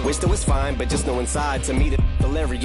Wish that was fine, but just know inside to me the delivery.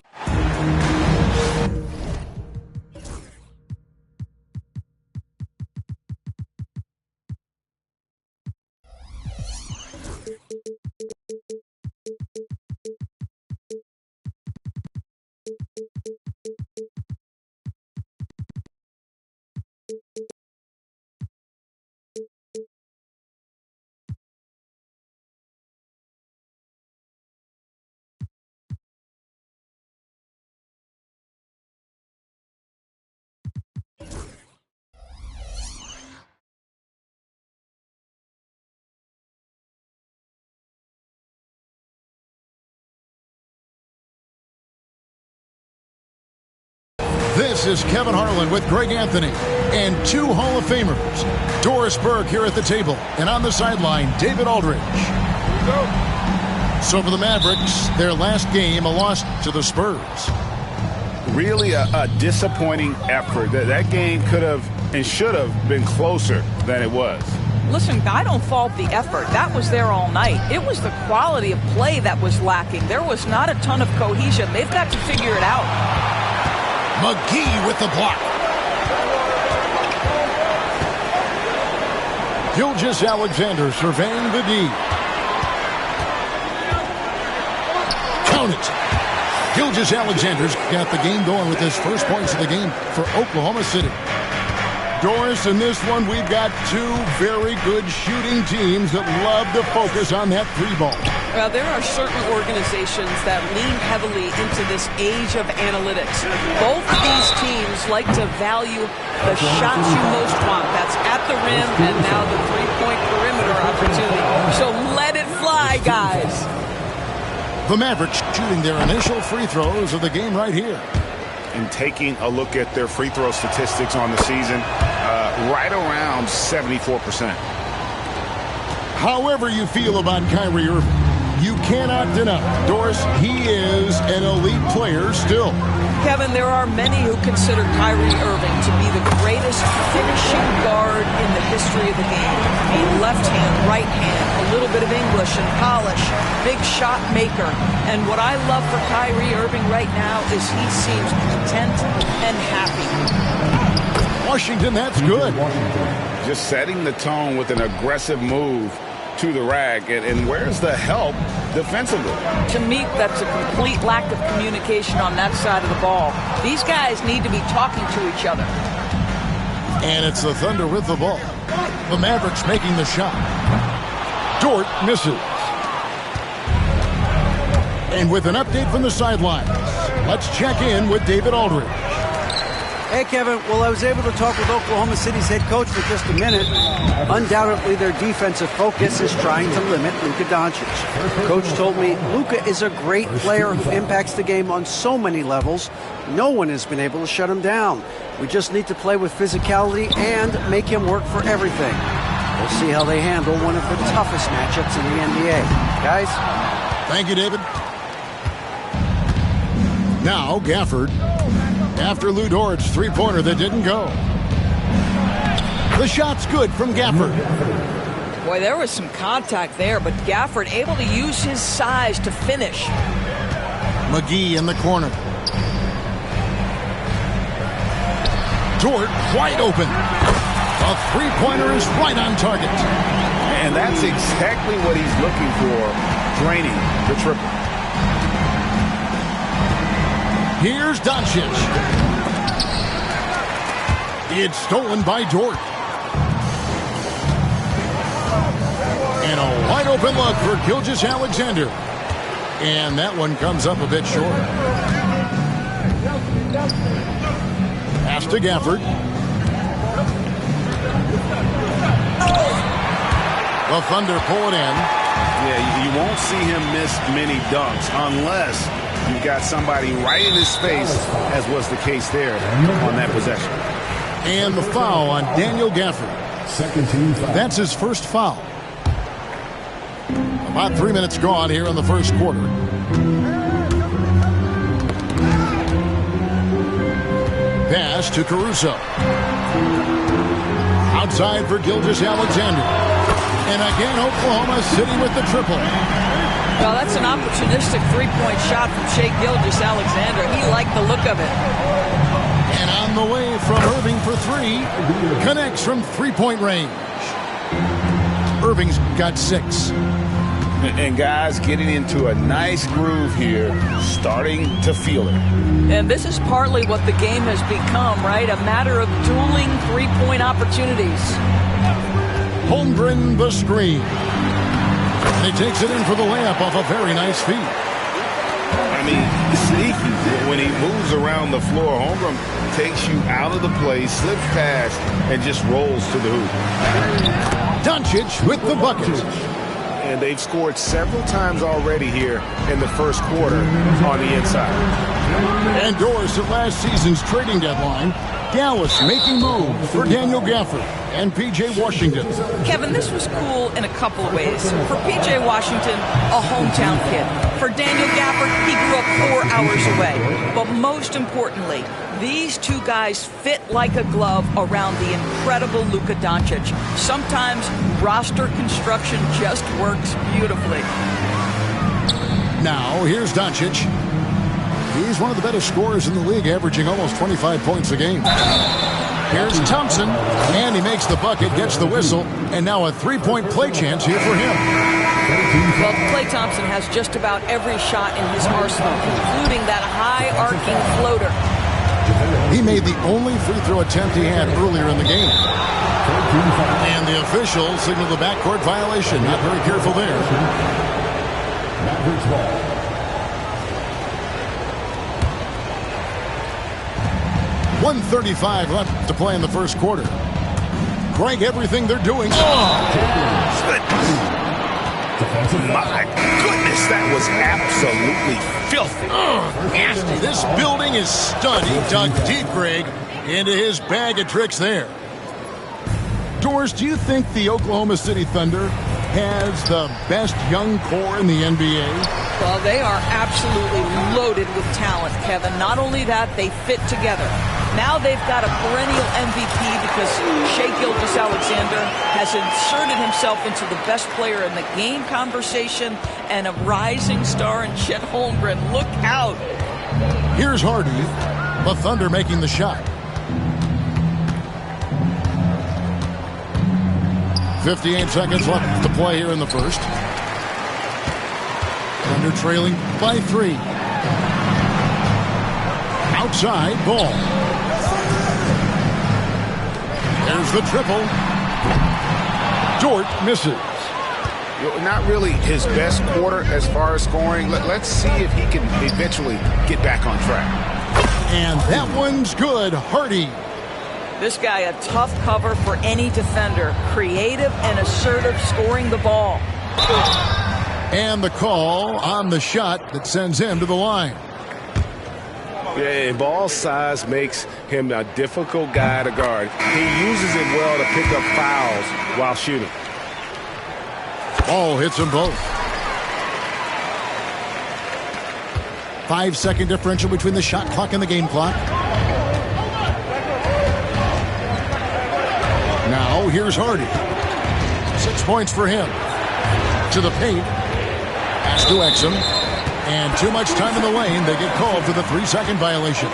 This is Kevin Harlan with Greg Anthony and two Hall of Famers. Doris Burke here at the table, and on the sideline, David Aldridge. So for the Mavericks, their last game, a loss to the Spurs. Really a disappointing effort. That game could have and should have been closer than it was. Listen, I don't fault the effort. That was there all night. It was the quality of play that was lacking. There was not a ton of cohesion. They've got to figure it out. McGee with the block. Gilgeous-Alexander surveying the D. Count it. Gilgeous-Alexander's got the game going with his first points of the game for Oklahoma City. Doris, in this one, we've got two very good shooting teams that love to focus on that three ball. Well, there are certain organizations that lean heavily into this age of analytics. Both of these teams like to value the shots you most want. That's at the rim and now the three-point perimeter opportunity. So let it fly, guys. The Mavericks shooting their initial free throws of the game right here. And taking a look at their free throw statistics on the season, right around 74%. However you feel about Kyrie Irving, you cannot deny, Doris, he is an elite player still. Kevin, there are many who consider Kyrie Irving to be the greatest finishing guard in the history of the game. A left hand, right hand, a little bit of English and polish, big shot maker. And what I love for Kyrie Irving right now is he seems content and happy. Washington, that's good. Just setting the tone with an aggressive move to the rack. And where's the help defensively? To me, that's a complete lack of communication on that side of the ball. These guys need to be talking to each other. And it's the Thunder with the ball. The Mavericks making the shot. Dort misses. And with an update from the sidelines, let's check in with David Aldridge. Hey, Kevin. Well, I was able to talk with Oklahoma City's head coach for just a minute. Undoubtedly, their defensive focus is trying to limit Luka Doncic. Coach told me Luka is a great player who impacts the game on so many levels. No one has been able to shut him down. We just need to play with physicality and make him work for everything. We'll see how they handle one of the toughest matchups in the NBA. Guys? Thank you, David. Now, Gafford. After Lou Dort's three-pointer that didn't go. The shot's good from Gafford. Boy, there was some contact there, but Gafford able to use his size to finish. McGee in the corner. Dort wide open. A three-pointer is right on target. And that's exactly what he's looking for, draining the triple. Here's Doncic. It's stolen by Dort. And a wide open look for Gilgeous-Alexander. And that one comes up a bit short. Pass to Gafford. The Thunder pull it in. Yeah, you won't see him miss many dunks unless you've got somebody right in his face, as was the case there on that possession. And the foul on Daniel Gafford. Second team foul. That's his first foul. About 3 minutes gone here in the first quarter. Pass to Caruso. Outside for Gilgeous-Alexander. And again, Oklahoma City with the triple. Well, that's an opportunistic three-point shot from Shai Gilgeous-Alexander. He liked the look of it. And on the way from Irving for three. Connects from three-point range. Irving's got 6. And guys getting into a nice groove here, starting to feel it. And this is partly what the game has become, right? A matter of dueling three-point opportunities. Holmgren the screen. And he takes it in for the layup off a very nice feed. I mean, sneaky. When he moves around the floor, Holmgren takes you out of the play, slips past, and just rolls to the hoop. Doncic with the bucket. And they've scored several times already here in the first quarter on the inside. And doors at last season's trading deadline. Dallas making moves for Daniel Gafford and P.J. Washington. Kevin, this was cool in a couple of ways. For P.J. Washington, a hometown kid. For Daniel Gafford, he grew up 4 hours away. But most importantly, these two guys fit like a glove around the incredible Luka Doncic. Sometimes roster construction just works beautifully. Now, here's Doncic. He's one of the better scorers in the league, averaging almost 25 points a game. Here's Thompson, and he makes the bucket, gets the whistle, and now a three-point play chance here for him. Well, Klay Thompson has just about every shot in his arsenal, including that high-arcing floater. He made the only free throw attempt he had earlier in the game. And the official signaled the backcourt violation. Not very careful there. 1:35 left to play in the first quarter. Greg, everything they're doing. Oh, my goodness, that was absolutely filthy. Nasty. This building is stunned. He dug deep, Greg, into his bag of tricks there. Doris, do you think the Oklahoma City Thunder has the best young core in the NBA? Well, they are absolutely loaded with talent, Kevin. Not only that, they fit together. Now they've got a perennial MVP because Shai Gilgeous-Alexander has inserted himself into the best player in the game conversation and a rising star in Chet Holmgren. Look out. Here's Hardy, the Thunder making the shot. 58 seconds left to play here in the first. Thunder trailing by 3. Outside ball. There's the triple. Dort misses. Not really his best quarter as far as scoring. Let's see if he can eventually get back on track. And that one's good. Hardy. This guy, a tough cover for any defender. Creative and assertive scoring the ball. And the call on the shot that sends him to the line. Yeah, ball size makes him a difficult guy to guard. He uses it well to pick up fouls while shooting. Ball hits them both. 5-second differential between the shot clock and the game clock. Now, here's Hardy. 6 points for him. To the paint. Pass to Exum. And too much time in the lane. They get called for the 3-second violation.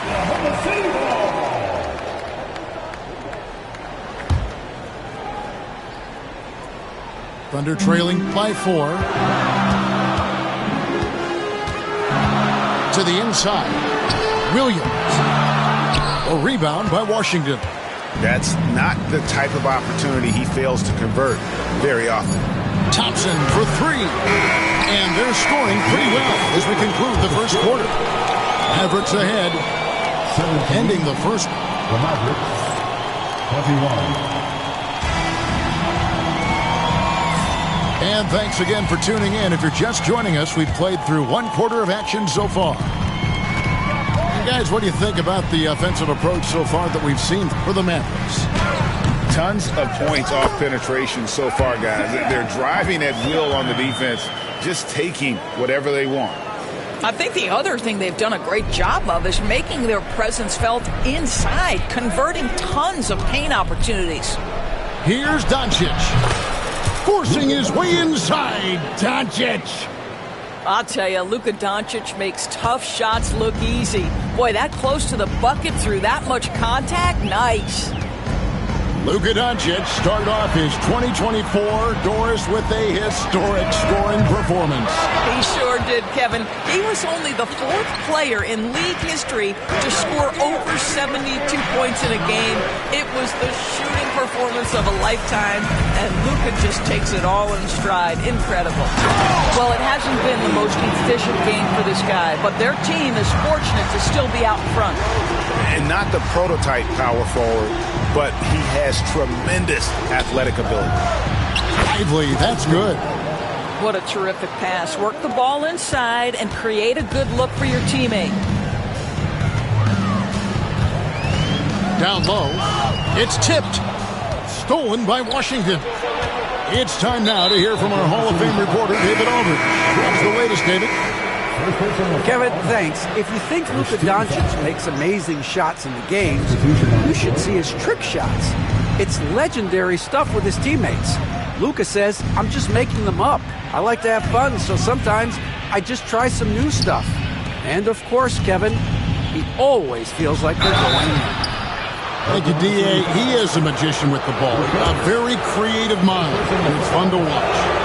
Thunder trailing by 4. To the inside. Williams. A rebound by Washington. That's not the type of opportunity he fails to convert very often. Thompson for 3. And they're scoring pretty well as we conclude the first quarter. Mavericks ahead. Ending the first. The Mavericks, 21. And thanks again for tuning in. If you're just joining us, we've played through 1 quarter of action so far. And guys, what do you think about the offensive approach so far that we've seen for the Mavericks? Tons of points off penetration so far, guys. They're driving at will on the defense, just taking whatever they want. I think the other thing they've done a great job of is making their presence felt inside, converting tons of paint opportunities. Here's Doncic. Forcing his way inside. Doncic. I'll tell you, Luka Doncic makes tough shots look easy. Boy, that close to the bucket through that much contact, nice. Luka Doncic started off his 2024 Doris with a historic scoring performance. He sure did, Kevin. He was only the 4th player in league history to score over 72 points in a game. It was the shooting performance of a lifetime, and Luka just takes it all in stride. Incredible. Well, it hasn't been the most efficient game for this guy, but their team is fortunate to still be out front. And not the prototype power forward, but he has tremendous athletic ability. Lively, that's good. What a terrific pass. Work the ball inside and create a good look for your teammate. Down low, it's tipped. Stolen by Washington. It's time now to hear from our Hall of Fame reporter, David Aldridge. What's the latest, David? Kevin, thanks. If you think Luka Doncic makes amazing shots in the games, you should see his trick shots. It's legendary stuff with his teammates. Luka says, I'm just making them up. I like to have fun, so sometimes I just try some new stuff. And of course, Kevin, he always feels like they're going in. Thank you, D.A. He is a magician with the ball. A very creative mind, and it's fun to watch.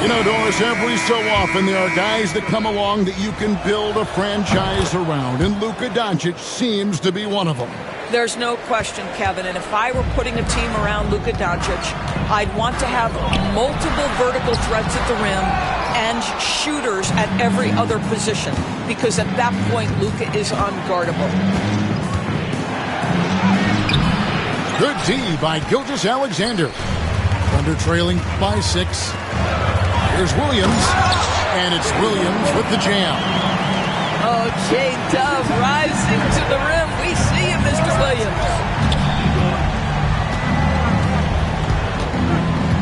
You know, Doris, every so often there are guys that come along that you can build a franchise around, and Luka Doncic seems to be one of them. There's no question, Kevin, and if I were putting a team around Luka Doncic, I'd want to have multiple vertical threats at the rim and shooters at every other position, because at that point, Luka is unguardable. Good D by Gilgeous-Alexander. Thunder trailing by 6. Here's Williams, and it's Williams with the jam. Oh, J-Dub rising to the rim. We see him, Mr. Williams.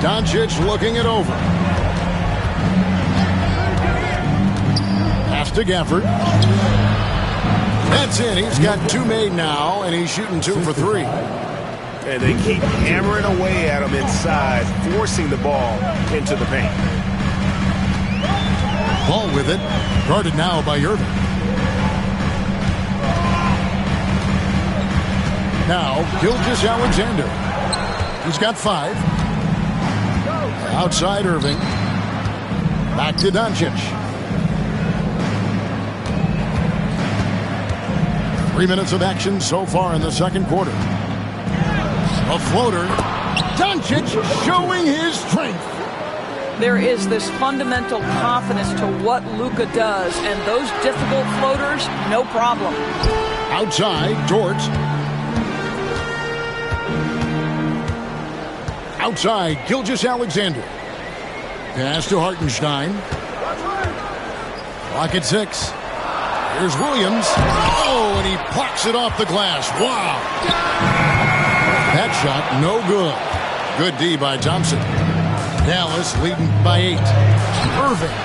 Doncic looking it over. Pass to Gafford. That's in. He's got 2 made now, and he's shooting 2 for 3. And they keep hammering away at him inside, forcing the ball into the paint. Ball with it. Guarded now by Irving. Now, Gilgeous-Alexander. He's got 5. Outside Irving. Back to Doncic. 3 minutes of action so far in the second quarter. A floater. Doncic showing his strength. There is this fundamental confidence to what Luka does, and those difficult floaters, no problem. Outside, Dort. Outside, Gilgeous-Alexander. Pass to Hartenstein. Clock at 6. Here's Williams. Oh, and he plucks it off the glass. Wow. That shot, no good. Good D by Thompson. Dallas leading by 8. Irving.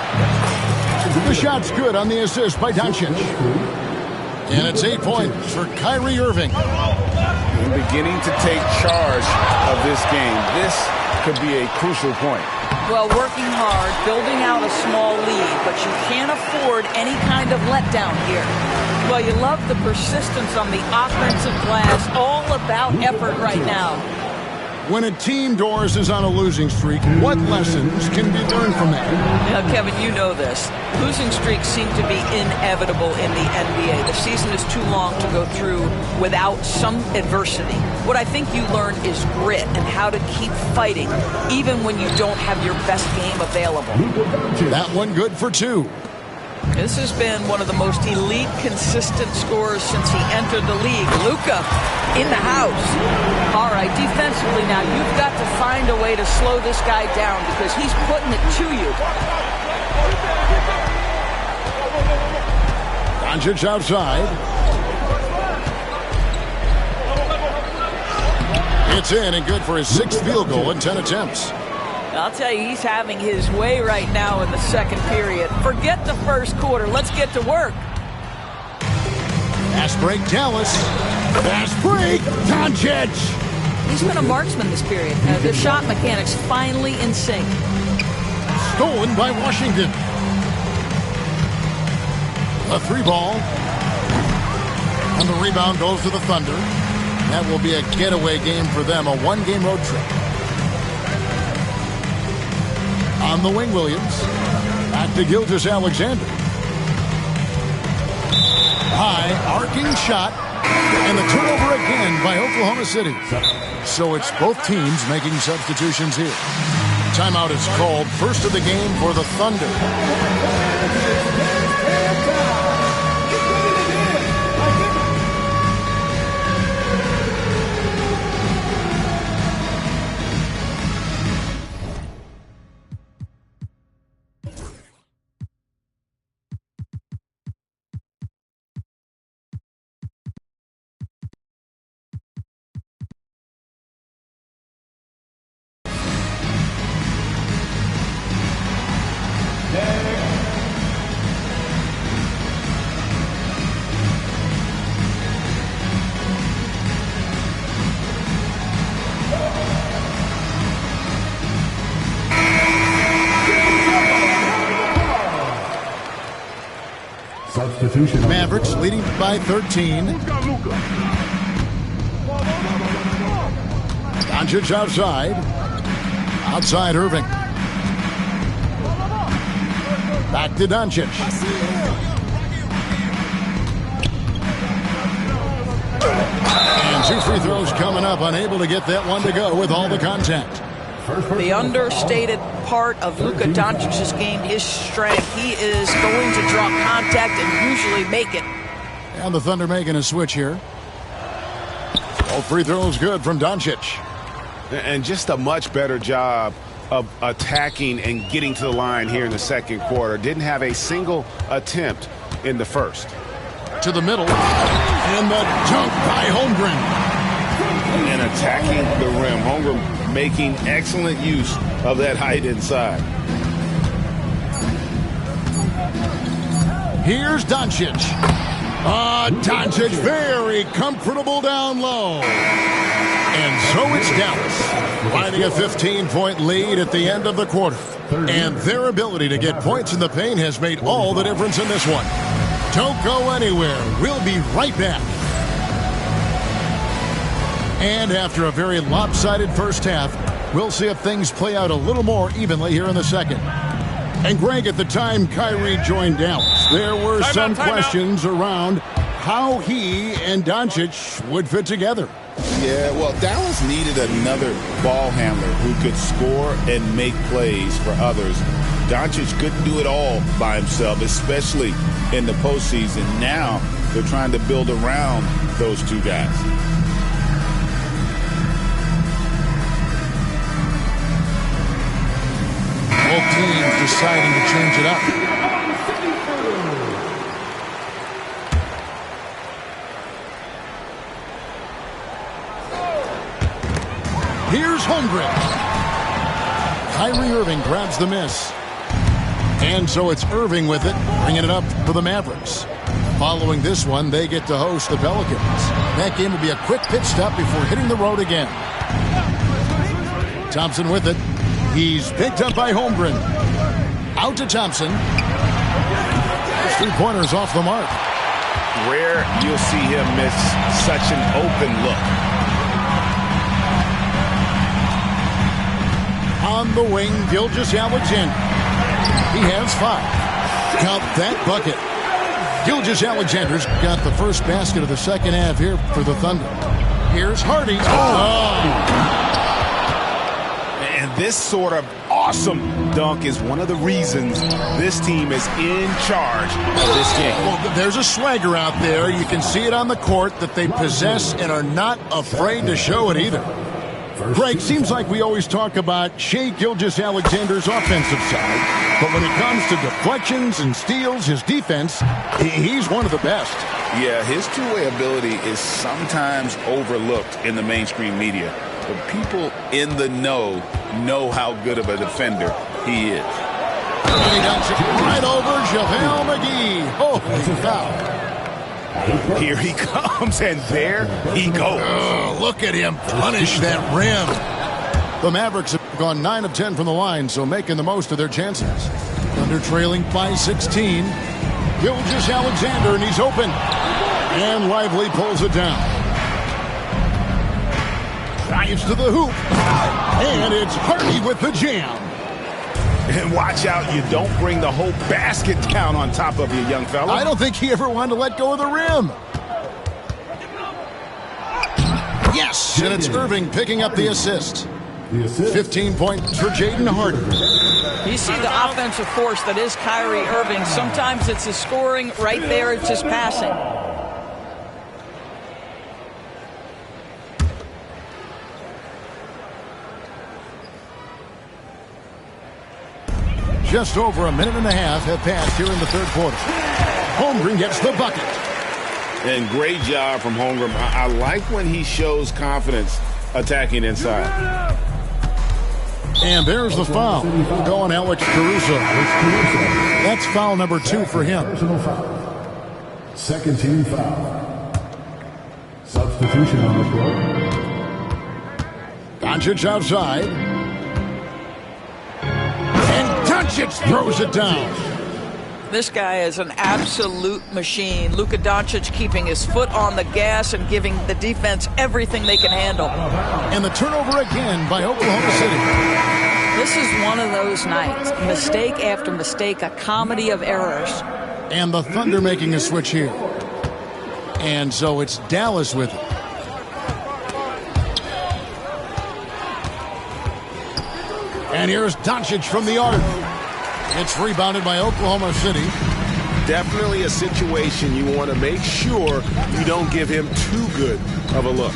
The shot's good on the assist by Doncic. And it's 8 points for Kyrie Irving. And beginning to take charge of this game. This could be a crucial point. Well, working hard, building out a small lead, but you can't afford any kind of letdown here. Well, you love the persistence on the offensive glass. All about effort right now. When a team, Doris, is on a losing streak, what lessons can be learned from that? Now, Kevin, you know this. Losing streaks seem to be inevitable in the NBA. The season is too long to go through without some adversity. What I think you learn is grit and how to keep fighting, even when you don't have your best game available. That one good for 2. This has been one of the most elite, consistent scorers since he entered the league. Luka in the house. All right, defensively now, you've got to find a way to slow this guy down because he's putting it to you. Doncic outside. It's in and good for his 6th field goal in 10 attempts. I'll tell you, he's having his way right now in the second period. Forget the first quarter. Let's get to work. Fast break, Dallas. Fast break, Doncic. He's been a marksman this period. The shot mechanics finally in sync. Stolen by Washington. A 3-ball. And the rebound goes to the Thunder. That will be a getaway game for them, a 1-game road trip. On the wing, Williams. Back to Gilgeous-Alexander. High, arcing shot. And the turnover again by Oklahoma City. So it's both teams making substitutions here. Timeout is called. First of the game for the Thunder. Substitution. Mavericks leading by 13. Doncic outside. Outside Irving. Back to Doncic. And 2 free throws coming up. Unable to get that one to go with all the contact. The understated part of Luka Doncic's game is strength. He is going to draw contact and usually make it. And the Thunder making a switch here. All free throws good from Doncic. And just a much better job of attacking and getting to the line here in the second quarter. Didn't have a single attempt in the first. To the middle. And the dunk by Holmgren. And attacking the rim. Holmgren making excellent use of that height inside. Here's Doncic. Doncic very comfortable down low. And so it's Dallas, finding a 15-point lead at the end of the quarter. And their ability to get points in the paint has made all the difference in this one. Don't go anywhere. We'll be right back. And after a very lopsided first half, we'll see if things play out a little more evenly here in the second. And Greg, at the time Kyrie joined Dallas, there were some questions around how he and Doncic would fit together. Yeah, well, Dallas needed another ball handler who could score and make plays for others. Doncic couldn't do it all by himself, especially in the postseason. Now they're trying to build around those two guys. Both teams deciding to change it up. Here's Holmgren. Kyrie Irving grabs the miss. And so it's Irving with it, bringing it up for the Mavericks. Following this one, they get to host the Pelicans. That game will be a quick pit stop before hitting the road again. Thompson with it. He's picked up by Holmgren. Out to Thompson. Those 3-pointers off the mark. Rare you'll see him miss such an open look. On the wing, Gilgeous-Alexander. He has 5. Count that bucket. Gilgeous-Alexander's got the first basket of the second half here for the Thunder. Here's Hardy. And this sort of awesome dunk is one of the reasons this team is in charge of this game. Well, there's a swagger out there. You can see it on the court that they possess and are not afraid to show it either. Greg, seems like we always talk about Shai Gilgeous-Alexander's offensive side, but when it comes to deflections and steals, his defense, he's one of the best. Yeah, his two-way ability is sometimes overlooked in the mainstream media. But people in the know how good of a defender he is. And he dumps it right over JaVale McGee. Holy cow. Here he comes, and there he goes. Oh, look at him punish that rim. The Mavericks have gone 9 of 10 from the line, so making the most of their chances. Thunder trailing by 16. Gilgeous-Alexander, and he's open. And Lively pulls it down. Drives to the hoop. And it's Hardy with the jam. And watch out, you don't bring the whole basket down on top of you, young fella. I don't think he ever wanted to let go of the rim. Yes, and it's Irving picking up the assist. 15 points for Jaden Hardy. You see the offensive force that is Kyrie Irving. Sometimes it's his scoring. Right there, it's his passing. Just over a minute and a half have passed here in the third quarter. Holmgren gets the bucket. And great job from Holmgren. I like when he shows confidence attacking inside. And there's the foul. Going Alex Caruso. That's foul number 2 for him. Personal foul. Second team foul. Substitution on the floor. Doncic outside. And Doncic throws it down. This guy is an absolute machine. Luka Doncic keeping his foot on the gas and giving the defense everything they can handle. And the turnover again by Oklahoma City. This is one of those nights. Mistake after mistake, a comedy of errors. And the Thunder making a switch here. And so it's Dallas with it. And here's Doncic from the arc. It's rebounded by Oklahoma City. Definitely a situation you want to make sure you don't give him too good of a look.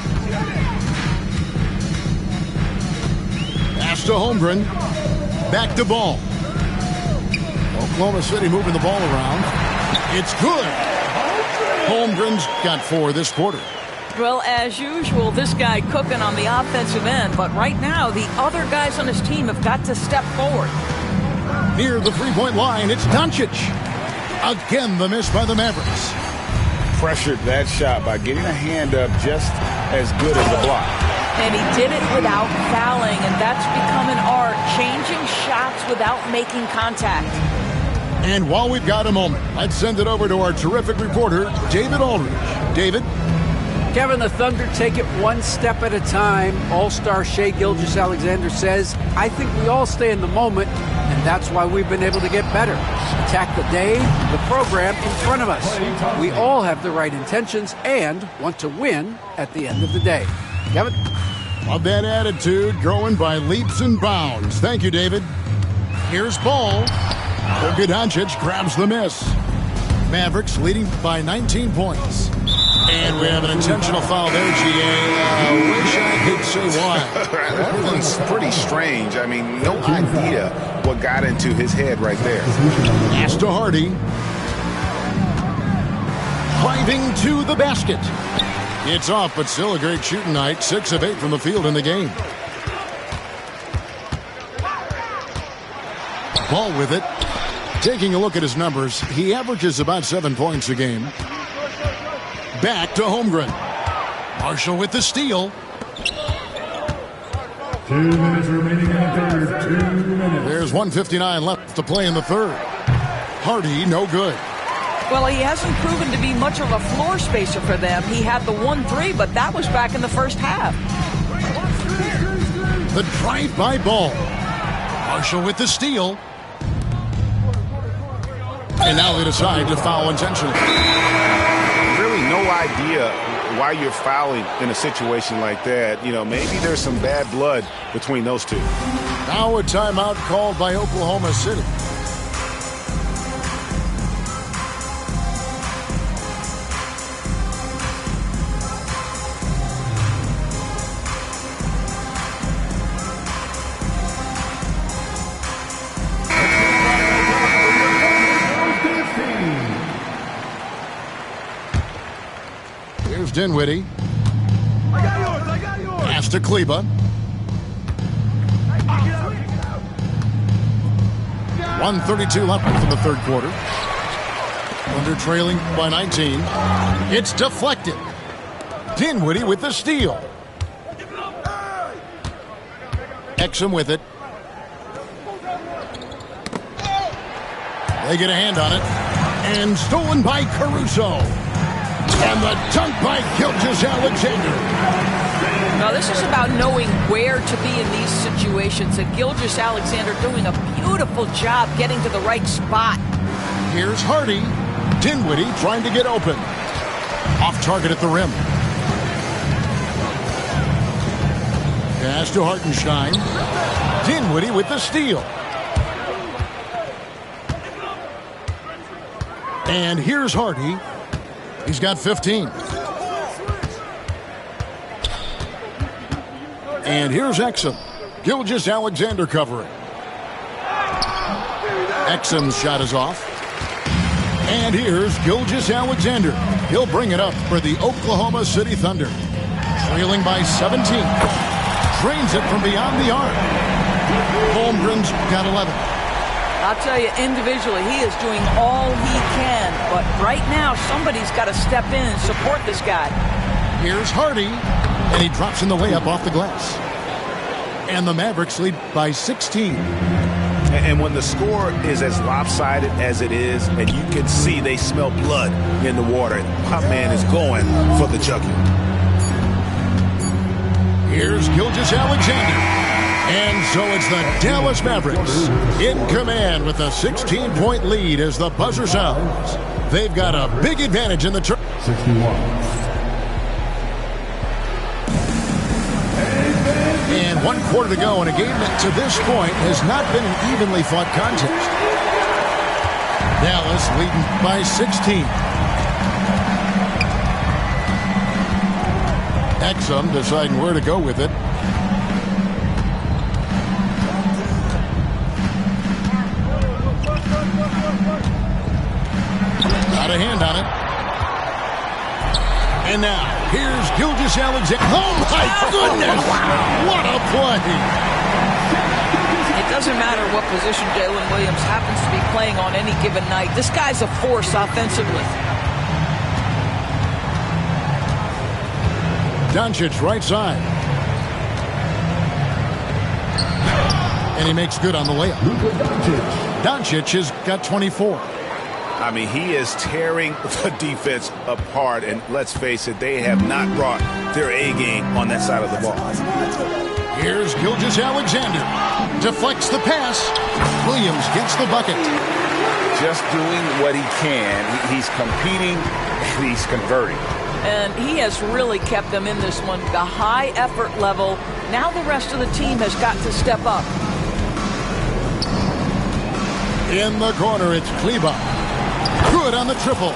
Pass to Holmgren. Back to Ball. Oklahoma City moving the ball around. It's good. Holmgren's got 4 this quarter. Well, as usual, this guy cooking on the offensive end. But right now, the other guys on his team have got to step forward. Near the three-point line, it's Doncic. Again, the miss by the Mavericks. Pressured that shot by getting a hand up just as good as the block. And he did it without fouling, and that's become an art, changing shots without making contact. And while we've got a moment, let's send it over to our terrific reporter, David Aldridge. David? Kevin, the Thunder take it one step at a time. All-star Shai Gilgeous-Alexander says, I think we all stay in the moment, and that's why we've been able to get better. Attack the day, the program in front of us. We all have the right intentions and want to win at the end of the day. Kevin? Love that attitude, growing by leaps and bounds. Thank you, David. Here's Ball. Luka Doncic grabs the miss. Mavericks leading by 19 points. And we have an intentional foul there, GA. Wish I could say why. That one's pretty strange. I mean, no idea what got into his head right there. Pass to Hardy. Driving to the basket. It's off, but still a great shooting night. 6 of 8 from the field in the game. Ball with it. Taking a look at his numbers, he averages about 7 points a game. Back to Holmgren. Marshall with the steal. 2 minutes remaining in the third. 2 minutes. There's 1:59 left to play in the third. Hardy, no good. Well, he hasn't proven to be much of a floor spacer for them. He had the 1-3, but that was back in the first half. The drive by Ball. Marshall with the steal. And now they decide to foul intentionally. Really no idea why you're fouling in a situation like that. You know, maybe there's some bad blood between those two. Now a timeout called by Oklahoma City. Dinwiddie. Pass to Kleba. 1:32 left in the third quarter. Thunder trailing by 19. It's deflected. Dinwiddie with the steal. Exum with it. They get a hand on it. And stolen by Caruso. And the dunk by Gilgeous-Alexander. Now, this is about knowing where to be in these situations. And Gilgeous-Alexander doing a beautiful job getting to the right spot. Here's Hardy. Dinwiddie trying to get open. Off target at the rim. Pass to Hartenstein. Dinwiddie with the steal. And here's Hardy. He's got 15. And here's Exum. Gilgeous-Alexander covering. Exum's shot is off. And here's Gilgeous-Alexander. He'll bring it up for the Oklahoma City Thunder. Trailing by 17. Drains it from beyond the arc. Holmgren's got 11. I'll tell you, individually, he is doing all he can. But right now, somebody's got to step in and support this guy. Here's Hardy. And he drops in the layup off the glass. And the Mavericks lead by 16. And when the score is as lopsided as it is, and you can see they smell blood in the water, my man is going for the jugular. Here's Gilgeous-Alexander. And so it's the Dallas Mavericks in command with a 16-point lead as the buzzer sounds. They've got a big advantage in the turn. 61. And 1 quarter to go in a game that to this point has not been an evenly fought contest. Dallas leading by 16. Exum deciding where to go with it. Got a hand on it. And now, here's Gilgeous-Alexander. Oh, my goodness! What a play! It doesn't matter what position Jalen Williams happens to be playing on any given night. This guy's a force offensively. Doncic right side. And he makes good on the layup. Doncic has got 24. I mean, he is tearing the defense apart, and let's face it, they have not brought their A-game on that side of the ball. Here's Gilgeous-Alexander. Deflects the pass. Williams gets the bucket. Just doing what he can. He's competing, and he's converting. And he has really kept them in this one. The high effort level. Now the rest of the team has got to step up. In the corner, it's Kleber. Good on the triple.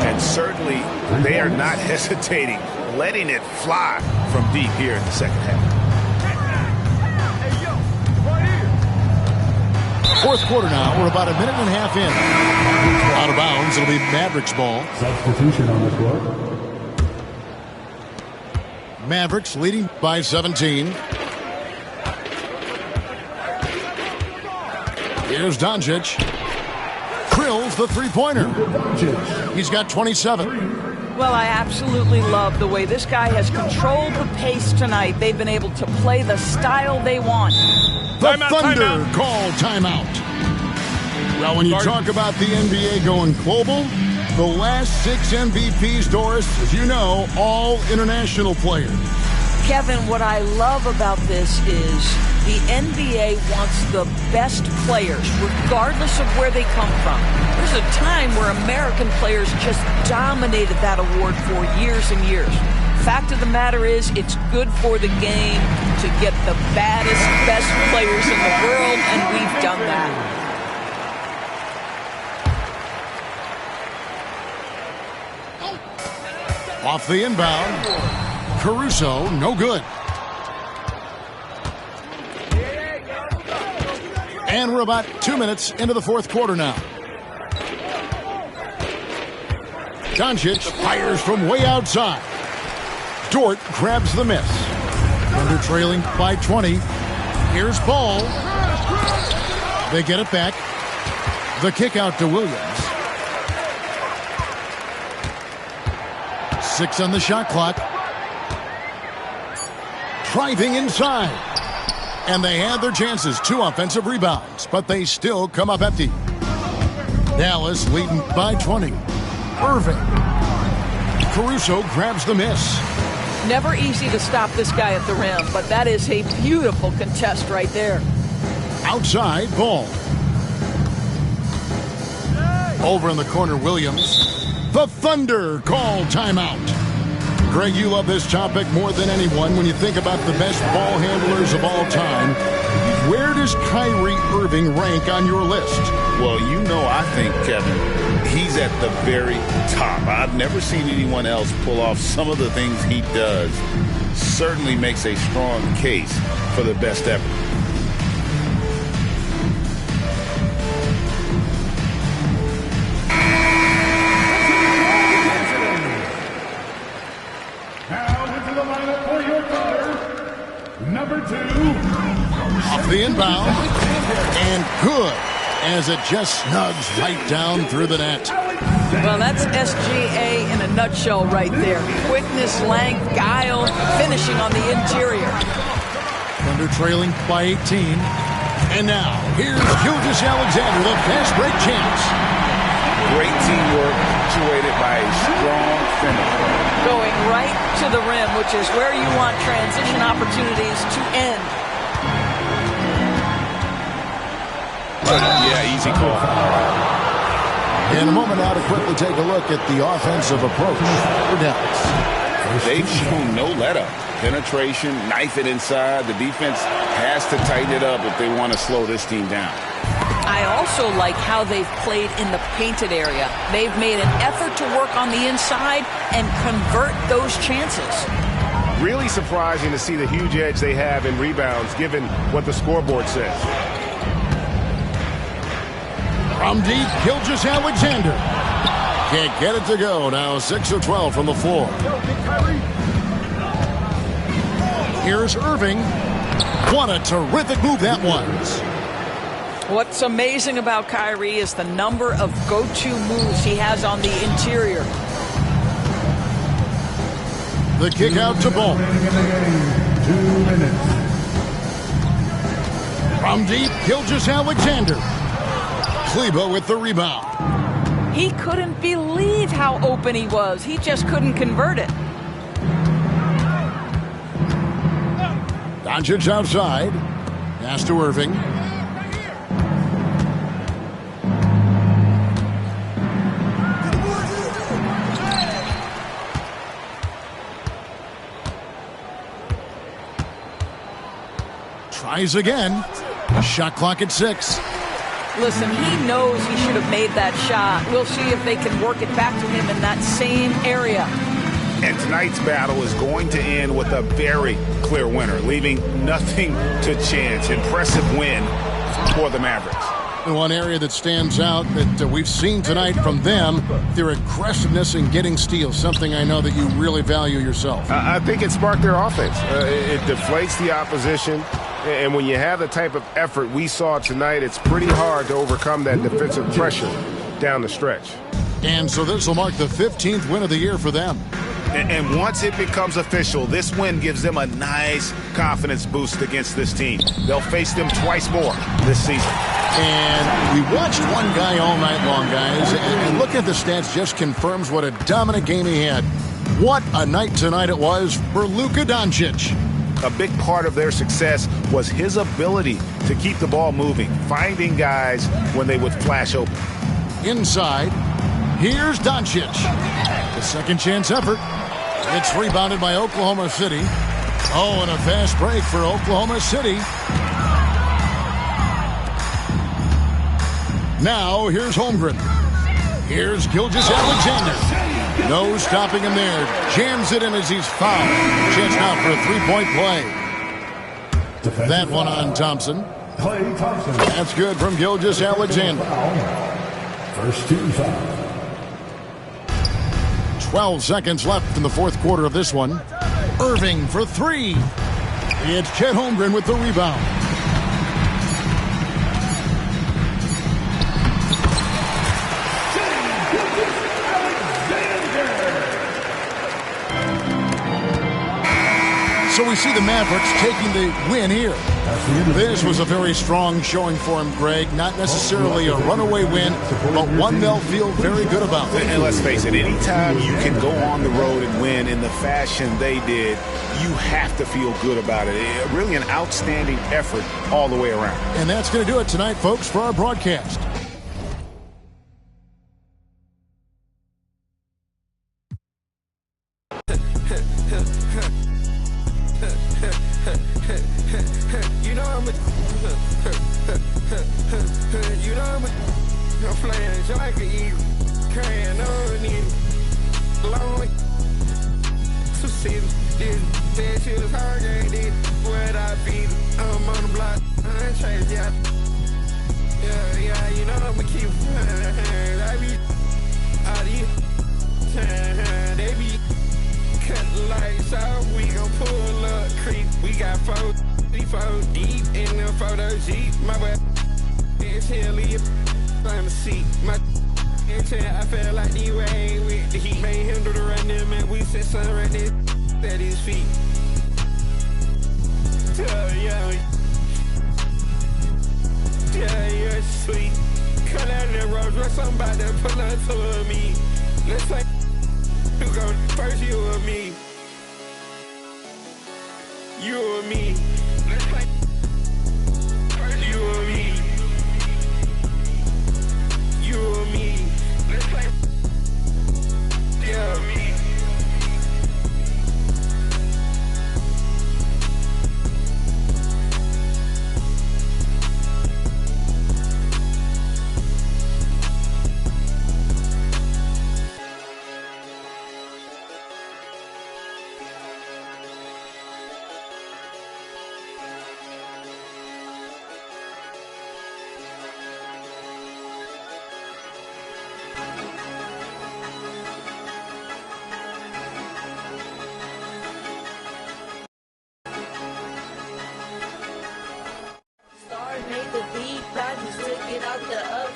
And certainly, they are not hesitating, letting it fly from deep here in the second half. Fourth quarter now. We're about a minute and a half in. Out of bounds. It'll be Mavericks ball. Substitution on the floor. Mavericks leading by 17. Here's Doncic. Drills the three-pointer. He's got 27. Well, I absolutely love the way this guy has controlled the pace tonight. They've been able to play the style they want. The Thunder call timeout. Well, when you talk about the NBA going global, the last 6 MVPs, Doris, as you know, all international players. Kevin, what I love about this is the NBA wants the best players, regardless of where they come from. There's a time where American players just dominated that award for years and years. Fact of the matter is, it's good for the game to get the baddest, best players in the world, and we've done that. Off the inbound. Caruso, no good. And we're about 2 minutes into the fourth quarter now. Doncic fires from way outside. Dort grabs the miss. Thunder trailing by 20. Here's Ball. They get it back. The kick out to Williams. 6 on the shot clock. Driving inside. And they had their chances. 2 offensive rebounds, but they still come up empty. Dallas leading by 20. Irving. Caruso grabs the miss. Never easy to stop this guy at the rim, but that is a beautiful contest right there. Outside, Ball. Over in the corner, Williams. The Thunder call timeout. Greg, you love this topic more than anyone when you think about the best ball handlers of all time. Where does Kyrie Irving rank on your list? Well, you know, I think, Kevin, he's at the very top. I've never seen anyone else pull off some of the things he does. Certainly makes a strong case for the best ever. Number 2. Off the inbound. And good, as it just snugs right down through the net. Well, that's SGA in a nutshell right there. Quickness, length, guile, finishing on the interior. Thunder trailing by 18. And now, here's Gilgeous-Alexander, the fast break chance. Great teamwork, punctuated by a strong finish. Going right to the rim, which is where you want transition opportunities to end. Yeah, easy call. In a moment now to quickly take a look at the offensive approach for Dallas. They've shown no let-up. Penetration, knife it inside. The defense has to tighten it up if they want to slow this team down. I also like how they've played in the painted area. They've made an effort to work on the inside and convert those chances. Really surprising to see the huge edge they have in rebounds, given what the scoreboard says. From deep, Gilgeous-Alexander. Can't get it to go. Now 6 of 12 from the floor. Here's Irving. What a terrific move that was. What's amazing about Kyrie is the number of go-to moves he has on the interior. The kick out to Ball. 2 minutes. From deep, Gilgeous-Alexander. Kleber with the rebound. He couldn't believe how open he was. He just couldn't convert it. Doncic outside. Pass to Irving. Tries again. Shot clock at 6. Listen, he knows he should have made that shot. We'll see if they can work it back to him in that same area. And tonight's battle is going to end with a very clear winner, leaving nothing to chance. Impressive win for the Mavericks. One area that stands out that we've seen tonight from them, their aggressiveness in getting steals, something I know that you really value yourself. I think it sparked their offense. It deflates the opposition. And when you have the type of effort we saw tonight, it's pretty hard to overcome that defensive pressure down the stretch. And so this will mark the 15th win of the year for them. And once it becomes official, this win gives them a nice confidence boost against this team. They'll face them twice more this season. And we watched one guy all night long, guys, and looking at the stats just confirms what a dominant game he had. What a night tonight it was for Luka Doncic. A big part of their success was his ability to keep the ball moving, finding guys when they would flash open. Inside, here's Doncic. The second chance effort. It's rebounded by Oklahoma City. Oh, and a fast break for Oklahoma City. Now, here's Holmgren. Here's Gilgeous-Alexander. No stopping him there. Jams it in as he's fouled. Chance now for a three-point play. That one on Thompson. Klay Thompson. That's good from Gilgeous-Alexander. First team foul. 12 seconds left in the fourth quarter of this one. Irving for three. It's Chet Holmgren with the rebound. So we see the Mavericks taking the win here. This was a very strong showing for him, Greg. Not necessarily a runaway win, but one they'll feel very good about. And let's face it, anytime you can go on the road and win in the fashion they did, you have to feel good about it. Really an outstanding effort all the way around. And that's going to do it tonight, folks, for our broadcast. I'm playing Jamaica Eagle, carrying on in lonely. 2 seasons, this 10 shooters, hurricane, this where I be. I'm on the block, I ain't changed yet. Yeah, you know I'ma keep I be out here. They be cut the lights off, we gon' pull up creep. We got 4 deep in the photo Jeep. My bad, it's hilly. On the seat, my I felt like D-Wayne with the heat. Made him do the run there, man. We said something right there at his feet. Yeah, you're sweet. Cut out that Rolls Royce, I'm about to pull up to me. Let's play. Who go first, you or me? You or me? Let's play. First, you or me? You or me? Let's play. Yeah, me.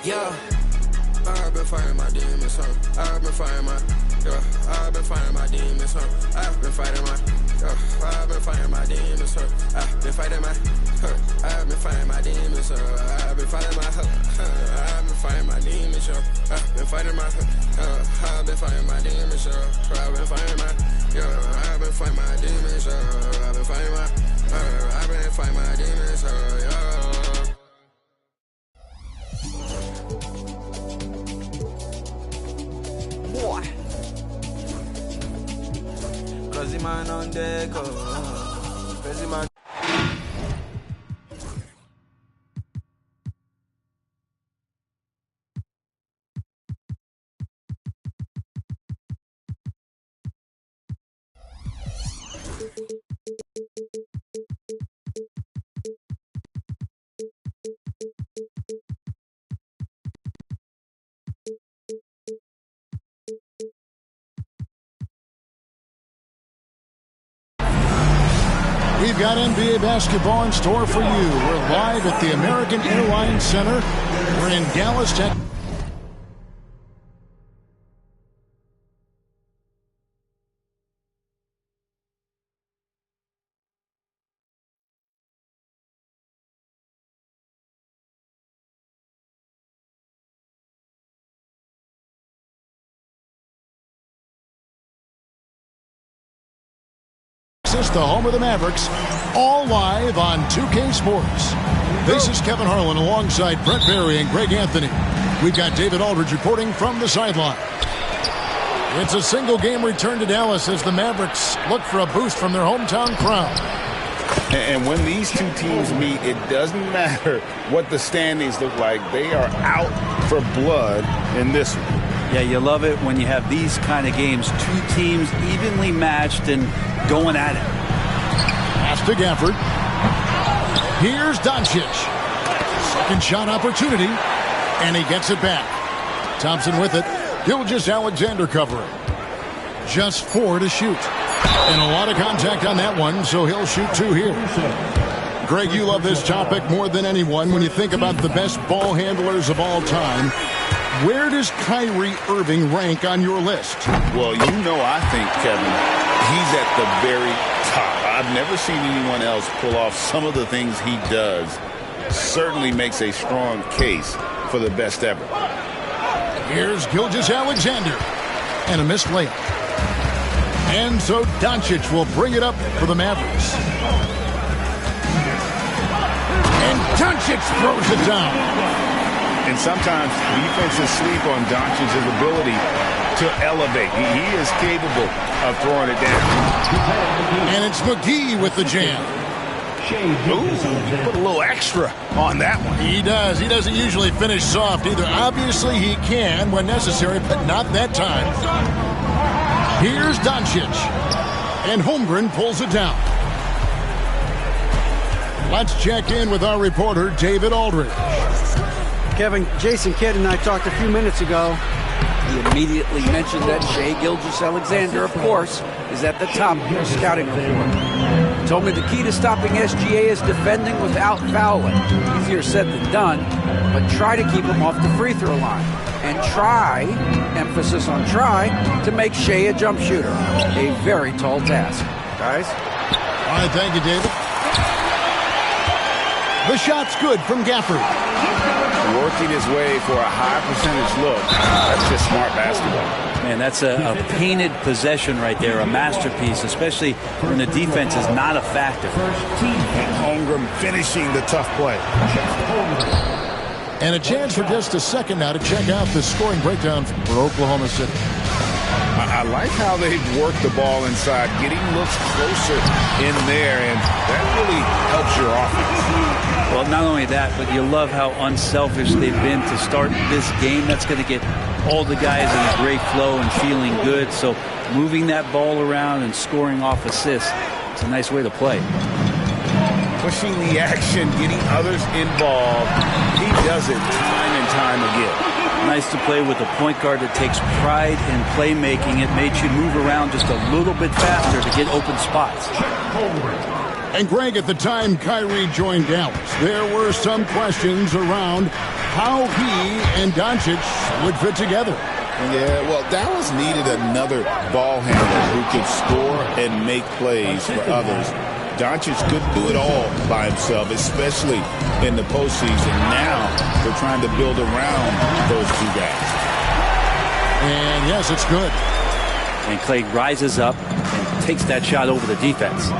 Yeah, I've been fighting my demons, huh? I've been fighting my, I've been fighting my demons, huh? I've been fighting my, I've been fighting my demons, huh? I've been fighting my, I've been fighting my demons, huh? I've been fighting my, I've been fighting my demons, huh? I've been fighting my, I've been fighting my demons, huh? I've been fighting my, I've been fighting my demons, huh? I've been fighting my, I've been fighting my demons, huh? Boy. Crazy man on deck, crazy man. We've got NBA basketball in store for you. We're live at the American Airlines Center. We're in Dallas, Texas. The home of the Mavericks, all live on 2K Sports. This is Kevin Harlan alongside Brent Barry and Greg Anthony. We've got David Aldridge reporting from the sideline. It's a single game return to Dallas as the Mavericks look for a boost from their hometown crowd. And when these two teams meet, it doesn't matter what the standings look like. They are out for blood in this one. Yeah, you love it when you have these kind of games. Two teams evenly matched and going at it. Pass to Gafford. Here's Doncic. Second shot opportunity, and he gets it back. Thompson with it. Gilgeous-Alexander covering. Just 4 to shoot. And a lot of contact on that one, so he'll shoot 2 here. Greg, you love this topic more than anyone when you think about the best ball handlers of all time. Where does Kyrie Irving rank on your list? Well, you know I think, Kevin, he's at the very top. I've never seen anyone else pull off some of the things he does. Certainly makes a strong case for the best ever. Here's Gilgeous-Alexander. And a missed layup. And so Doncic will bring it up for the Mavericks. And Doncic throws it down. And sometimes defenses sleep on Doncic's ability to elevate. He is capable of throwing it down. And it's McGee with the jam. Ooh, he put a little extra on that one. He does. He doesn't usually finish soft either. Obviously, he can when necessary, but not that time. Here's Doncic. And Holmgren pulls it down. Let's check in with our reporter, David Aldridge. Kevin, Jason Kidd and I talked a few minutes ago. He immediately mentioned that Shai Gilgeous-Alexander, of course, is at the top of your scouting report. He told me the key to stopping SGA is defending without fouling. Easier said than done, but try to keep him off the free throw line. And try, emphasis on try, to make Shai a jump shooter. A very tall task. Guys? All right, thank you, David. The shot's good from Gafford. Working his way for a high percentage look. That's just smart basketball. Man, that's a painted possession right there, a masterpiece, especially when the defense is not a factor. Holmgren finishing the tough play. And a chance for just a second now to check out the scoring breakdown for Oklahoma City. I like how they've worked the ball inside, getting looks closer in there, and that really helps your offense. Well, not only that, but you love how unselfish they've been to start this game. That's going to get all the guys in a great flow and feeling good. So moving that ball around and scoring off assists, it's a nice way to play. Pushing the action, getting others involved. He does it time and time again. Nice to play with a point guard that takes pride in playmaking. It made you move around just a little bit faster to get open spots. And Greg, at the time Kyrie joined Dallas, there were some questions around how he and Doncic would fit together. Yeah, well, Dallas needed another ball handler who could score and make plays for others. Doncic couldn't do it all by himself, especially in the postseason. Now they're trying to build around those two guys. And yes, it's good. And Clay rises up and takes that shot over the defense.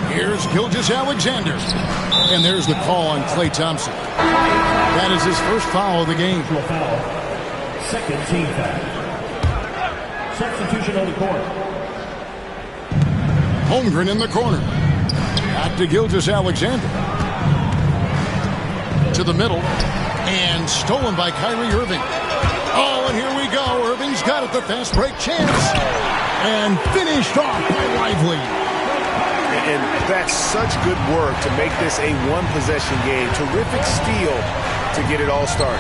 Here's Gilgeous-Alexander. And there's the call on Klay Thompson. That is his first foul of the game. Second team foul. Substitution on the court. Holmgren in the corner. Back to Gilgeous-Alexander. To the middle. And stolen by Kyrie Irving. Oh, and here we go. Irving's got it. The fast break chance. And finished off by Lively. And that's such good work to make this a one-possession game. Terrific steal to get it all started.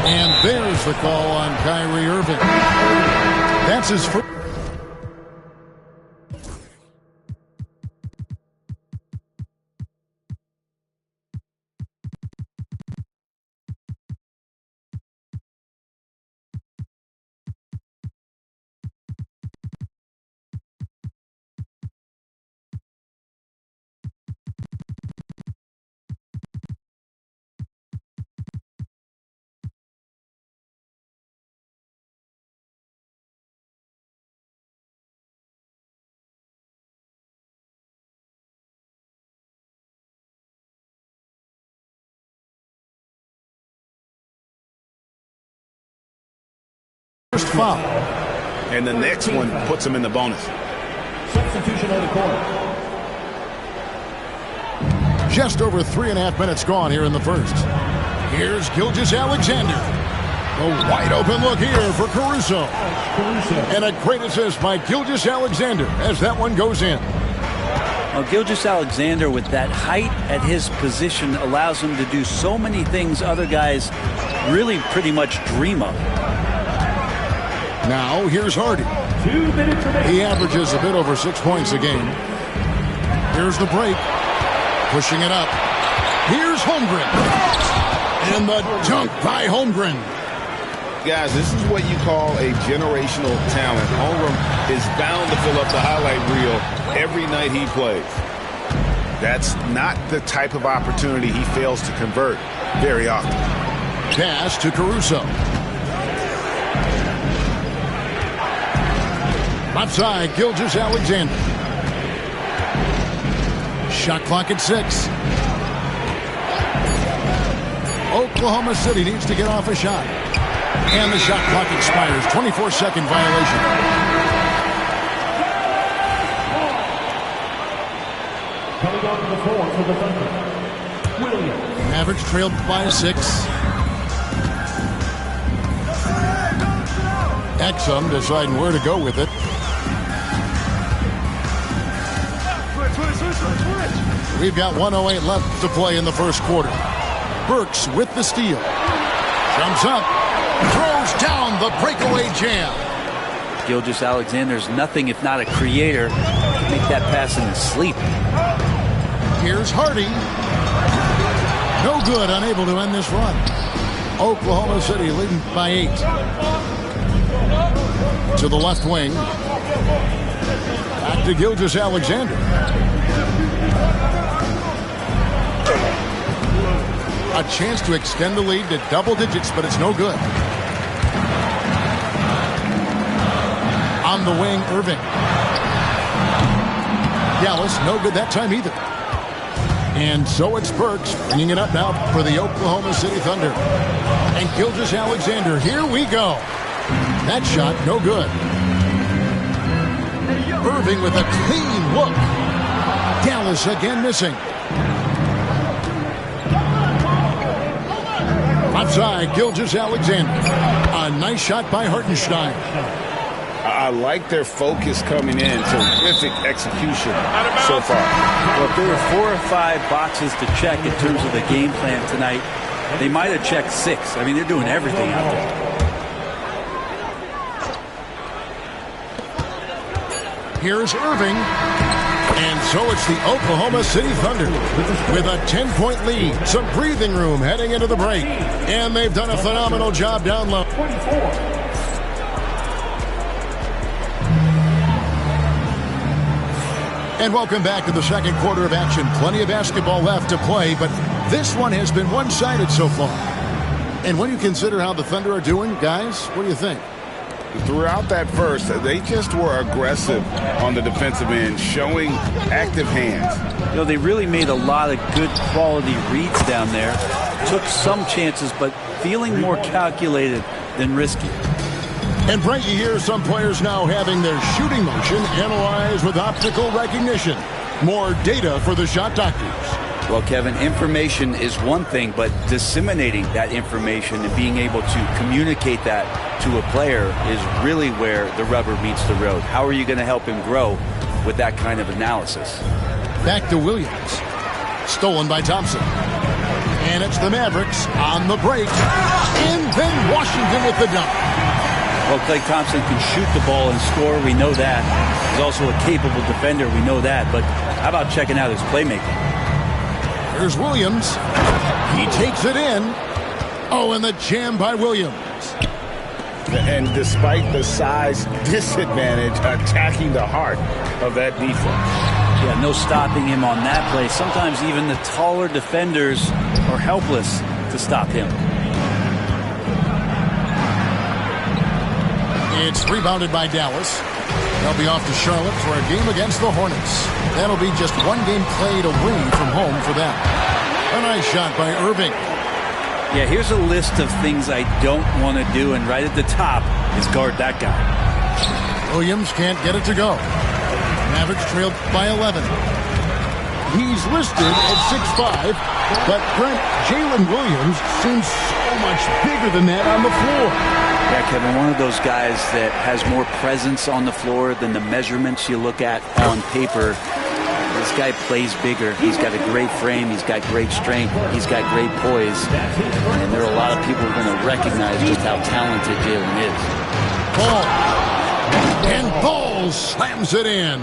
And there's the call on Kyrie Irving. That's his first. Foul. And the next one puts him in the bonus. Substitution on the court. Just over 3.5 minutes gone here in the first. Here's Gilgeous-Alexander. A wide open look here for Caruso. And a great assist by Gilgeous-Alexander as that one goes in. Well, Gilgeous-Alexander with that height at his position allows him to do so many things other guys really pretty much dream of. Now, here's Hardy. 2 minutes remaining. He averages a bit over 6 points a game. Here's the break. Pushing it up. Here's Holmgren. And the dunk by Holmgren. Guys, this is what you call a generational talent. Holmgren is bound to fill up the highlight reel every night he plays. That's not the type of opportunity he fails to convert very often. Pass to Caruso. Left side, Gilgeous-Alexander. Shot clock at 6. Oklahoma City needs to get off a shot. And the shot clock expires. 24-second violation. Coming out to the floor for the Thunder, Williams. Mavericks trailed by 6. Exum deciding where to go with it. We've got 1:08 left to play in the first quarter. Burks with the steal. Jumps up. Throws down the breakaway jam. Gilgeous-Alexander's nothing if not a creator. Make that pass in his sleep. Here's Hardy. No good, unable to end this run. Oklahoma City leading by 8. To the left wing. Back to Gilgeous-Alexander. A chance to extend the lead to double digits, but it's no good. On the wing, Irving. Dallas, no good that time either. And so it's Burks bringing it up now for the Oklahoma City Thunder. And Gilgeous-Alexander, here we go. That shot, no good. Irving with a clean look. Dallas again missing. Outside, Gilgeous-Alexander. A nice shot by Hartenstein. I like their focus coming in. Terrific execution so far. Well, if there were 4 or 5 boxes to check in terms of the game plan tonight, they might have checked 6. I mean, they're doing everything out there. Here's Irving. And so it's the Oklahoma City Thunder with a 10-point lead. Some breathing room heading into the break. And they've done a phenomenal job down low. 24. And welcome back to the second quarter of action. Plenty of basketball left to play, but this one has been one-sided so far. And when you consider how the Thunder are doing, guys, what do you think? Throughout that first, they just were aggressive on the defensive end, showing active hands. You know, they really made a lot of good quality reads down there. Took some chances, but feeling more calculated than risky. And Brent, you hear some players now having their shooting motion analyzed with optical recognition. More data for the shot doctors. Well, Kevin, information is one thing, but disseminating that information and being able to communicate that to a player is really where the rubber meets the road. How are you going to help him grow with that kind of analysis? Back to Williams. Stolen by Thompson. And it's the Mavericks on the break. And then Washington with the dunk. Well, Klay Thompson can shoot the ball and score. We know that. He's also a capable defender. We know that. But how about checking out his playmaking? Here's Williams. He takes it in. Oh, and the jam by Williams. And despite the size disadvantage, attacking the heart of that defense. Yeah, no stopping him on that play. Sometimes even the taller defenders are helpless to stop him. It's rebounded by Dallas. They'll be off to Charlotte for a game against the Hornets. That'll be just one game played away from home for them. A nice shot by Irving. Yeah, here's a list of things I don't want to do, and right at the top is guard that guy. Williams can't get it to go. Mavericks trailed by 11. He's listed at 6'5", but Brent, Jalen Williams seems so much bigger than that on the floor. Yeah, Kevin, one of those guys that has more presence on the floor than the measurements you look at on paper. This guy plays bigger. He's got a great frame. He's got great strength. He's got great poise. And there are a lot of people who are going to recognize just how talented Jalen is. Ball. And Ball slams it in.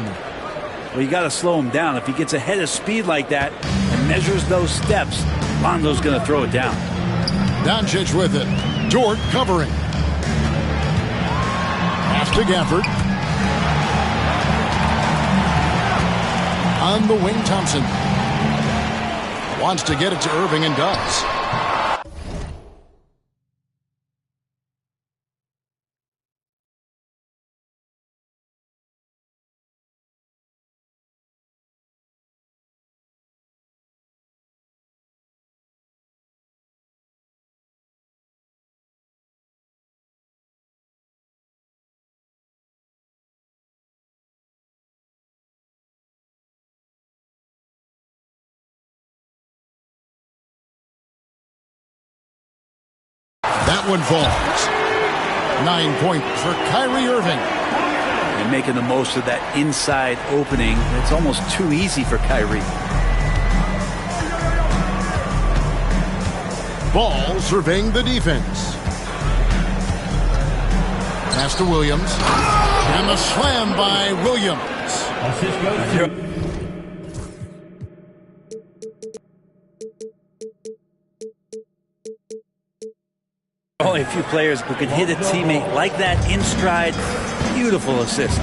Well, you got to slow him down. If he gets ahead of speed like that and measures those steps, Lonzo's going to throw it down. Doncic with it. Dort covering. Pass to Gafford. On the wing, Thompson. Wants to get it to Irving and does. That one falls. 9 points for Kyrie Irving. And making the most of that inside opening. It's almost too easy for Kyrie. Ball surveying the defense. Pass to Williams. And the slam by Williams. Assist goes to Only a few players who can hit a teammate like that in stride. Beautiful assist.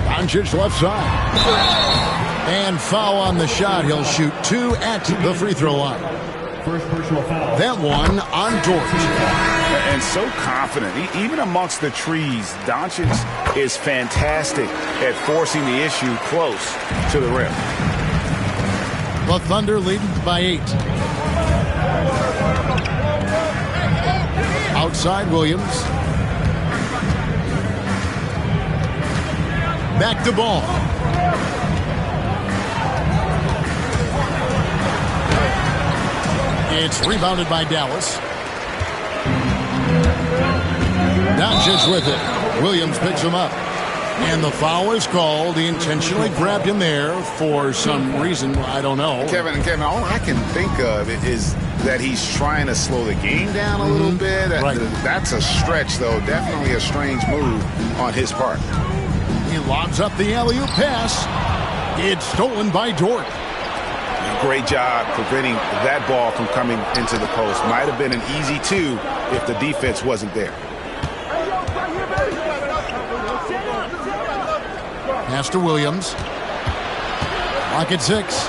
Doncic left side. And foul on the shot. He'll shoot 2 at the free throw line. First personal foul. That one on Dort. And so confident. Even amongst the trees, Doncic is fantastic at forcing the issue close to the rim. The Thunder lead by 8. Outside Williams. Back to Ball. It's rebounded by Dallas. Doncic with it. Williams picks him up. And the foul is called. He intentionally grabbed him there for some reason. I don't know. Kevin, all I can think of is that he's trying to slow the game down a little bit. Right. That's a stretch, though. Definitely a strange move on his part. He lobs up the alley-oop pass. It's stolen by Dort. Great job preventing that ball from coming into the post. Might have been an easy 2 if the defense wasn't there. Pass to Williams. Lock at 6.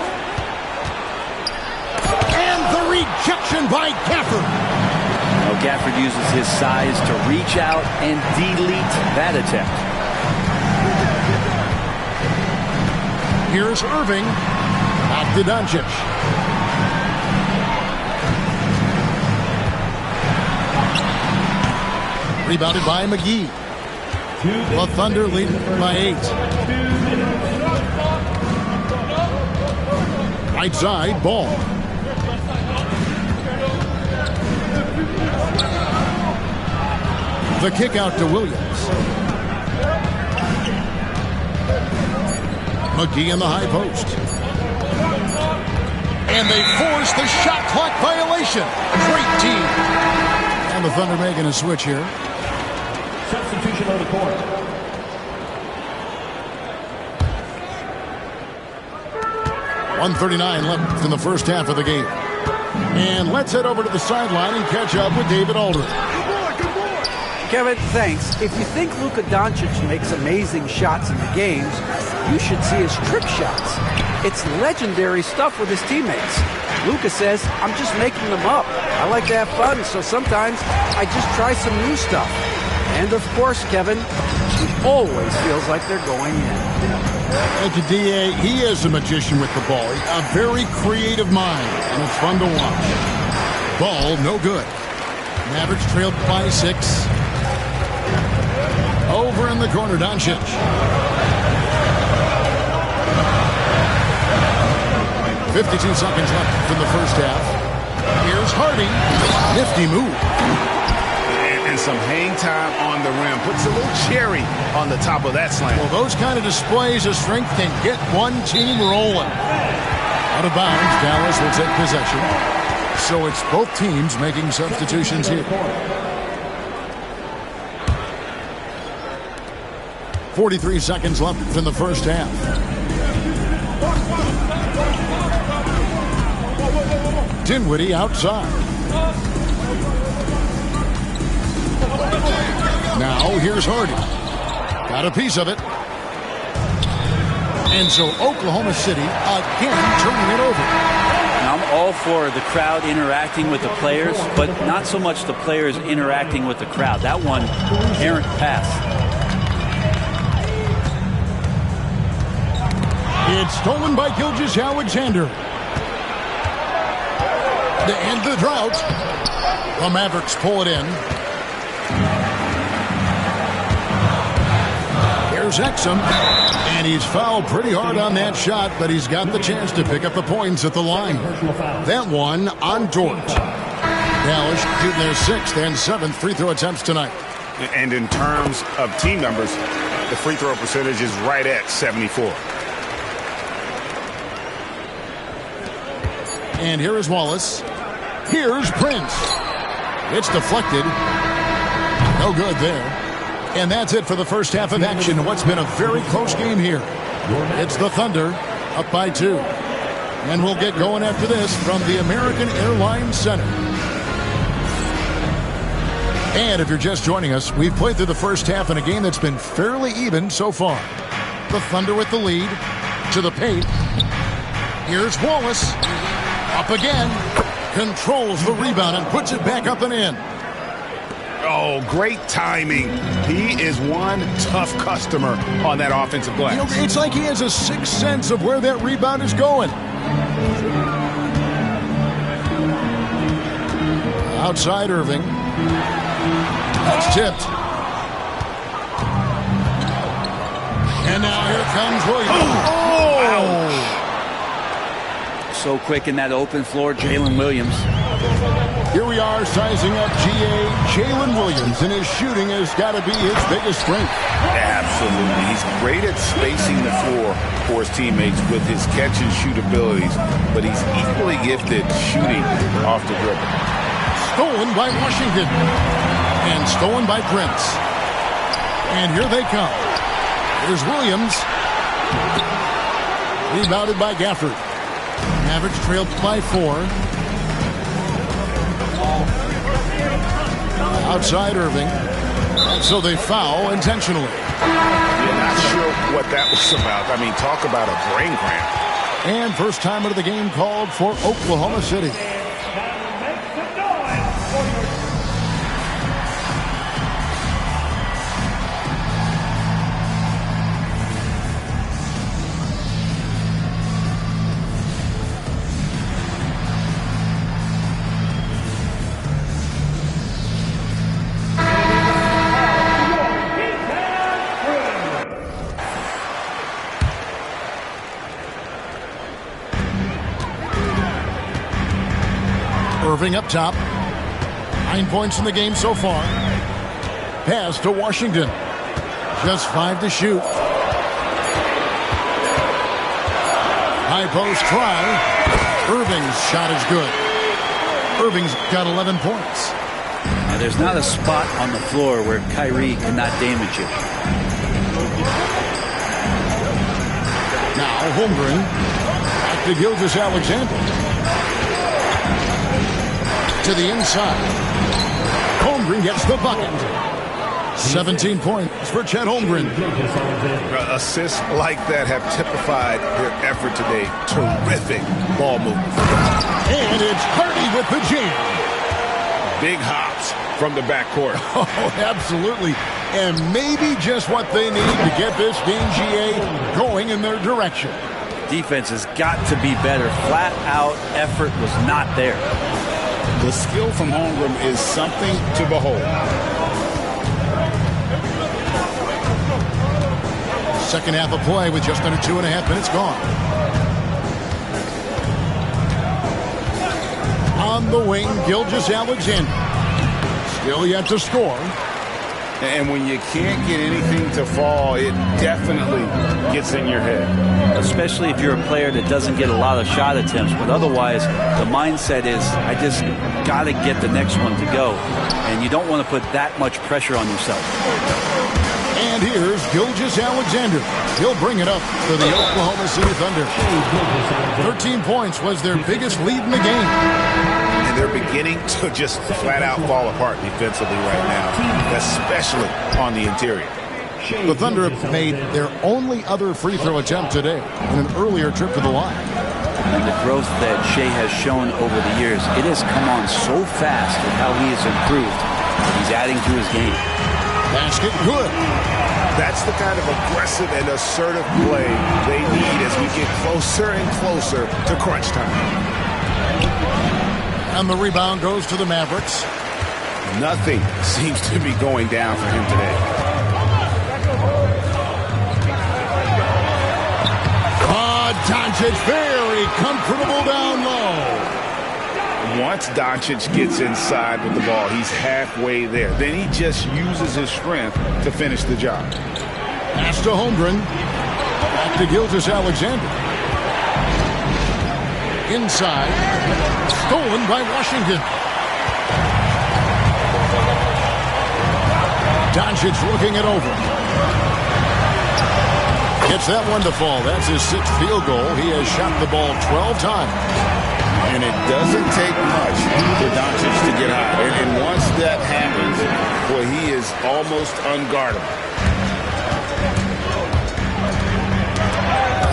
And the rejection by Gafford. Well, Gafford uses his size to reach out and delete that attempt. Here's Irving. Back to Doncic. Rebounded by McGee. The Thunder lead by 8. Right side, Ball. The kick out to Williams. McGee in the high post. And they force the shot clock violation. Great team. And the Thunder making a switch here. Substitution on the court. .139 left in the first half of the game. And let's head over to the sideline and catch up with David Aldridge. Kevin, thanks. If you think Luka Doncic makes amazing shots in the games, you should see his trick shots. It's legendary stuff with his teammates. Luka says, I'm just making them up. I like to have fun, so sometimes I just try some new stuff. And of course, Kevin, he always feels like they're going in. Thank you, D.A. He is a magician with the ball. A very creative mind, and it's fun to watch. Ball, no good. Mavericks trailed by 6. Over in the corner, Doncic. .52 seconds left in the first half. Here's Hardy. Nifty move. And some hang time on the rim. Puts a little cherry on the top of that slam. Well, those kind of displays of strength can get one team rolling. Out of bounds, Dallas will take possession. So it's both teams making substitutions here. 43 seconds left in the first half. Dinwiddie outside. Now here's Hardy. Got a piece of it. And so Oklahoma City again turning it over. Now I'm all for the crowd interacting with the players, but not so much the players interacting with the crowd. That one, errant pass. It's stolen by Gilgeous-Alexander. To end the drought, the Mavericks pull it in. Here's Exum, and he's fouled pretty hard on that shot, but he's got the chance to pick up the points at the line. That one on Dort. Dallas shooting their 6th and 7th free throw attempts tonight. And in terms of team numbers, the free throw percentage is right at 74. And here is Wallace. Here's Prince. It's deflected. No good there. And that's it for the first half of action in what's been a very close game here. It's the Thunder up by 2. And we'll get going after this from the American Airlines Center. And if you're just joining us, we've played through the first half in a game that's been fairly even so far. The Thunder with the lead to the paint. Here's Wallace. Up again. Controls the rebound and puts it back up and in. Oh, great timing. He is one tough customer on that offensive glass. You know, it's like he has a sixth sense of where that rebound is going. Outside Irving. That's tipped. And now here comes Williams. Oh! So quick in that open floor, Jalen Williams. Here we are sizing up Jalen Williams, and his shooting has got to be his biggest strength. Absolutely. He's great at spacing the floor for his teammates with his catch-and-shoot abilities, but he's equally gifted shooting off the dribble. Stolen by Washington, and stolen by Prince. And here they come. Here's Williams. Rebounded by Gafford. Mavericks trailed by 4. Outside Irving. So they foul intentionally. You're not sure what that was about. I mean, talk about a brain cramp. And first time of the game called for Oklahoma City. Irving up top. 9 points in the game so far. Pass to Washington. Just 5 to shoot. High post try. Irving's shot is good. Irving's got 11 points. Now, there's not a spot on the floor where Kyrie cannot damage it. Now Holmgren. Back to Gilgeous-Alexander. To the inside. Holmgren gets the bucket. 17 points for Chet Holmgren. Assists like that have typified their effort today. Terrific ball movement. And it's Hardy with the jam. Big hops from the backcourt. Oh, absolutely. And maybe just what they need to get this game, GA, going in their direction. Defense has got to be better. Flat out effort was not there. The skill from Holmgren is something to behold. Second half of play with just under 2.5 minutes gone. On the wing, Gilgeous-Alexander. Still yet to score. And when you can't get anything to fall, it definitely gets in your head. Especially if you're a player that doesn't get a lot of shot attempts. But otherwise, the mindset is, I just got to get the next one to go. And you don't want to put that much pressure on yourself. And here's Gilgeous-Alexander. He'll bring it up for the Oklahoma City Thunder. 13 points was their biggest lead in the game. And they're beginning to just flat out fall apart defensively right now, especially on the interior. The Thunder have made their only other free throw attempt today in an earlier trip to the line. And the growth that Shea has shown over the years, it has come on so fast with how he has improved. He's adding to his game. Basket good. That's the kind of aggressive and assertive play they need as we get closer and closer to crunch time. And the rebound goes to the Mavericks. Nothing seems to be going down for him today. Doncic very comfortable down low. Once Doncic gets inside with the ball, he's halfway there. Then he just uses his strength to finish the job. Pass to Holmgren. Back to Gilgeous-Alexander. Inside. Stolen by Washington. Doncic looking it over. Gets that one to fall. That's his 6th field goal. He has shot the ball 12 times. And it doesn't take much for Doncic to get high. And once that happens, well, he is almost unguardable.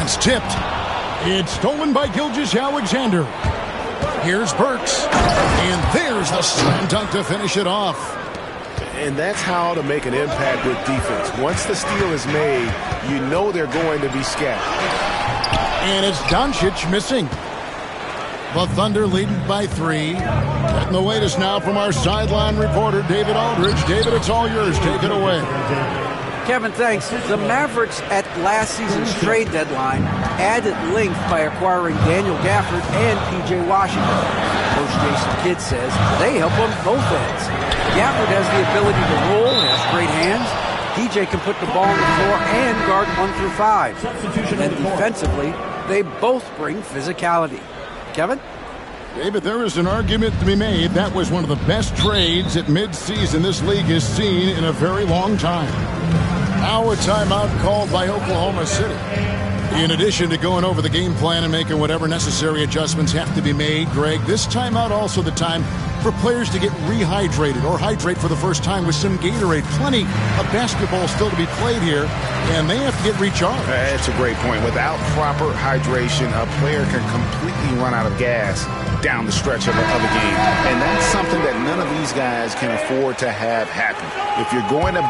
It's tipped. It's stolen by Gilgeous-Alexander. Here's Burks. And there's the slam dunk to finish it off. And that's how to make an impact with defense. Once the steal is made, you know they're going to be scattered. And it's Doncic missing. The Thunder leading by 3. Getting the latest now from our sideline reporter, David Aldridge. David, it's all yours. Take it away. Kevin, thanks. The Mavericks at last season's trade deadline added length by acquiring Daniel Gafford and P.J. Washington. Coach Jason Kidd says they help on both ends. Gafford has the ability to roll, has great hands. P.J. can put the ball on the floor and guard 1 through 5. And then defensively, they both bring physicality. Kevin? David, there is an argument to be made. That was one of the best trades at midseason this league has seen in a very long time. Now a timeout called by Oklahoma City. In addition to going over the game plan and making whatever necessary adjustments have to be made, Greg, this timeout also the time for players to get rehydrated or hydrate for the first time with some Gatorade. Plenty of basketball still to be played here, and they have to get recharged. That's a great point. Without proper hydration, a player can completely run out of gas down the stretch of a game. And that's something that none of these guys can afford to have happen. If you're going to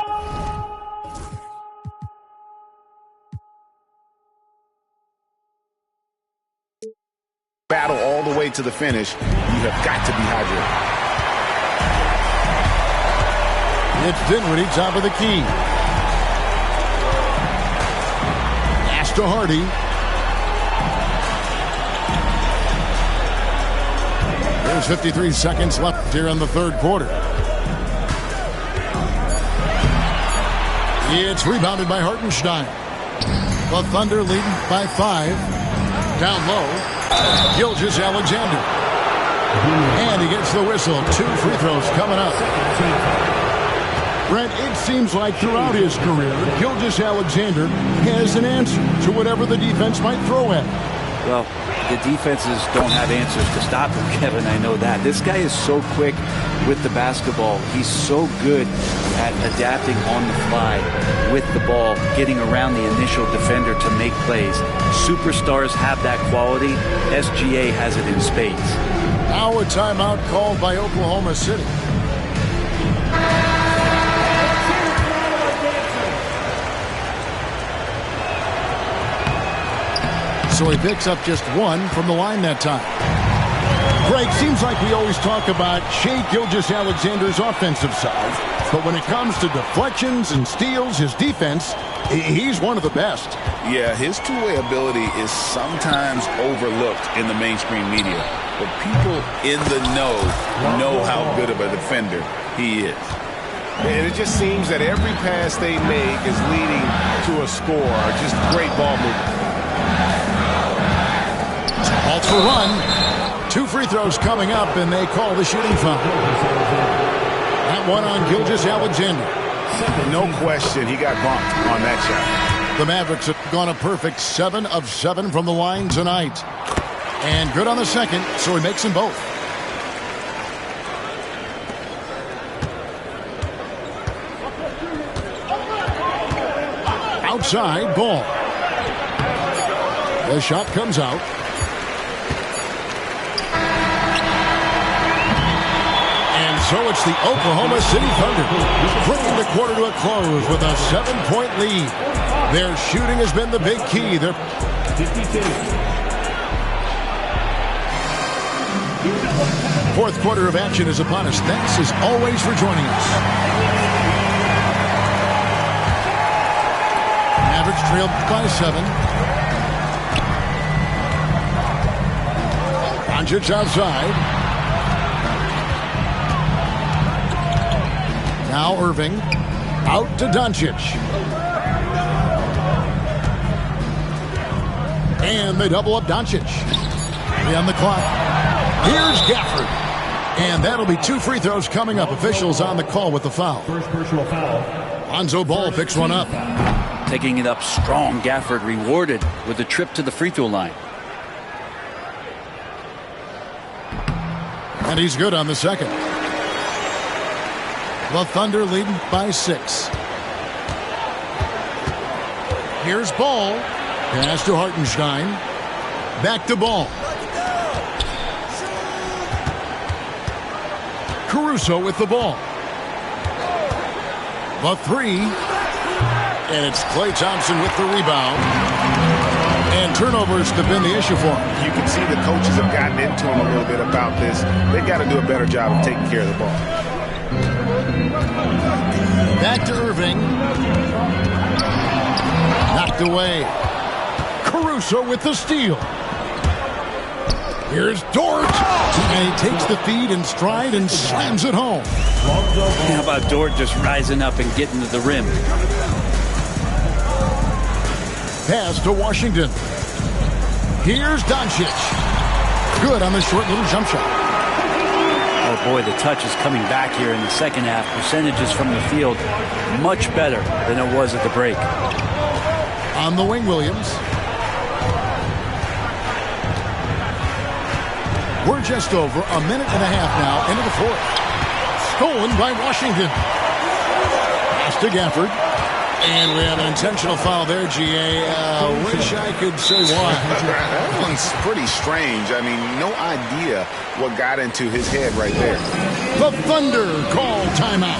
battle all the way to the finish, you have got to be hydrated. It's Dinwiddie, top of the key. Pass to Hardy. There's 53 seconds left here in the third quarter. It's rebounded by Hartenstein. The Thunder leading by 5. Down low. Gilgeous-Alexander. And he gets the whistle. 2 free throws coming up. Brent, it seems like throughout his career, Gilgeous-Alexander has an answer to whatever the defense might throw at him. Well, the defenses don't have answers to stop him, Kevin. I know that. This guy is so quick with the basketball. He's so good at adapting on the fly with the ball, getting around the initial defender to make plays. Superstars have that quality. SGA has it in spades. Now a timeout called by Oklahoma City. So he picks up just 1 from the line that time. Greg, seems like we always talk about Shai Gilgeous-Alexander's offensive side, but when it comes to deflections and steals, his defense, he's one of the best. Yeah, his two-way ability is sometimes overlooked in the mainstream media, but people in the know how good of a defender he is. And it just seems that every pass they make is leading to a score. Just great ball movement. Called for run. 2 free throws coming up, and they call the shooting foul. That one on Gilgeous-Alexander. No question, he got bumped on that shot. The Mavericks have gone a perfect 7 of 7 from the line tonight. And good on the second, so he makes them both. outside, Ball. The shot comes out. And so it's the Oklahoma City Thunder bringing the quarter to a close with a 7-point lead. Their shooting has been the big key. They're 52. fourth quarter of action is upon us. Thanks as always for joining us. Mavericks trailed by 7. Doncic outside. Now Irving out to Doncic. And they double up Doncic. 3 on the clock. Here's Gafford. And that'll be 2 free throws coming up. Officials on the call with the foul. First personal foul. Lonzo Ball picks one up. Taking it up strong. Gafford rewarded with a trip to the free throw line. And he's good on the second. The Thunder leading by 6. Here's Ball. Pass to Hartenstein. Back to Ball. Caruso with the ball. The 3. And it's Klay Thompson with the rebound. And turnovers have been the issue for him. You can see the coaches have gotten into him a little bit about this. They've got to do a better job of taking care of the ball. Back to Irving. Knocked away. Caruso with the steal. Here's Dort. And he takes the feed in stride and slams it home. How about Dort just rising up and getting to the rim? Pass to Washington. Here's Doncic. Good on the short little jump shot. Oh boy, the touch is coming back here in the second half. Percentages from the field much better than it was at the break. On the wing, Williams. We're just over a minute and a half now into the fourth. Stolen by Washington. Pass to Gafford. And we have an intentional foul there, G.A. Wish I could say why. That one's pretty strange. I mean, no idea what got into his head right there. The Thunder call timeout.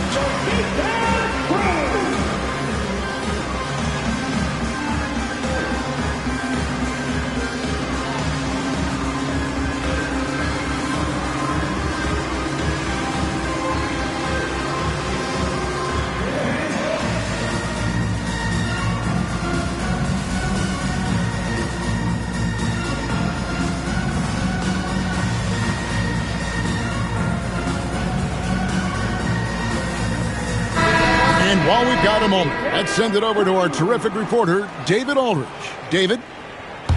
While we've got a moment, let's send it over to our terrific reporter, David Aldridge. David?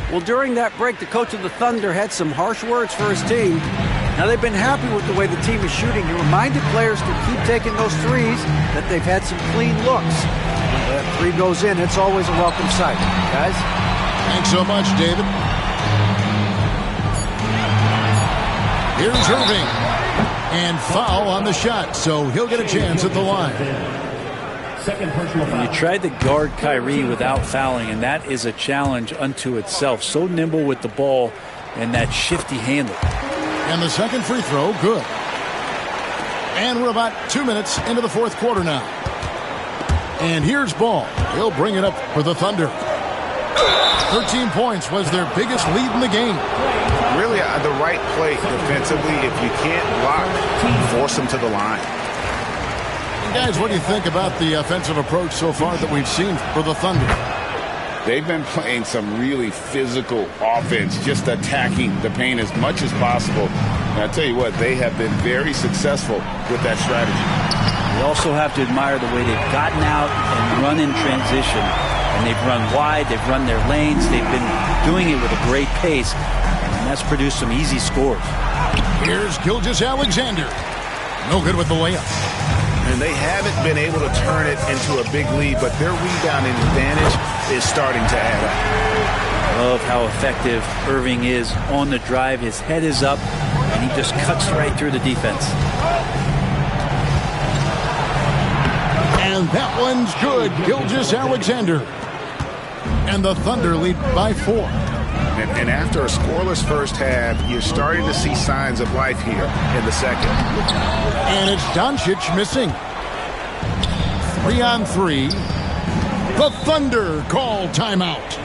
Well, during that break, the coach of the Thunder had some harsh words for his team. Now, they've been happy with the way the team is shooting. He reminded players to keep taking those threes, that they've had some clean looks. When that 3 goes in, it's always a welcome sight. Guys? Thanks so much, David. Here's Irving. And foul on the shot, so he'll get a chance at the line. Second personal foul. You tried to guard Kyrie without fouling, and that is a challenge unto itself. So nimble with the ball and that shifty handle. And the second free throw, good. And we're about 2 minutes into the fourth quarter now. And here's Ball. He'll bring it up for the Thunder. 13 points was their biggest lead in the game. Really, the right play defensively. If you can't block, force them to the line. Guys, what do you think about the offensive approach so far that we've seen for the Thunder? They've been playing some really physical offense, just attacking the paint as much as possible. And I tell you what, they have been very successful with that strategy. You also have to admire the way they've gotten out and run in transition. And they've run wide, they've run their lanes, they've been doing it with a great pace. And that's produced some easy scores. Here's Gilgeous-Alexander. No good with the layup. And they haven't been able to turn it into a big lead, but their rebounding advantage is starting to add up. Love how effective Irving is on the drive. His head is up, and he just cuts right through the defense. And that one's good. Gilgeous-Alexander. And the Thunder lead by 4. And after a scoreless first half, you're starting to see signs of life here in the second. And it's Doncic missing. 3-on-3. The Thunder call timeout.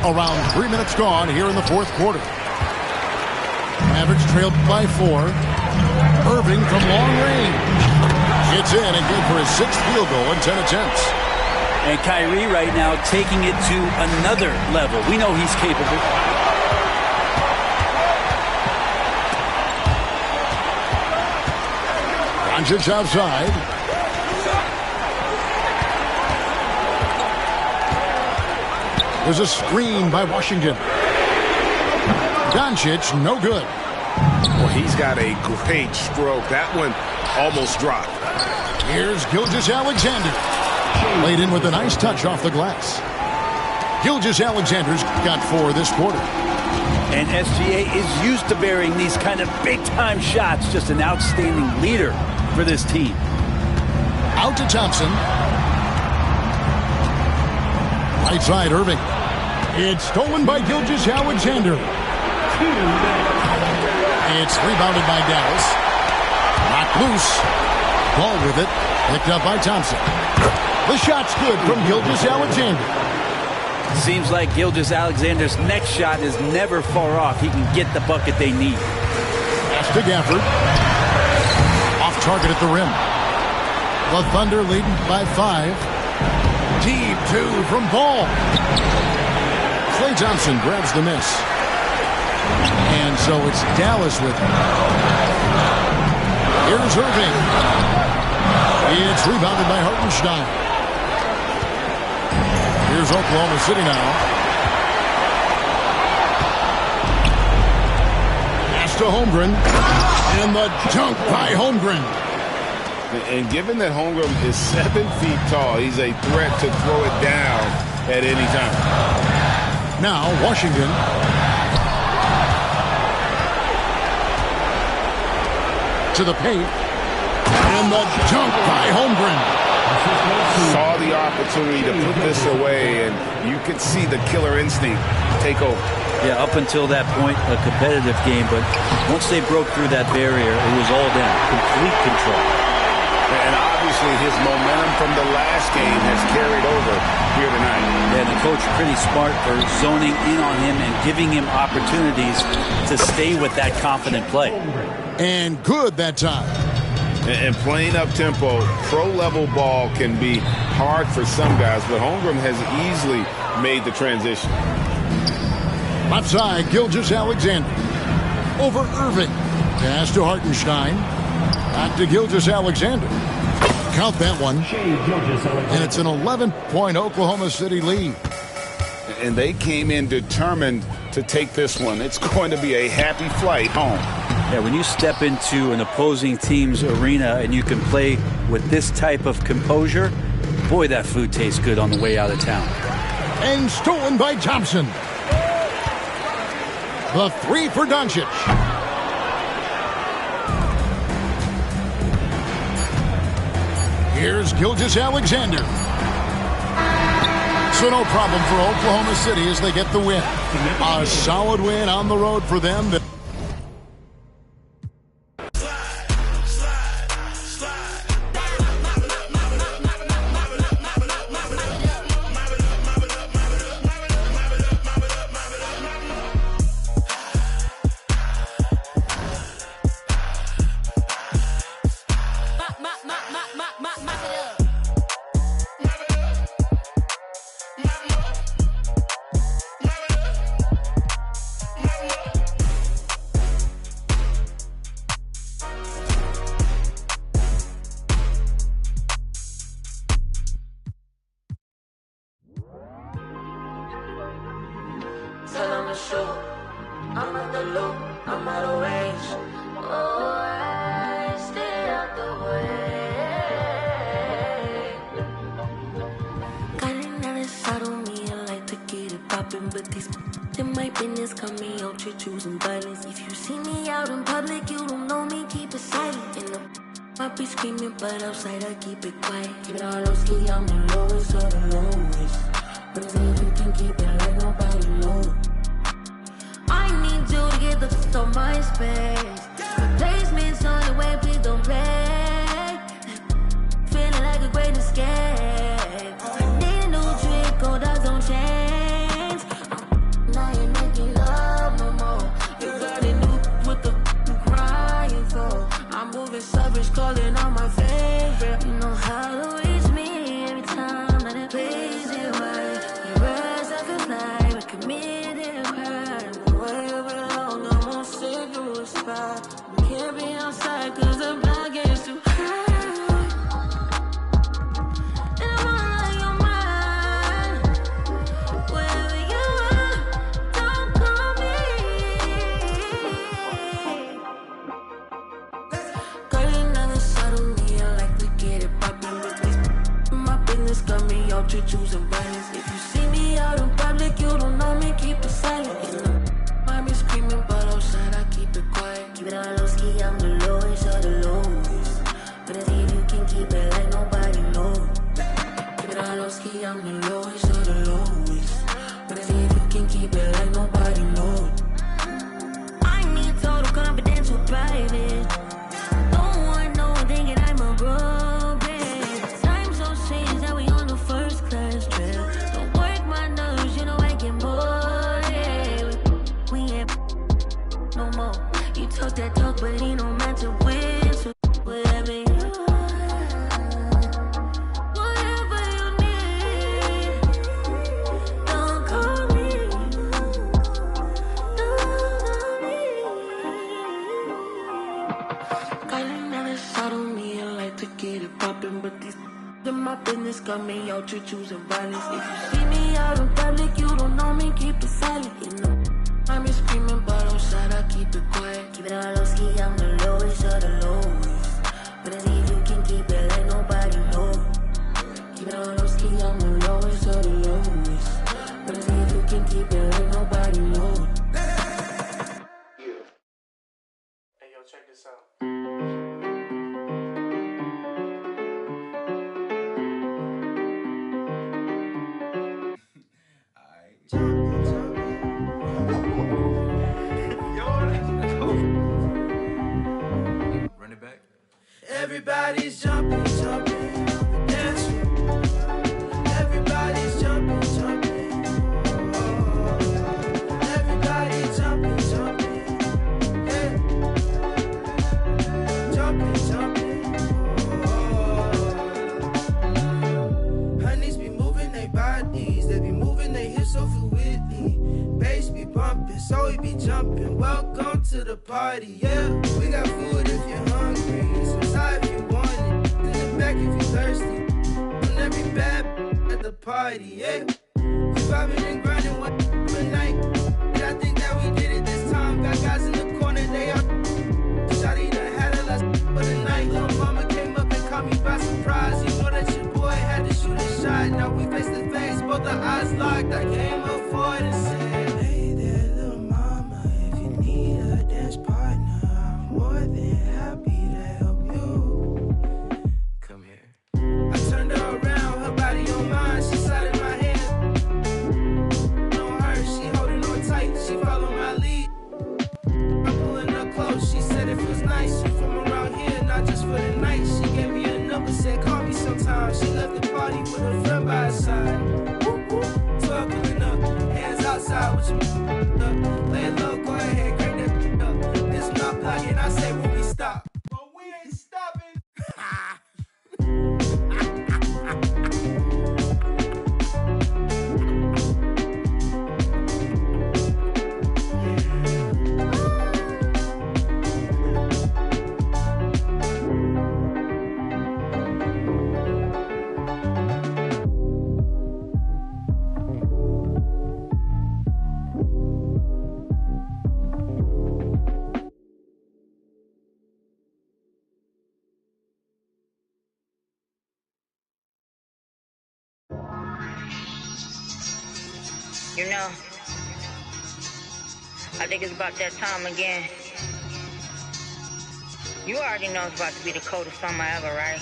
Around 3 minutes gone here in the fourth quarter. Mavericks trailed by 4. Irving from long range. It's in and good for his 6th field goal in 10 attempts. And Kyrie right now taking it to another level. We know he's capable. Doncic outside. There's a screen by Washington. Doncic, no good. Well, he's got a great stroke. That one almost dropped. Here's Gilgeous-Alexander. Laid in with a nice touch off the glass. Gilgeous-Alexander's got 4 this quarter. And SGA is used to bearing these kind of big-time shots. Just an outstanding leader for this team. Out to Thompson. Right side, Irving. It's stolen by Gilgeous-Alexander. It's rebounded by Dallas. Knocked loose. Ball with it. Picked up by Thompson. The shot's good from Gilgeous-Alexander. Seems like Gilgeous-Alexander's next shot is never far off. He can get the bucket they need. Pass to Gafford. Off target at the rim. The Thunder leading by 5. Deep 2 from Ball. Klay Thompson grabs the miss. And so it's Dallas with him. Here's Irving. It's rebounded by Hartenstein. Here's Oklahoma City now. Pass to Holmgren. And the dunk by Holmgren. And given that Holmgren is 7 feet tall, he's a threat to throw it down at any time. Now Washington. To the paint. And the dunk by Holmgren. Saw the opportunity to put this away, and you could see the killer instinct take over. Yeah, up until that point, a competitive game, but once they broke through that barrier, it was all them. Complete control. And obviously his momentum from the last game has carried over here tonight. Yeah, the coach pretty smart for zoning in on him and giving him opportunities to stay with that confident play. And good that time. And playing up-tempo, pro-level ball can be hard for some guys, but Holmgren has easily made the transition. Left side, Gilgeous-Alexander. Over Irving. Pass to Hartenstein. Back to Gilgeous-Alexander. Count that one. And it's an 11-point Oklahoma City lead. And they came in determined to take this one. It's going to be a happy flight home. Yeah, when you step into an opposing team's arena and you can play with this type of composure, boy, that food tastes good on the way out of town. And stolen by Thompson. The 3 for Doncic. Here's Gilgeous-Alexander. So no problem for Oklahoma City as they get the win. A solid win on the road for them. the shoot. I'm at the loop, I'm out of range. Oh, I stay out the way. Got another side on me, I like to get it poppin', but these in my business got me out here choosing violence. If you see me out in public, you don't know me, keep it silent. In the I be screaming, but outside I keep it quiet. Keep it all low ski, I'm the lowest of the lowest. But if you can keep it like nobody knows. I need you to get the f*** on my space. Replacement's on the way, please don't play. Feeling like a great escape. Need a new trick, gold dogs don't change. Now you're making love no more. You got a new what the you crying for. I'm moving savage, calling on my favorite. You know how to reach me every time that it plays it right. You rise up and fly, but committed pride. And the way you belong, I'm on cigarette spot. We can't be outside cause the block gets too high. And I'm all on your mind. Wherever you are, don't call me. Got another side of me, I like to get it poppin', but this my business got me out here choosing violence. If you see me out in public, you don't know me, keep it silent. I be screaming, but outside I keep it quiet. Keep it all low ski, I'm the lowest of the lowest. But I see if you can keep it like nobody knows. Keep it all low ski, I'm the lowest of the lowest. But I see if you can keep it like nobody knows. I need total confidential private. Don't want no one thinking I'm a robot. Time so strange that we on the first class trip. Don't work my nerves, you know I get bored. Yeah. We ain't no more. You talk that talk, but ain't no match to win. So whatever you whatever you need, don't call me. Don't call me. Got another side on me, I like to get it poppin', but these in my business got me out here choosing violence. If you see me out in public, you don't know me, keep it silent. You know I be screaming, but outside I keep it quiet. Keep it all low ski, I'm the lowest of the lowest. But I see if you can keep it like nobody knows. Keep it all low ski, I'm the lowest of the lowest. But I see if you can keep it like nobody knows. Hey, yo, check this out. Run it back. Everybody's jumping, jumping, dancing. Everybody's jumping, jumping. Oh, everybody's jumping, jumping. Yeah. Jumping, jumping. Oh. Honeys be moving their bodies, they be moving their hips so fluidly. Bass be bumping, so we be jumping. Welcome to the party, yeah. We got food if you're hungry, so side if you want it. In the back if you're thirsty. On every bad at the party, yeah. We vibing and grinding one night. And I think that we did it this time. Got guys in the corner, they are. Shawty done had a last for the night. Little mama came up and caught me by surprise. You know that your boy had to shoot a shot. Now we face to face, both our eyes locked. I came up for it and said, hey there, little mama, if you need a dance partner, I'm more than happy to help you. Come here. I turned her around, her body on mine, she slid in my hand. On her, she holding on tight, she follow my lead. I'm pulling her close, she said it feels nice. She from around here, not just for the night. She gave me a number, said call me sometime. She left the party with her friend by her side. 12 pulling up, hands outside with your up. Lay low, go ahead, crank that up. This not blocking, I say when we stop. But we ain't stopping. You know, I think it's about that time again. You already know it's about to be the coldest summer ever, right?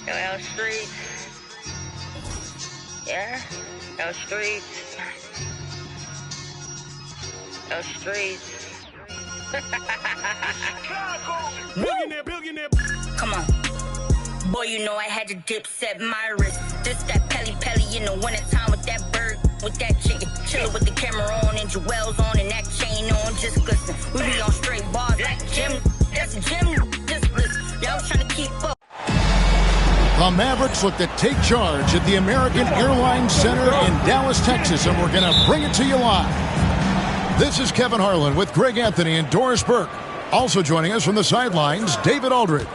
Yo, L Street. Yeah? L Street. L Street. Billionaire. Come on. Boy, you know I had to dip, set my wrist. This that Pelly in the wintertime with that bird, with that chicken. Chillin' with the camera on and jewels on and that chain on, just glisten. We be on straight bars like Jim. That's a Jim, just listen. Y'all was trying to keep up. The Mavericks look to take charge at the American Airlines Center in Dallas, Texas, and we're going to bring it to you live. This is Kevin Harlan with Greg Anthony and Doris Burke. Also joining us from the sidelines, David Aldridge.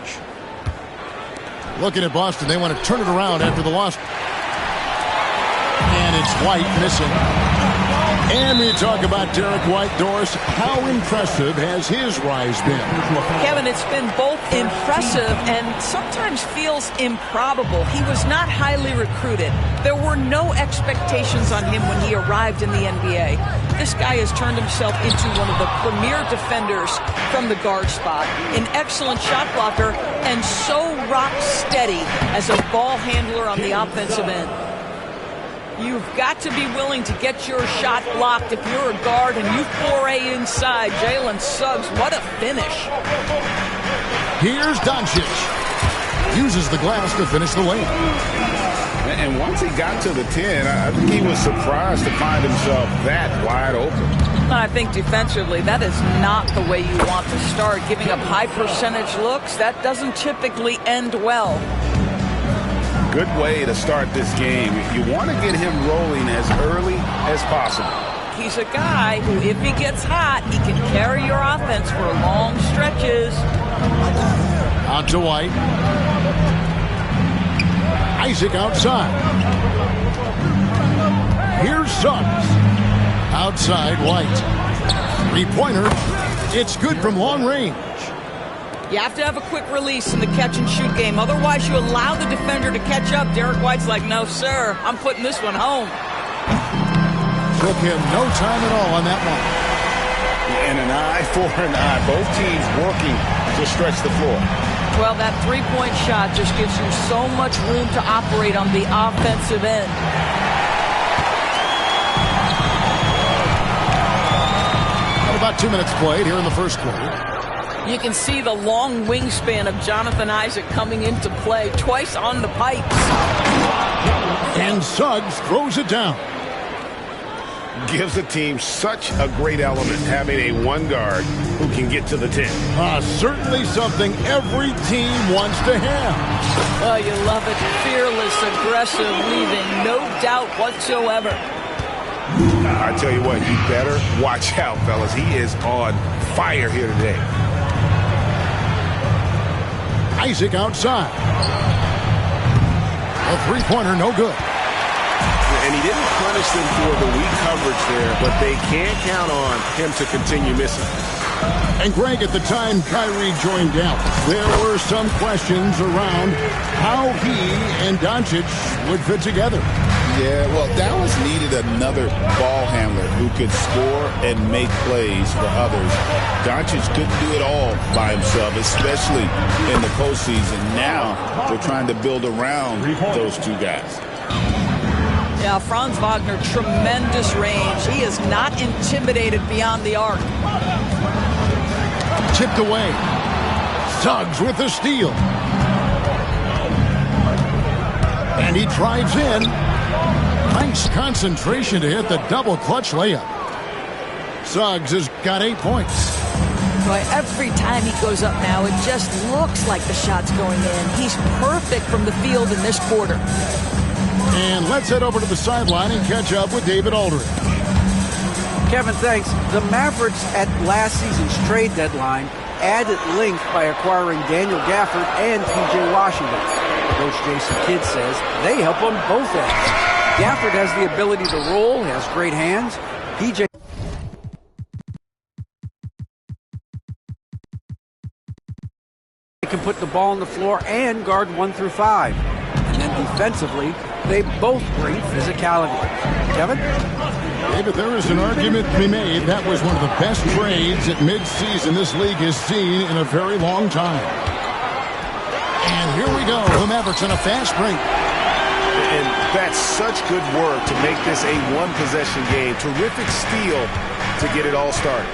Looking at Boston, they want to turn it around after the loss. And it's White missing. And we talk about Derek White. Doris, how impressive has his rise been? Kevin, it's been both impressive and sometimes feels improbable. He was not highly recruited. There were no expectations on him when he arrived in the NBA. This guy has turned himself into one of the premier defenders from the guard spot, an excellent shot blocker, and so rock steady as a ball handler on the offensive end. You've got to be willing to get your shot blocked if you're a guard and you foray inside. Jalen Suggs, what a finish. Here's Doncic. Uses the glass to finish the layup. And once he got to the 10, I think he was surprised to find himself that wide open. I think defensively, that is not the way you want to start. Giving up high percentage looks, that doesn't typically end well. Good way to start this game. You want to get him rolling as early as possible. He's a guy who, if he gets hot, he can carry your offense for long stretches. Out to White. Isaac outside. Here's Suggs. Outside White. Three-pointer. It's good from long range. You have to have a quick release in the catch-and-shoot game. Otherwise, you allow the defender to catch up. Derek White's like, no, sir, I'm putting this one home. Took him no time at all on that one. And an eye for an eye. Both teams working to stretch the floor. Well, that three-point shot just gives you so much room to operate on the offensive end. About 2 minutes played here in the first quarter. You can see the long wingspan of Jonathan Isaac coming into play, twice on the pipes. And Suggs throws it down. Gives the team such a great element having a one guard who can get to the 10. Certainly something every team wants to have. Oh, you love it. Fearless, aggressive, leaving no doubt whatsoever. I tell you what, you better watch out, fellas. He is on fire here today. Isaac outside. A three-pointer, no good. And he didn't punish them for the weak coverage there, but they can't count on him to continue missing. And Greg, at the time Kyrie joined Dallas, there were some questions around how he and Doncic would fit together. Yeah, well, Dallas needed another ball handler who could score and make plays for others. Doncic couldn't do it all by himself, especially in the postseason. Now they're trying to build around those two guys. Yeah, Franz Wagner, tremendous range. He is not intimidated beyond the arc. Chipped away. Suggs with the steal. And he drives in. Nice concentration to hit the double clutch layup. Suggs has got 8 points. Boy, every time he goes up now, it just looks like the shot's going in. He's perfect from the field in this quarter. And let's head over to the sideline and catch up with David Aldridge. Kevin, thanks. The Mavericks at last season's trade deadline added length by acquiring Daniel Gafford and P.J. Washington. Coach Jason Kidd says they help on both ends. Gafford has the ability to roll, has great hands. P.J. can put the ball on the floor and guard 1 through 5. And then defensively, they both bring physicality. Kevin? David, there is an argument to be made. That was one of the best trades at midseason this league has seen in a very long time. And here we go. The Mavericks on a fast break. And that's such good work to make this a one-possession game. Terrific steal to get it all started.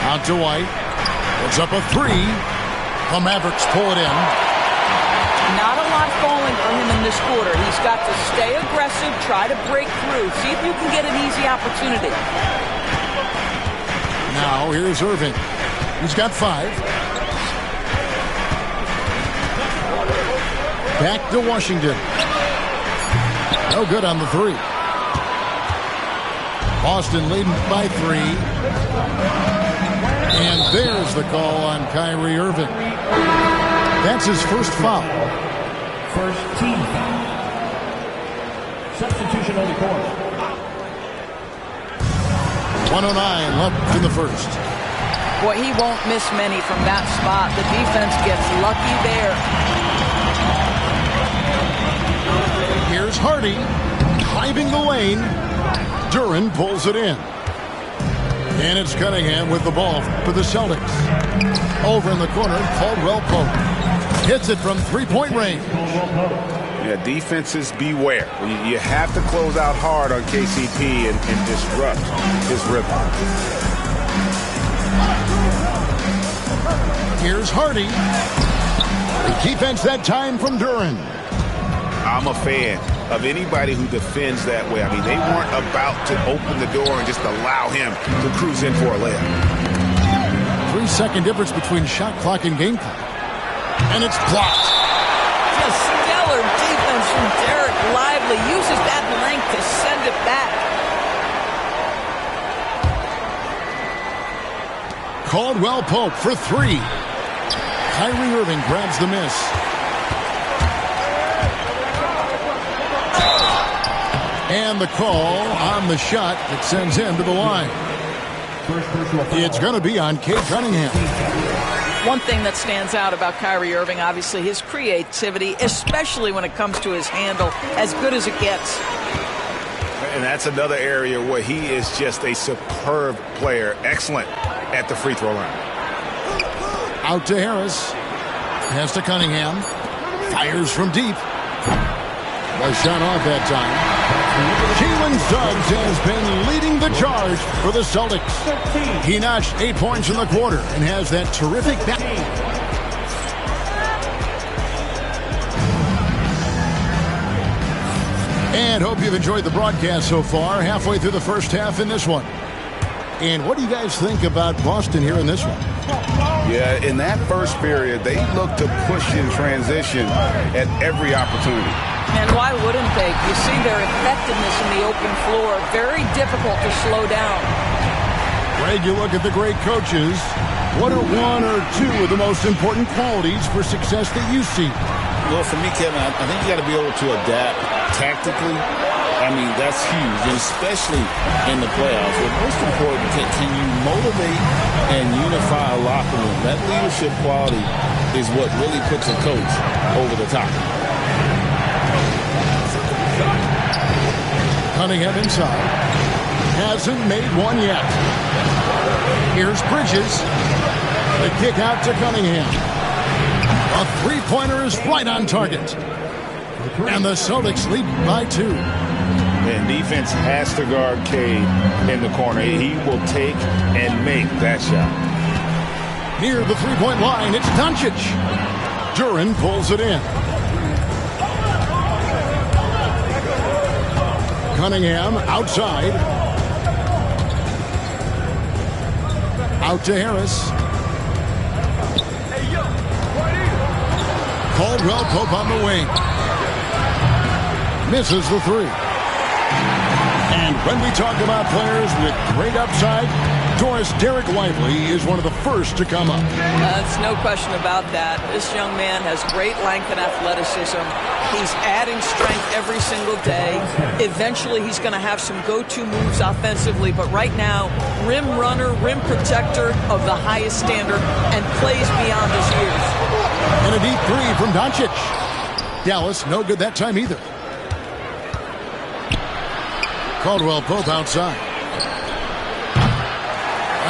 Out to White. Puts up a three. The Mavericks pull it in. Not a lot falling for him in this quarter. He's got to stay aggressive, try to break through. See if you can get an easy opportunity. Now here's Irving. He's got 5. Back to Washington. No good on the 3. Boston leading by 3. And there's the call on Kyrie Irving. That's his first foul. First team foul. Substitution on the court. 1:09 left in the first. Boy, he won't miss many from that spot. The defense gets lucky there. Here's Hardy driving the lane. Duren pulls it in. And it's Cunningham with the ball for the Celtics. Over in the corner, Caldwell Pope hits it from three-point range. Yeah, defenses beware. You have to close out hard on KCP and disrupt his rhythm. Here's Hardy. Defense that time from Duren. I'm a fan of anybody who defends that way. I mean, they weren't about to open the door and just allow him to cruise in for a layup. 3-second difference between shot clock and game clock. And it's blocked. Just stellar defense from Derek Lively. Uses that length to send it back. Caldwell Pope for 3. Kyrie Irving grabs the miss. And the call on the shot that sends him to the line. It's going to be on Cade Cunningham. One thing that stands out about Kyrie Irving, obviously, his creativity, especially when it comes to his handle, as good as it gets. And that's another area where he is just a superb player. Excellent at the free throw line. Out to Harris. Pass to Cunningham. Fires from deep. Was shot off that time. Jalen Suggs has been leading the charge for the Celtics. He notched 8 points in the quarter and has that terrific back. And hope you've enjoyed the broadcast so far. Halfway through the first half in this one. And what do you guys think about Boston here in this one? Yeah, in that first period, they looked to push in transition at every opportunity. And why wouldn't they? You see their effectiveness in the open floor. Very difficult to slow down. Greg, you look at the great coaches. What are one or two of the most important qualities for success that you see? Well, for me, Kevin, I think you got to be able to adapt tactically. I mean, that's huge, and especially in the playoffs. But most important, can you motivate and unify a locker room? That leadership quality is what really puts a coach over the top. Cunningham inside. Hasn't made one yet. Here's Bridges. The kick out to Cunningham. A three-pointer is right on target. And the Celtics lead by 2. And defense has to guard Cade in the corner. He will take and make that shot. Near the three-point line, it's Doncic. Duren pulls it in. Cunningham outside. Out to Harris. Caldwell Pope on the wing. Misses the 3. And when we talk about players with great upside, Derek Lively is one of the first to come up. That's no question about that. This young man has great length and athleticism. He's adding strength every single day. Eventually, he's going to have some go-to moves offensively. But right now, rim runner, rim protector of the highest standard, and plays beyond his years. And a deep three from Doncic. Dallas, no good that time either. Caldwell Pope outside.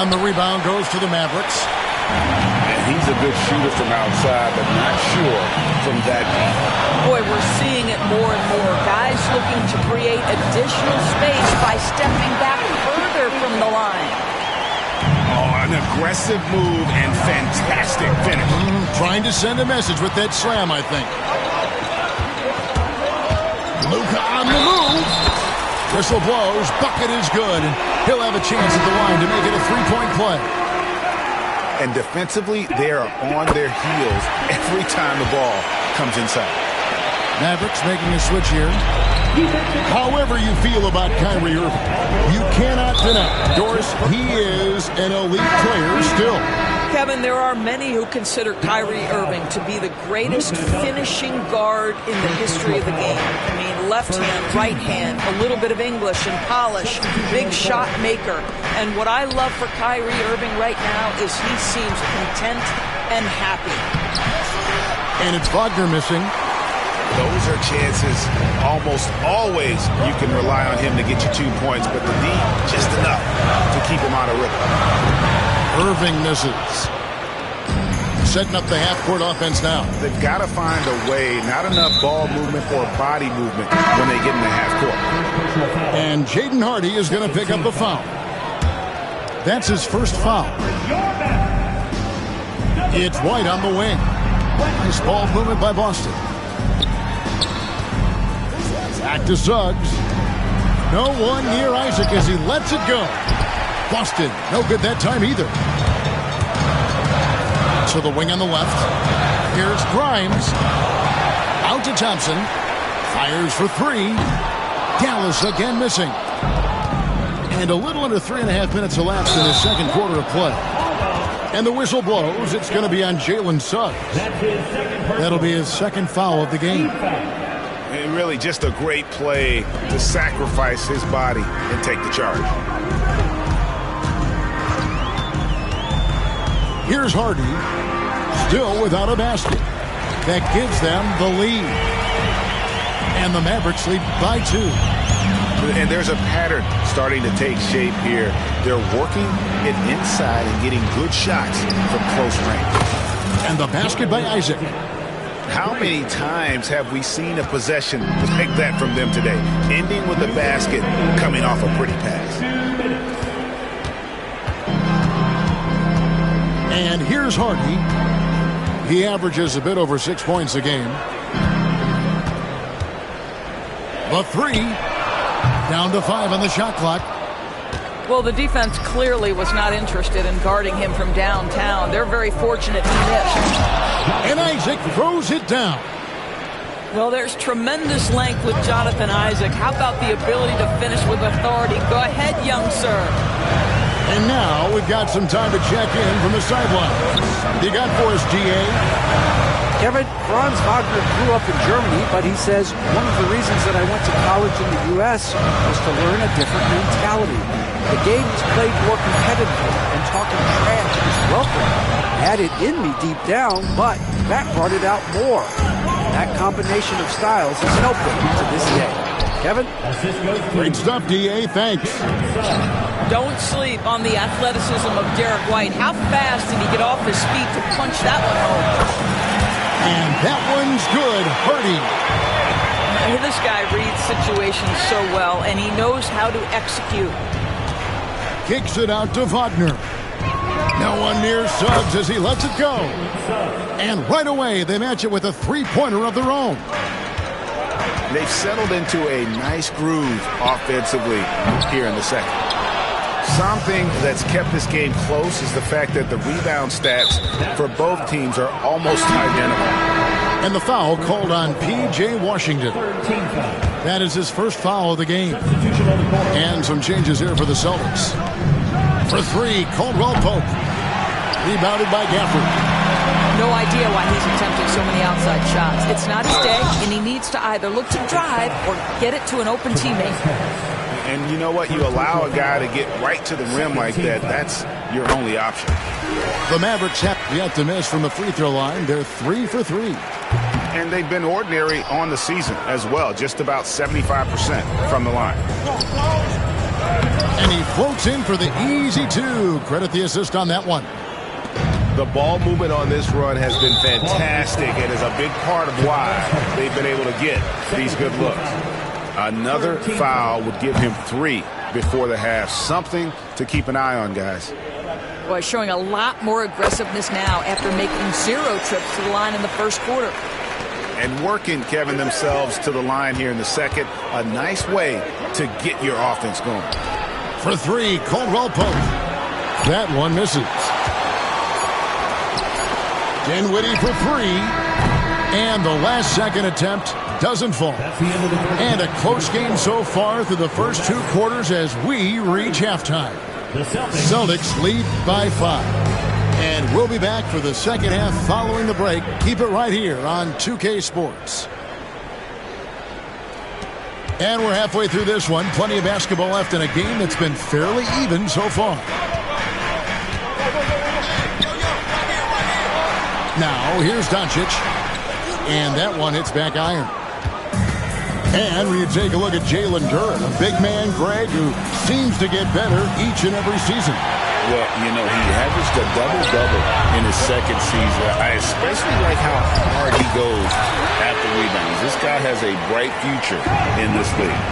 And the rebound goes to the Mavericks. And he's a good shooter from outside, but not sure from that deep. Boy, we're seeing it more and more. Guys looking to create additional space by stepping back further from the line. Oh, an aggressive move and fantastic finish. Trying to send a message with that slam, I think. Luka on the move. Whistle blows. Bucket is good. And he'll have a chance at the line to make it a three-point play. And defensively, they are on their heels every time the ball comes inside. Mavericks making a switch here. However you feel about Kyrie Irving, you cannot deny, Doris, he is an elite player still. Kevin, there are many who consider Kyrie Irving to be the greatest finishing guard in the history of the game. I mean, left hand, right hand, a little bit of English and polish, big shot maker. And what I love for Kyrie Irving right now is he seems content and happy. And it's Wagner missing. Those are chances almost always you can rely on him to get you 2 points, but the D just enough to keep him out of rhythm. Irving misses. Setting up the half-court offense now. They've got to find a way, not enough ball movement or body movement when they get in the half-court. And Jaden Hardy is going to pick up the foul. That's his first foul. It's White on the wing. Nice ball movement by Boston. Back to Suggs. No one near Isaac as he lets it go. Boston, no good that time either. To the wing on the left. Here's Grimes. Out to Thompson. Fires for three. Dallas again missing. And a little under 3.5 minutes elapsed in the second quarter of play. And the whistle blows. It's going to be on Jalen Suggs. That'll be his second foul of the game. And really just a great play to sacrifice his body and take the charge. Here's Hardy, still without a basket. That gives them the lead. And the Mavericks lead by 2. And there's a pattern starting to take shape here. They're working it inside and getting good shots from close range. And the basket by Isaac. How many times have we seen a possession like that from them today? Ending with a basket, coming off a pretty pass. And here's Hardy. He averages a bit over 6 points a game. The three. Down to 5 on the shot clock. Well, the defense clearly was not interested in guarding him from downtown. They're very fortunate he missed. And Isaac throws it down. Well, there's tremendous length with Jonathan Isaac. How about the ability to finish with authority? Go ahead, young sir. And now we've got some time to check in from the sideline. You got for us, GA? Kevin, Franz Wagner grew up in Germany, but he says one of the reasons that I went to college in the U.S. was to learn a different mentality. The game is played more competitively, and talking trash is welcome. I had it in me deep down, but that brought it out more. That combination of styles has helped him to this day. Kevin? Great stuff, DA. Thanks. Don't sleep on the athleticism of Derek White. How fast did he get off his feet to punch that one home? And that one's good. Hardy. This guy reads situations so well, and he knows how to execute. Kicks it out to Wagner. No one near Suggs as he lets it go. And right away, they match it with a three-pointer of their own. They've settled into a nice groove offensively here in the second. Something that's kept this game close is the fact that the rebound stats for both teams are almost identical. And the foul called on P.J. Washington. That is his first foul of the game. And some changes here for the Celtics. For three, Caldwell Pope. Rebounded by Gafford. No idea why he's attempting so many outside shots. It's not his day, and he needs to either look to drive or get it to an open teammate. And you know what? You allow a guy to get right to the rim like that. That's your only option. The Mavericks have yet to miss from the free throw line. They're 3 for 3. And they've been ordinary on the season as well, just about 75% from the line. And he floats in for the easy two. Credit the assist on that one. The ball movement on this run has been fantastic and is a big part of why they've been able to get these good looks. Another foul would give him 3 before the half. Something to keep an eye on, guys. Boy, showing a lot more aggressiveness now after making 0 trips to the line in the first quarter. And working, Kevin, themselves to the line here in the second. A nice way to get your offense going. For 3, Caldwell Pope. That one misses. Dinwiddie for 3. And the last second attempt doesn't fall. And a close game so far through the first 2 quarters as we reach halftime. Celtics lead by 5. And we'll be back for the second half following the break. Keep it right here on 2K Sports. And we're halfway through this one. Plenty of basketball left in a game that's been fairly even so far. Now, here's Doncic. And that one hits back iron. And we take a look at Jalen Duren, a big man, Greg, who seems to get better each and every season. Well, you know, he averaged a double-double in his second season. I especially like how hard he goes after rebounds. This guy has a bright future in this league.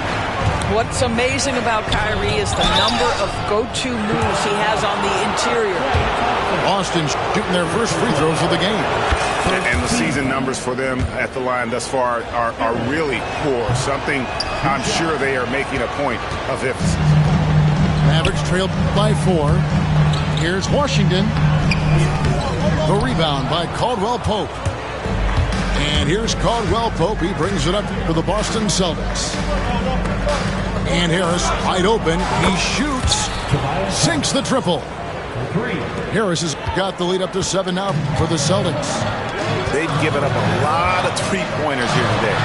What's amazing about Kyrie is the number of go-to moves he has on the interior. Boston shooting their first free throws of the game. And the season numbers for them at the line thus far are really poor. Something I'm sure they are making a point of emphasis. Mavericks trailed by 4. Here's Washington. The rebound by Caldwell Pope. And here's Caldwell Pope. He brings it up for the Boston Celtics. And Harris wide open. He shoots. Sinks the triple. Harris has got the lead up to 7 now for the Celtics. They've given up a lot of three-pointers here today.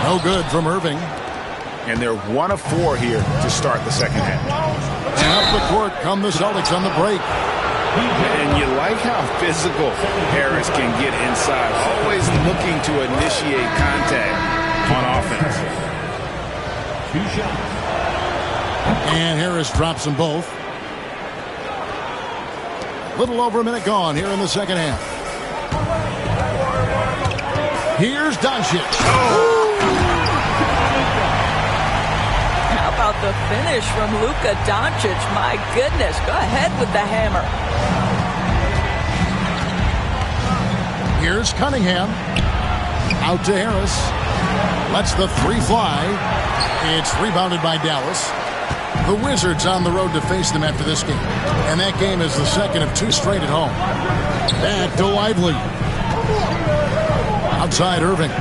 No good from Irving. And they're 1 of 4 here to start the second half. And up the court come the Celtics on the break. And you like how physical Harris can get inside. Always looking to initiate contact on offense. 2 shots. And Harris drops them both. Little over a minute gone here in the second half. Here's Doncic. How about the finish from Luka Doncic? My goodness, go ahead with the hammer. Here's Cunningham. Out to Harris. Lets the 3 fly. It's rebounded by Dallas. The Wizards on the road to face them after this game. And that game is the second of 2 straight at home. Back to Lively. Outside Irving.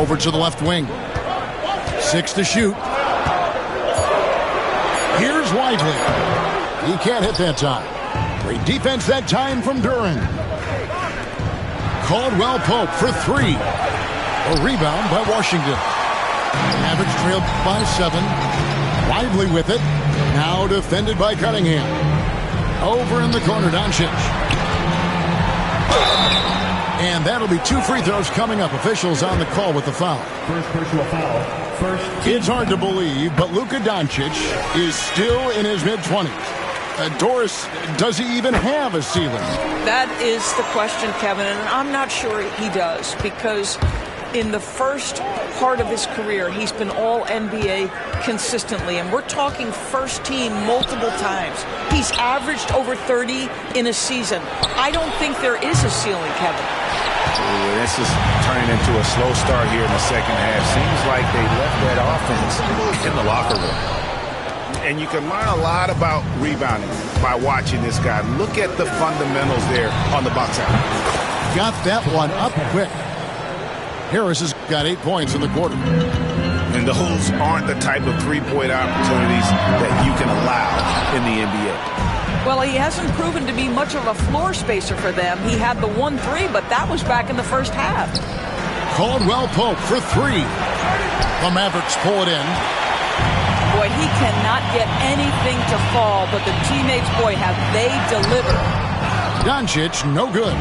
Over to the left wing. 6 to shoot. Here's Lively. He can't hit that time. Great defense that time from Duren. Caldwell Pope for 3. A rebound by Washington. Mavericks trailed by 7. Lively with it. Now defended by Cunningham. Over in the corner, Doncic. And that'll be 2 free throws coming up. Officials on the call with the foul. First personal foul. First. It's hard to believe, but Luka Doncic is still in his mid-20s. Doris, does he even have a ceiling? That is the question, Kevin, and I'm not sure he does, because in the first part of his career, he's been all NBA consistently, and we're talking first team multiple times. He's averaged over 30 in a season. I don't think there is a ceiling, Kevin. Ooh, this is turning into a slow start here in the second half. Seems like they left that offense in the locker room. And you can learn a lot about rebounding by watching this guy. Look at the fundamentals there on the box out. Got that one up quick. Harris has got 8 points in the quarter. And those aren't the type of three-point opportunities that you can allow in the NBA. Well, he hasn't proven to be much of a floor spacer for them. He had the 1-3, but that was back in the first half. Caldwell Pope for 3. The Mavericks pull it in. Boy, Boy, he cannot get anything to fall, but the teammates, boy, have they delivered. Doncic, no good.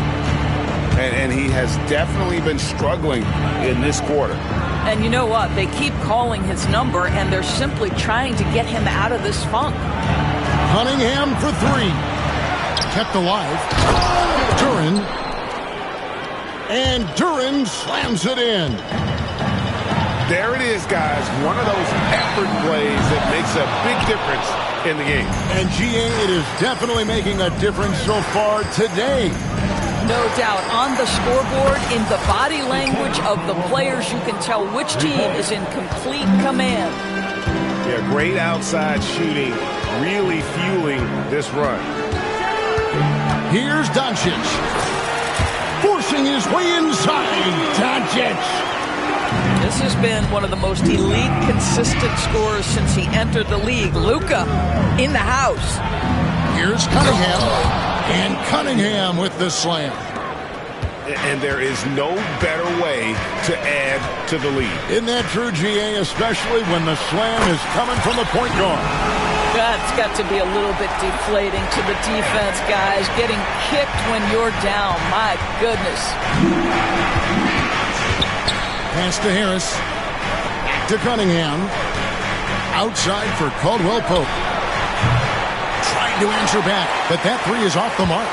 And he has definitely been struggling in this quarter. And you know what? They keep calling his number, and they're simply trying to get him out of this funk. Cunningham for three. Kept alive. Duren. And Duren slams it in. There it is, guys. One of those effort plays that makes a big difference in the game. And GA, it is definitely making a difference so far today. No doubt. On the scoreboard, in the body language of the players, you can tell which team is in complete command. Yeah, great outside shooting, really fueling this run. Here's Doncic. Forcing his way inside. Doncic. This has been one of the most elite, consistent scorers since he entered the league. Luka in the house. Here's Cunningham. And Cunningham with the slam. And there is no better way to add to the lead. Isn't that true, GA, especially when the slam is coming from the point guard? That's got to be a little bit deflating to the defense, guys. Getting kicked when you're down. My goodness. Pass to Harris. Back to Cunningham. Outside for Caldwell Pope. Trying to answer back, but that three is off the mark.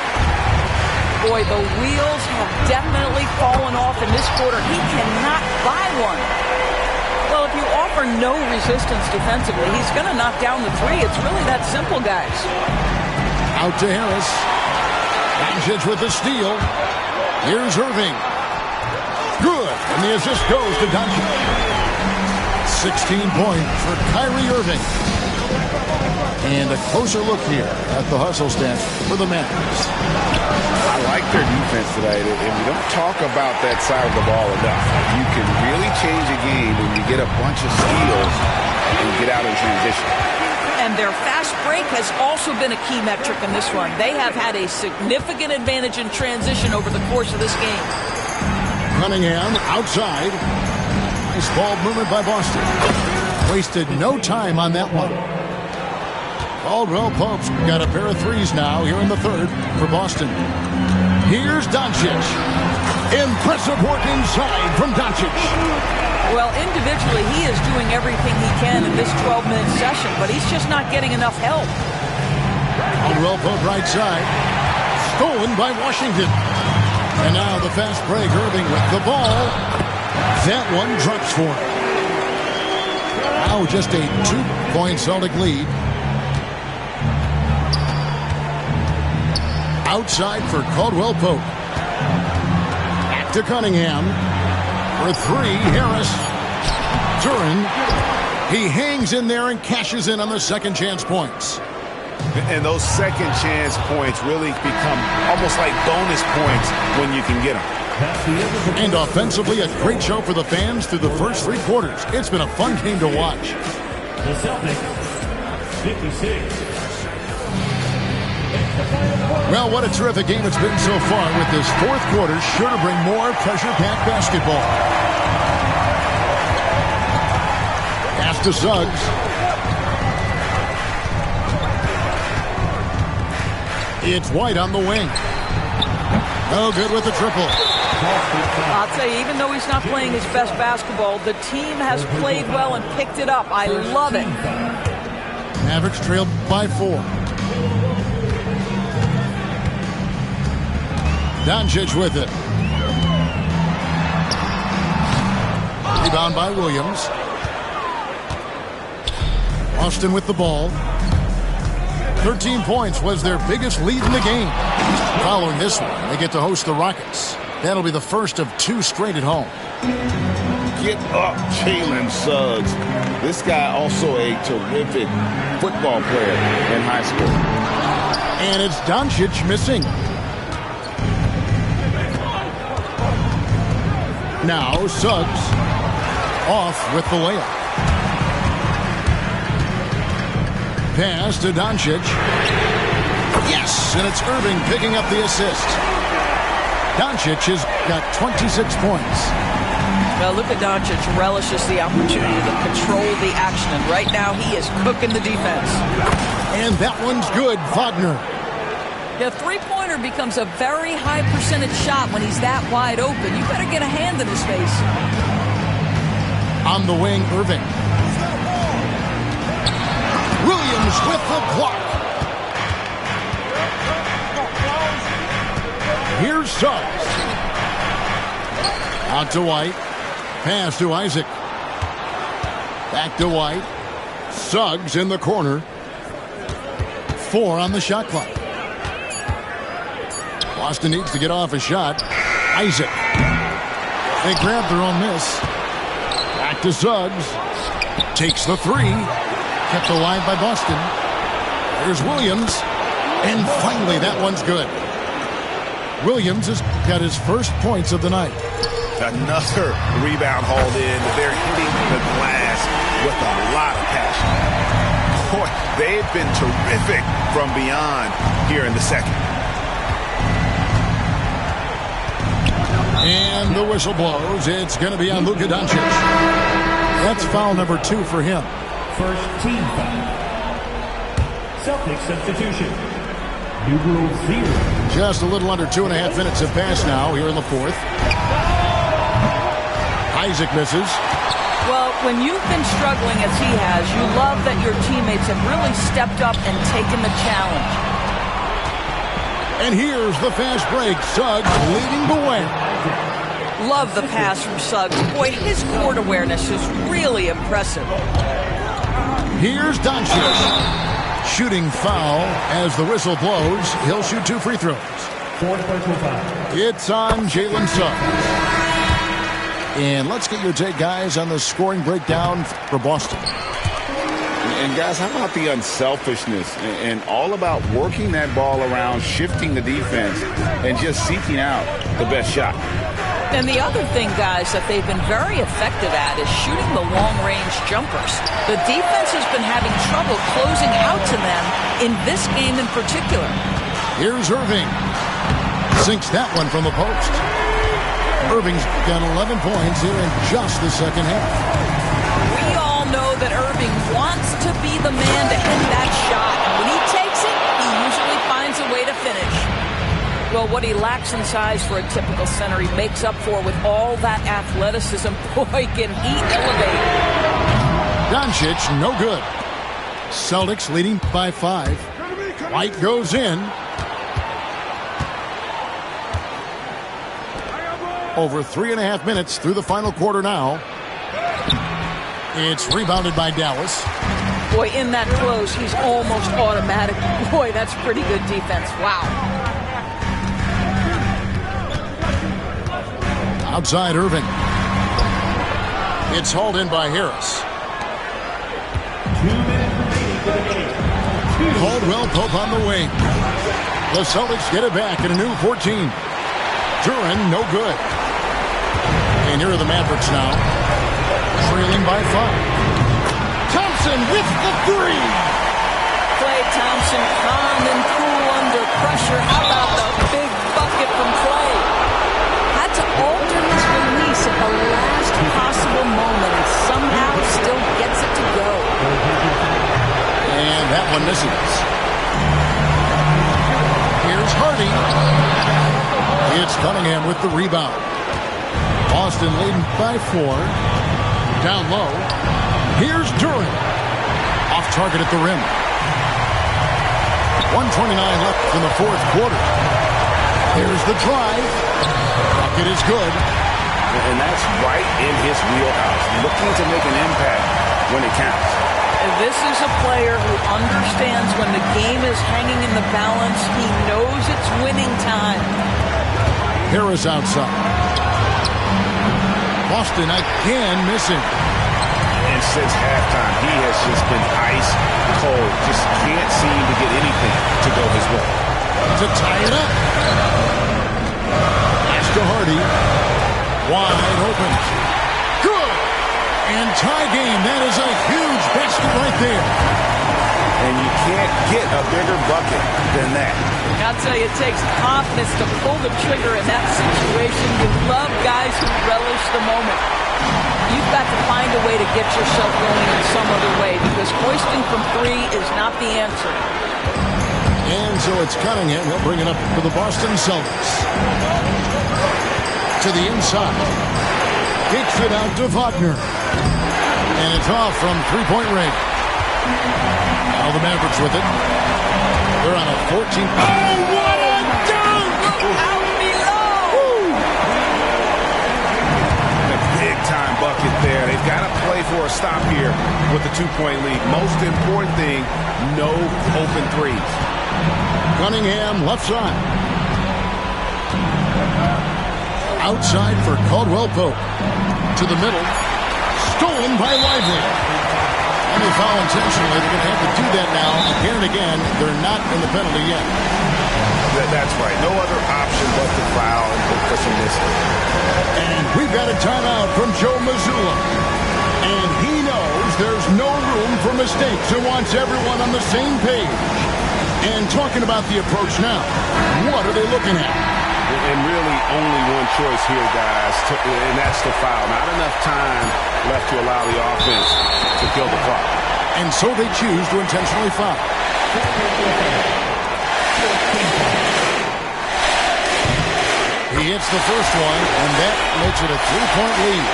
Boy, the wheels have definitely fallen off in this quarter. He cannot buy one. Well, if you offer no resistance defensively, he's going to knock down the three. It's really that simple, guys. Out to Harris. Doncic with the steal. Here's Irving. Good. And the assist goes to Doncic. 16 points for Kyrie Irving. And a closer look here at the hustle stats for the Mavericks. I like their defense tonight, and we don't talk about that side of the ball enough. You can really change a game when you get a bunch of steals and get out in transition. And their fast break has also been a key metric in this one. They have had a significant advantage in transition over the course of this game. Cunningham outside. Nice ball movement by Boston. Wasted no time on that one. Caldwell Pope's got a pair of threes now here in the third for Boston. Here's Doncic. Impressive work inside from Doncic. Well, individually, he is doing everything he can in this 12-minute session, but he's just not getting enough help. Caldwell Pope right side. Stolen by Washington. And now the fast break. Irving with the ball. That one drops for him. Now just a 2-point Celtic lead. Outside for Caldwell Pope. Back to Cunningham. For three, Harris. Duren. He hangs in there and cashes in on the second chance points. And those second chance points really become almost like bonus points when you can get them. And offensively, a great show for the fans through the first three quarters. It's been a fun game to watch. The Celtics, 56. Well, what a terrific game it's been so far with this fourth quarter. Sure to bring more pressure-packed basketball. Pass to Suggs. It's White on the wing. No good with the triple. I'll tell you, even though he's not playing his best basketball, the team has played well and picked it up. I love it. Mavericks trailed by 4. Doncic with it. Rebound by Williams. Austin with the ball. 13 points was their biggest lead in the game. Following this one, they get to host the Rockets. That'll be the first of 2 straight at home. Get up, Jalen Suggs. This guy also a terrific football player in high school. And it's Doncic missing. Now Suggs off with the layup. Pass to Doncic. Yes, and it's Irving picking up the assist. Doncic has got 26 points. Well, Luka Doncic relishes the opportunity to control the action, and right now he is cooking the defense. And that one's good, Wagner. The three-pointer becomes a very high percentage shot when he's that wide open. You better get a hand in his face. On the wing, Irving. Williams with the block. Here's Suggs. Out to White. Pass to Isaac. Back to White. Suggs in the corner. 4 on the shot clock. Boston needs to get off a shot. Isaac. They grab their own miss. Back to Suggs. Takes the 3. Kept alive by Boston. Here's Williams. And finally, that one's good. Williams has got his first points of the night. Another rebound hauled in. They're hitting the glass with a lot of passion. Boy, they've been terrific from beyond here in the second. And the whistle blows. It's going to be on Luka Doncic. That's foul number 2 for him. First team foul. Celtics substitution. Numero 0. Just a little under 2.5 minutes have passed now here in the fourth. Isaac misses. Well, when you've been struggling as he has, you love that your teammates have really stepped up and taken the challenge. And here's the fast break. Suggs leading the way. Love the pass from Suggs. Boy, his court awareness is really impressive. Here's Doncic. Shooting foul as the whistle blows. He'll shoot 2 free throws. Fourth personal foul. It's on Jalen Suggs. And let's get your take, guys, on the scoring breakdown for Boston. And, guys, how about the unselfishness and all about working that ball around, shifting the defense, and just seeking out the best shot? And the other thing, guys, that they've been very effective at is shooting the long-range jumpers. The defense has been having trouble closing out to them in this game in particular. Here's Irving. Sinks that one from the post. Irving's got 11 points here in just the second half. We all know that Irving wants to be the man to hit that shot. And when he takes it, he usually finds a way to finish. Well, what he lacks in size for a typical center, he makes up for with all that athleticism. Boy, can he elevate. Doncic, no good. Celtics leading by 5. White goes in. Over 3.5 minutes through the final quarter now. It's rebounded by Dallas. Boy, in that close, he's almost automatic. Boy, that's pretty good defense. Wow. Outside Irving. It's hauled in by Harris. 2 minutes remaining for the game. Caldwell Pope on the wing. The Celtics get it back in a new 14. Duren, no good. And here are the Mavericks now. Trailing by 5. Thompson with the 3. Klay Thompson calm and cool under pressure. How about the big bucket from Klay? Had to alter his release at the last possible moment and somehow still gets it to go. And that one misses. Here's Hardy. It's Cunningham with the rebound. Boston leading by 4. Down low. Here's Duren. Off target at the rim. 1:29 left in the fourth quarter. Here's the drive. Bucket is good. And that's right in his wheelhouse. Looking to make an impact when it counts. This is a player who understands when the game is hanging in the balance. He knows it's winning time. Harris outside. Boston again missing. And since halftime, he has just been ice cold. Just can't seem to get anything to go his way. To tie it up. Pass to Hardy. Wide open. Good. And tie game. That is a huge basket right there. And you can't get a bigger bucket than that. I'll tell you, it takes confidence to pull the trigger in that situation. You love guys who relish the moment. you've got to find a way to get yourself going in some other way, because hoisting from three is not the answer. And so it's Cunningham. He'll bring it up for the Boston Celtics. To the inside. Kicks it out to Wagner. And it's off from three-point range. Now the Mavericks with it. They're on a 14. Oh, what a dunk! Out below! A big-time bucket there. They've got to play for a stop here with the two-point lead. Most important thing, no open threes. Cunningham left side. Outside for Caldwell Pope. To the middle. Stolen by Lively. And they foul intentionally. They're going to have to do that now again and again. They're not in the penalty yet. That's right. No other option but to foul because he missed it. And we've got a timeout from Joe Mazzulla. And he knows there's no room for mistakes and wants everyone on the same page. And talking about the approach now, what are they looking at? And really only one choice here, guys, and that's to foul. Not enough time left to allow the offense to kill the clock. And so they choose to intentionally foul. He hits the first one, and that makes it a three-point lead.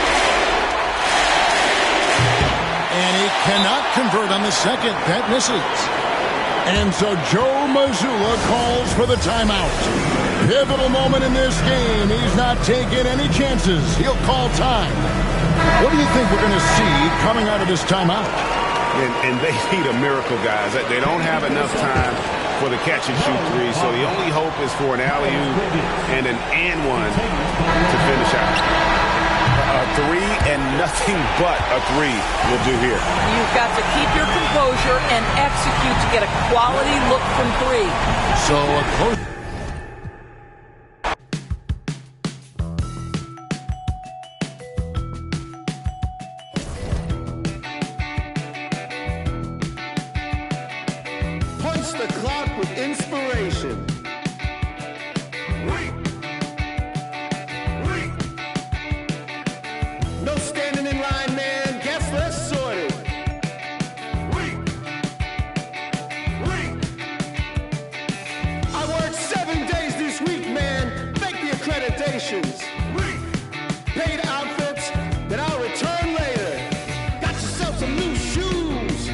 And he cannot convert on the second. That misses. And so Joe Mazzulla calls for the timeout. Pivotal moment in this game. He's not taking any chances. He'll call time. What do you think we're going to see coming out of this timeout? And they need a miracle, guys. They don't have enough time for the catch-and-shoot three, so the only hope is for an alley-oop and an and-one to finish out. A three and nothing but a three will do here. You've got to keep your composure and execute to get a quality look from three. So a close. Punch the clock with inspiration. No standing in line, man. Guess less sorted. I worked 7 days this week, man. Fake the accreditations. Paid outfits that I'll return later. Got yourself some new shoes.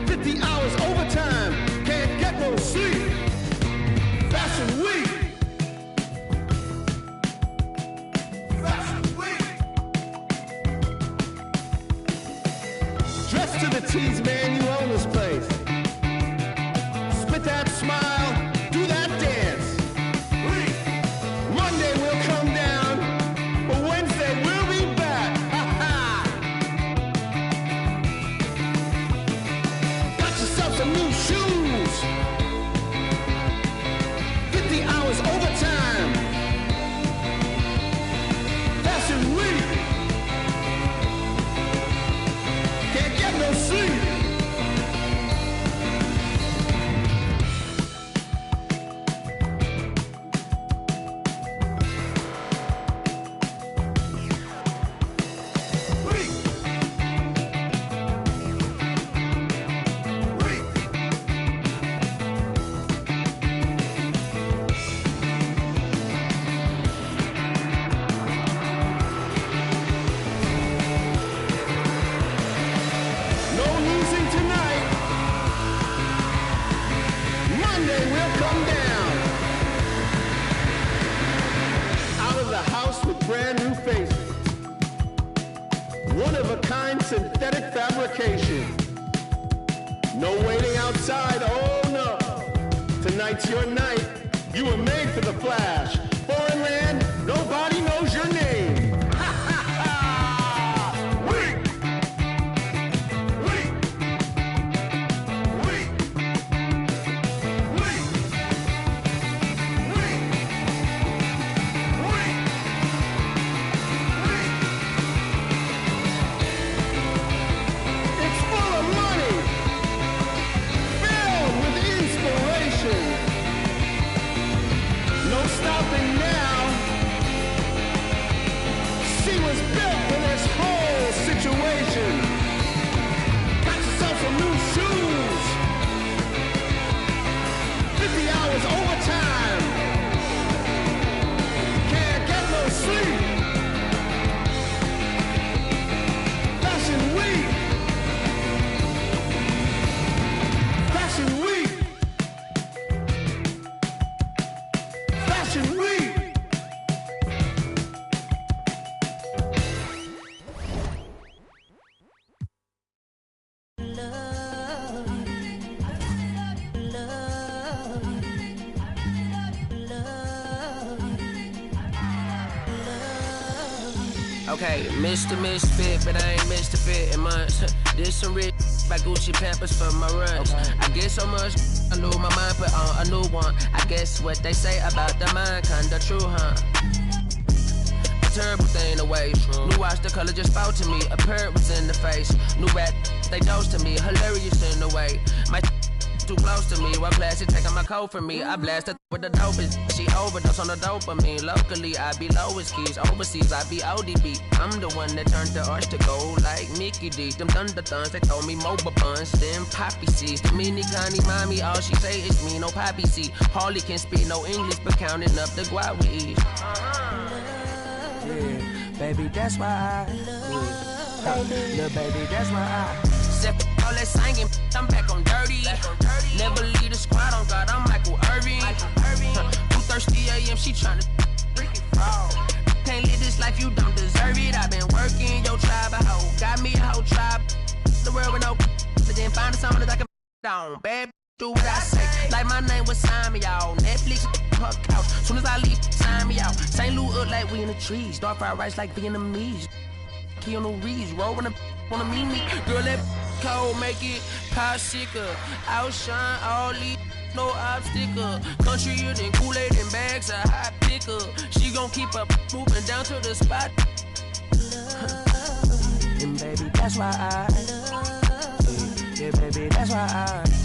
50 hours overtime. Can't get no sleep. Fashion week. Dress to the T's, man, you own this place. Spit that smile, do that dance. Monday we'll come down, but Wednesday we'll be back. Ha ha! Got yourself some new shoes. 50 hours overtime. Fashion week. Can't get no sleep. No losing tonight. Monday we'll come down. Out of the house with brand new faces. One of a kind synthetic fabrication. No waiting outside, oh no. Tonight's your night. You were made for the flash. Foreign land, nobody knows your name. Ha ha ha! Weak! It's full of money, filled with inspiration. No stopping Okay, Mr. Misfit, but I ain't Mr. Fit in months. This some rich by Gucci Pampers for my runs. I get so much, I lose my mind, put on a new one. I guess what they say about the mind, kinda true, huh? A terrible thing to waste. New watch, the color just spoke to me. A parrot was in the face. New rat, they dose to me. Hilarious in the way. My too close to me. What class is taking my coat from me? I blast her with the dopest. She overdose on the dopamine. Locally, I be lowest keys. Overseas, I be ODB. I'm the one that turned the arch to gold like Mickey D. Them thunder thuns, they told me mobile buns. Them poppy seeds. The mini Connie mommy, all she say is me, no poppy seed. Harley can speak no English, but counting up the guap with ease. Yeah, baby, that's why I love. Little baby, that's why I step all that singing, I'm back on dirty. Never leave the squad on God, I'm Michael Irving. 2:30 a.m., she tryna freaking fraud. Can't live this life, you don't deserve it. I've been working, your tribe a hoe. Got me a whole tribe. The world with no but then find something that I can down. Bad do what I say. Like my name was sign me out. Netflix, her couch. Soon as I leave, sign me out. St. Louis up like we in the trees. Dark fried rice like Vietnamese. Keanu Reeves, rolling up, wanna meet me. Girl, that cold make it popsicle. Outshine all these, no obstacle. Countryer than Kool-Aid and bags of hot picker. She gon' keep up moving down to the spot. And baby, that's why I love. Yeah, baby, that's why I.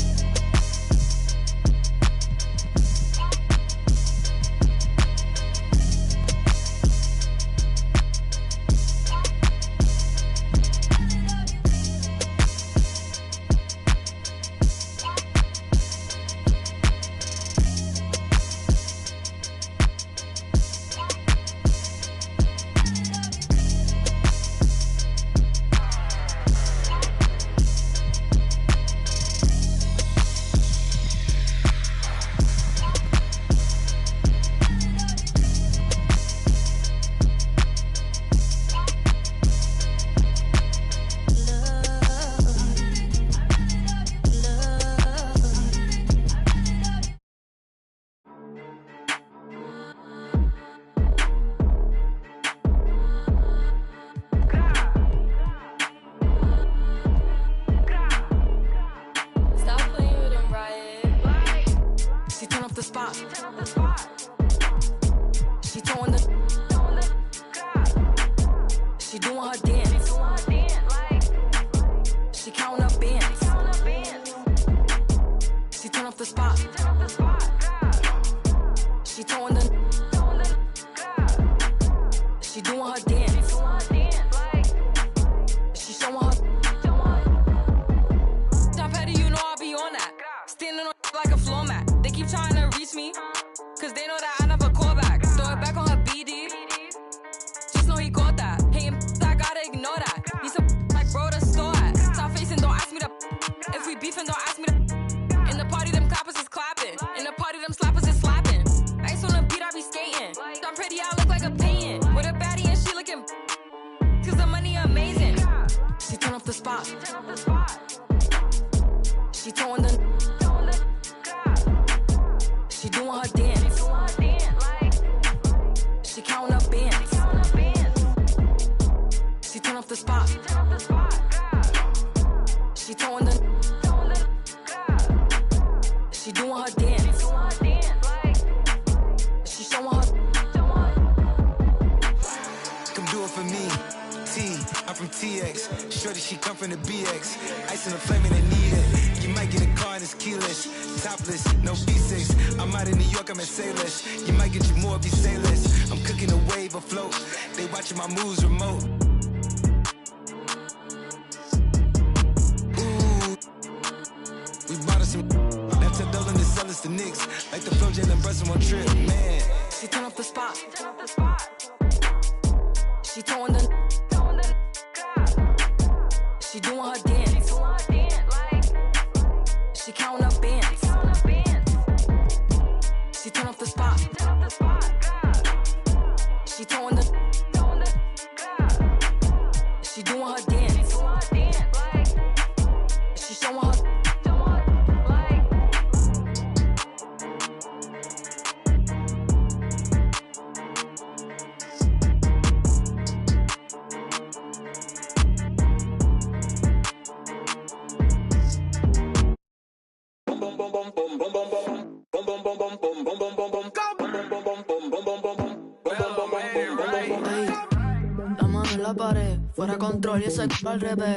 fuera control y ese al revés.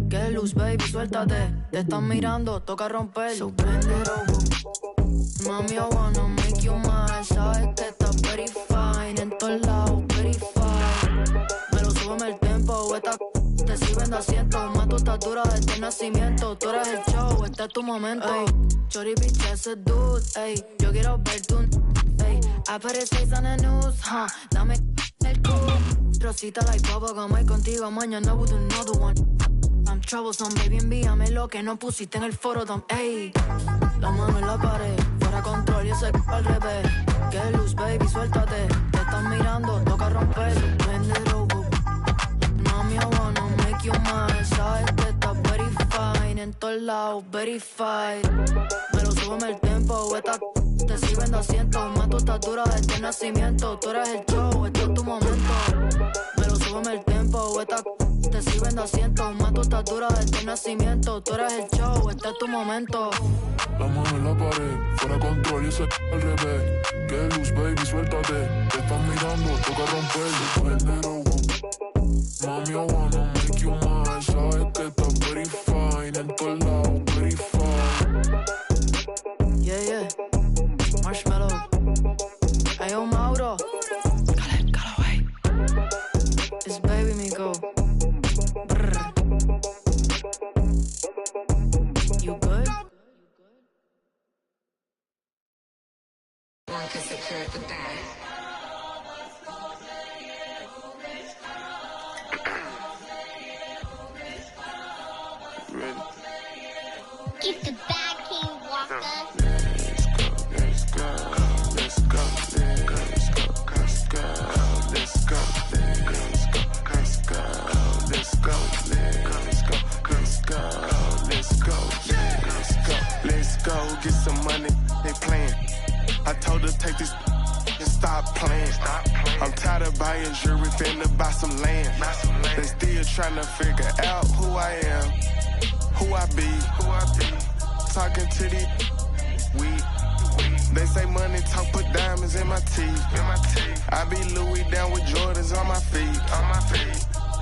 Que luz, baby, suéltate. Te están mirando, toca romper. So bend it over. Mami, I wanna make you mine. Sabes que estás very fine. En todos lados, very fine. Pero súbeme el tempo, esta te sirven de asiento. Más tu estatura desde el nacimiento. Tú eres el show, este es tu momento. Ey, Chori, bitch, ese dude. Ey, yo quiero ver tu... Ey, I put it 6 on the news, huh. Dame el culo. Rosita like bubblegum, y contigo mañana with another one. I'm troublesome, baby, envíame lo que no pusiste en el foro, ey. La mano en la pared, fuera control y ese al revés. Que luz, baby, suéltate. Te están mirando, toca romper. Bend it over. Mami, I wanna make you mine. Sabes que estás very fine. En todos lados, very fine. Pero súbeme el tempo, esta te sirven de asiento. Más tu estatura desde el nacimiento. Tú eres el show, este es tu momento. Pero súbeme el tempo, esta te sirven de asiento. Más tu estatura desde el nacimiento. Tú eres el show, este es tu momento. La mano en la pared, fuera control y ese al revés. Que luz, baby, suéltate. Te están mirando, toca romper. Bend it over. Mami, I wanna make you mine. Sabes que estás very fine. En todos lados, very fine. Yeah, yeah. Marshmallow. Ayo, Mauro. Callaway. It's baby Miko. Brr. You good? Keep the bag, King Walker. Let's go, let's go, let's go, let's go, let's go, let's go, let's go, let's go, let's go, let's go, let's go, let's go, let's go, get some money, they playing. I told her take this and stop playing. I'm tired of buying jewelry, finna buy some land. They still trying to figure out who I am, who I be. Talking to these weed. They say money talk, put diamonds in my teeth. I be Louis down with Jordans on my feet.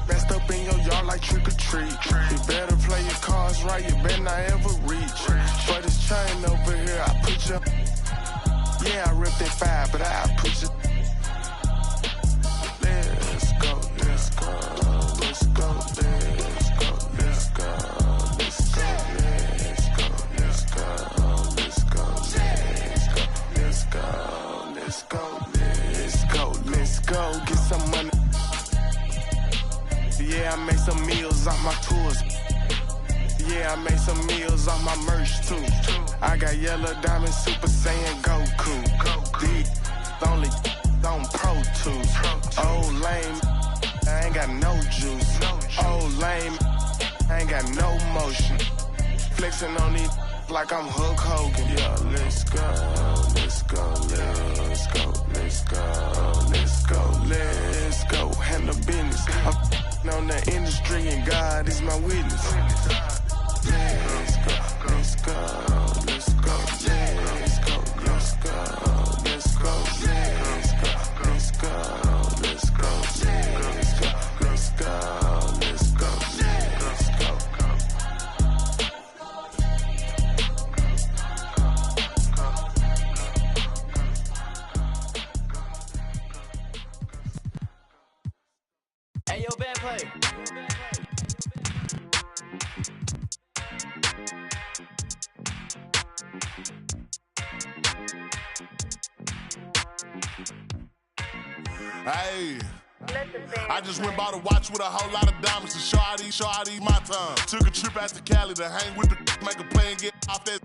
Messed up in your yard like trick or treat. You better play your cards right, you better not ever reach. For this chain over here, I put you. Yeah, I ripped it 5, but I put you. Let's go, let's go, let's go, let's go, let's go, let's go, let's go, let's go, let's go, let's go, let's go, let's go, let's go, get some money. Yeah, I made some meals off my tours. Yeah, I made some meals off my merch too. I got yellow diamond, Super Saiyan Goku. Deep, only on Pro Tools. Oh lame, I ain't got no juice. Oh lame, I ain't got no motion. Flexing on these like I'm Hulk Hogan. Yeah, let's go, let's go, let's go, let's go, let's go, let's go. Handle business. I'm on the industry and God is my witness. Let's go, let's go, let's go, let's go, let's go, let's go, let's go, let's go, let's go, let's go, let's go, let's go, let's go. Hey, yo, band play. Hey, I just went by the watch with a whole lot of diamonds to show out these my time. Took a trip out to Cali to hang with the make a play and get off that.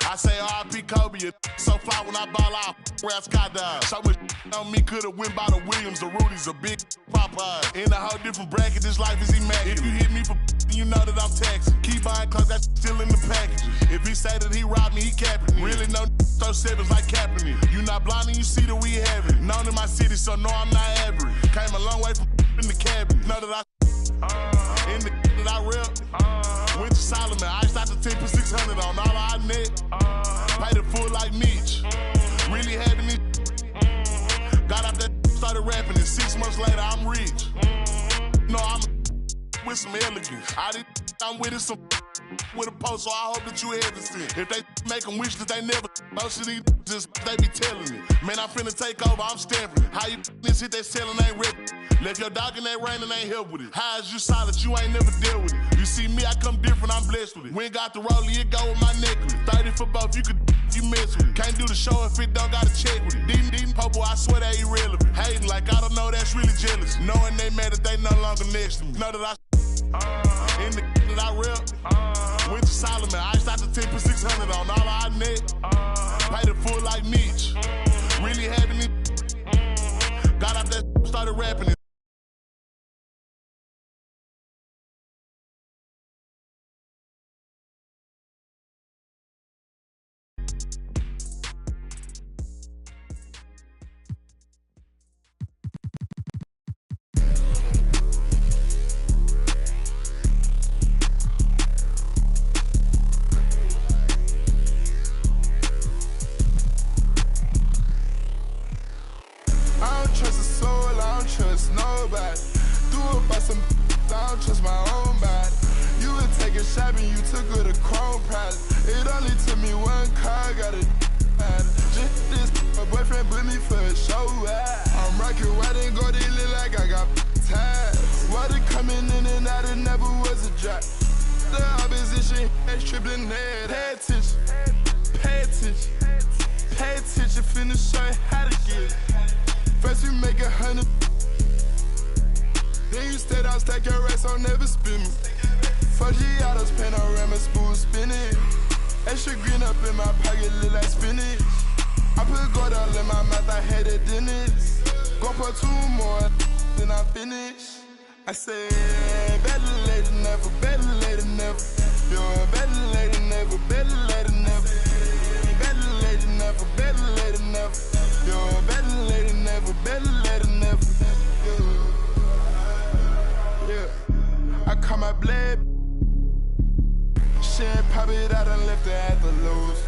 I say R.I.P. Kobe, so fly when I ball out, where I skydive. So much on me could've went by the Williams, the Rudy's, a big Popeye. In a whole different bracket, this life is immaculate. If you hit me for you know that I'm taxing. Keep buying cause that's still in the packages. If he say that he robbed me, he capping me. Really no throw sevens like Kaepernick. You not blind and you see that we have it. Known in my city, so no, I'm not average. Came a long way from in the cabinet. Know that I in the that I rep. Went to Solomon, iced out the 10 for 600 on all our net. Paid it full like Mitch. Really having it. Got out that, started rapping, and 6 months later I'm rich. No, I'm with some elegance. I did I'm with it some with a post, so I hope that you hesitant. If they make them wish that they never most of these just they be telling me. Man, I'm finna take over, I'm stamping it. How you this hit they selling ain't rip. Left your dog in that rain and ain't help with it. How is you solid, you ain't never dealt with it. You see me, I come different, I'm blessed with it. We ain't got the rollie, it go with my necklace. 30 for both, you could you mess with it. Can't do the show if it don't gotta check with it. Dean Popo, I swear they irrelevant. Hating like I don't know, that's really jealous. Knowing they mad that they no longer next to me. Know that I in the that I rep. Went to Solomon, I shot the 10 for 600 on all I net. Paid it full like Mitch. Really having it. Got out that started rapping it. I said, better late than never, better late than never. You're better late than never, better late than never. Better late than never, better late than never. You're better late than never, better late than never. Yeah, I call my blade. She ain't pop it out and left her at the lows.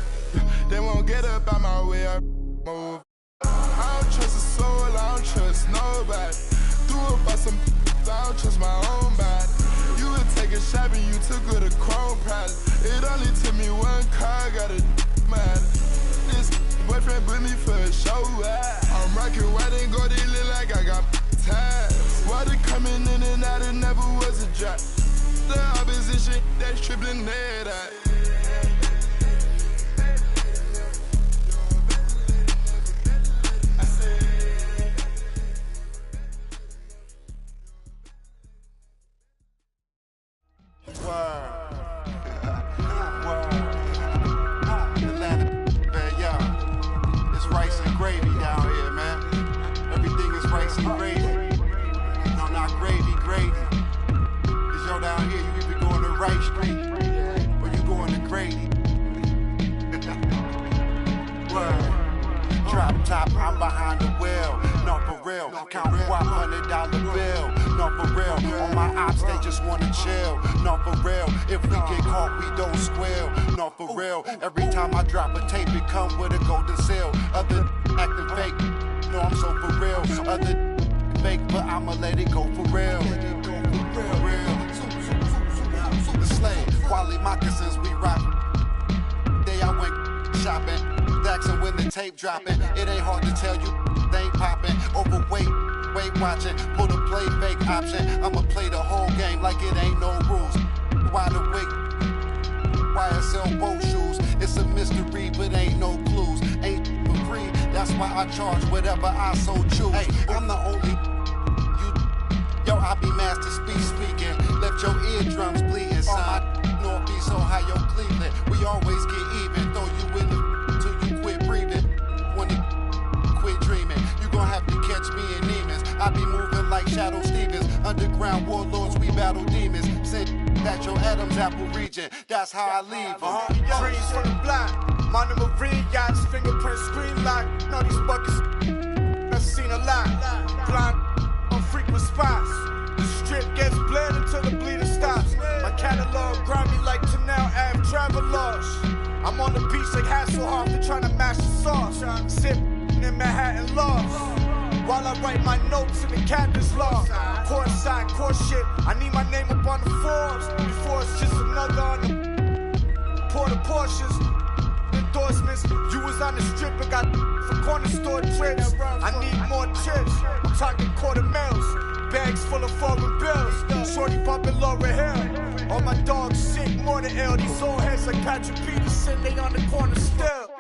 They won't get up out my way, I move. I don't trust a soul, I don't trust nobody. Threw up by some I don't trust my own body. You would take a shot and you took her to Chrome Palace. It only took me one car, got a matter. This boyfriend put me for a show. I'm rocking white and gold, it look like I got ties. Water coming in and out, it never was a drop. The opposition, that's tripling head out. I'm behind the wheel, no for real. Count $100 bill, no for real. On my ops, they just wanna chill, no for real. If we get caught, we don't squeal, no for real. Every time I drop a tape, it come with a golden seal. Other acting fake, no, I'm so for real. Other fake, but I'ma let it go for real. The slave, quality moccasins, we rock. Day I went shopping. Daxon when the tape dropping, it ain't hard to tell you they ain't popping. Overweight, weight watching, pull the play fake option. I'ma play the whole game like it ain't no rules. Wide awake, YSL boat shoes. It's a mystery, but ain't no clues. Ain't for free, that's why I charge whatever I so choose. Hey, I'm the only yo, I be master speaking. Left your eardrums bleeding, son. Northeast, Ohio, Cleveland. We always get even, throw you in the I be moving like Shadow Stevens. Underground warlords, we battle demons. Send that your Adam's apple region. That's how I leave. Trees from the block. Monument Marine yachts, fingerprint screen lock. Know these buckets, I've seen a lot. Blind on frequent spots. The strip gets bled until the bleeding stops. My catalog grimy like Canal Ave travelers. I'm on the beach like Hasselhoff, they're trying to mash the sauce. Sip in Manhattan Lost. while I write my notes in the captain's log. Course side, course shit. I need my name up on the Forbes before it's just another on the Porter Porsches. Endorsements. You was on the strip and got for corner store trips. I need more trips. I'm talking quarter mils. Bags full of foreign bills. Shorty bumping Laura Hill. All my dogs sick, more than ill. These old heads like Patrick Peterson, they on the corner still.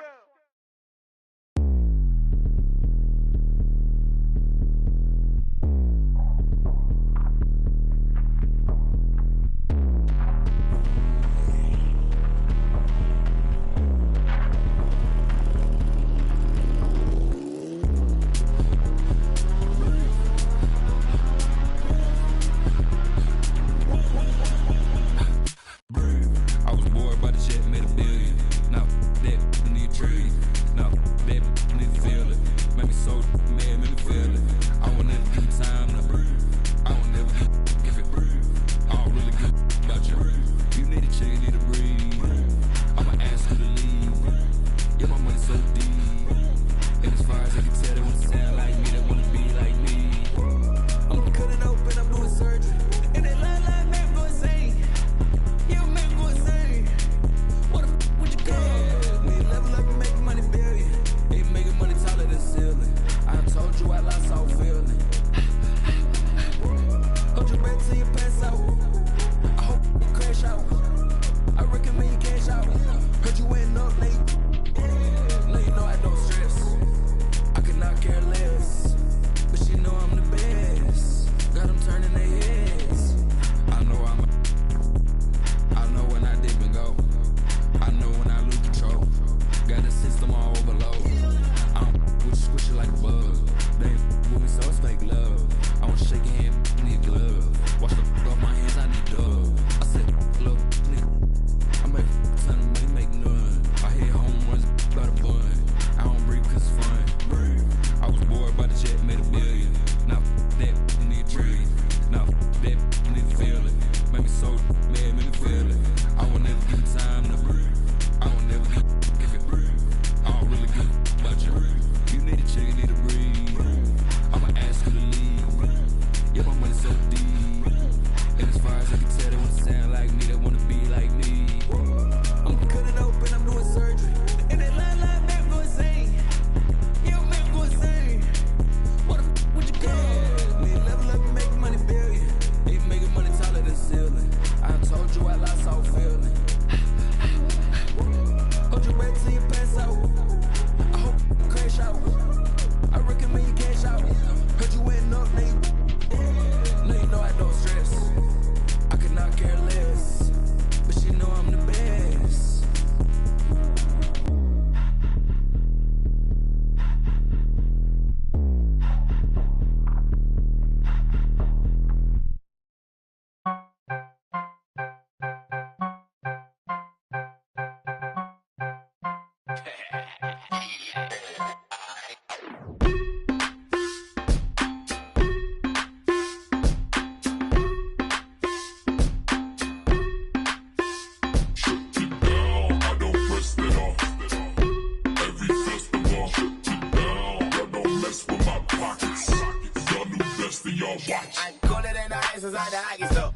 I cooler than the ice inside the hockey store.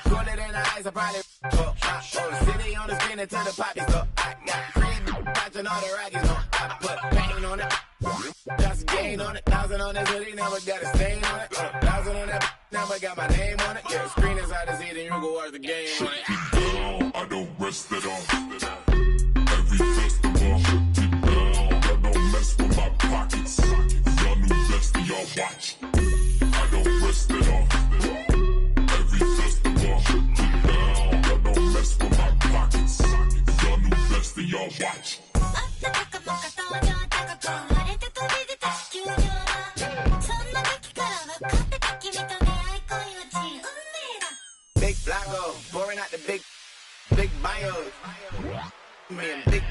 Cooler than the ice, I probably city on the screen until the poppy store. I got cream watching all the Rockies on. I put paint on it, just gain on it. 1,000 on this hoodie, never got a stain on it. 1,000 on that, never got my name on it. Yeah, screen inside the seat and you go watch the game on it. I don't rest at all. Every festival, shut it down. I don't mess with my pockets. Y'all new best and y'all watch. I don't rest at all. Every festival, shut it down. I don't mess with my pockets. Y'all new best and y'all watch. Big Flaco, pouring out the big bio. Man, big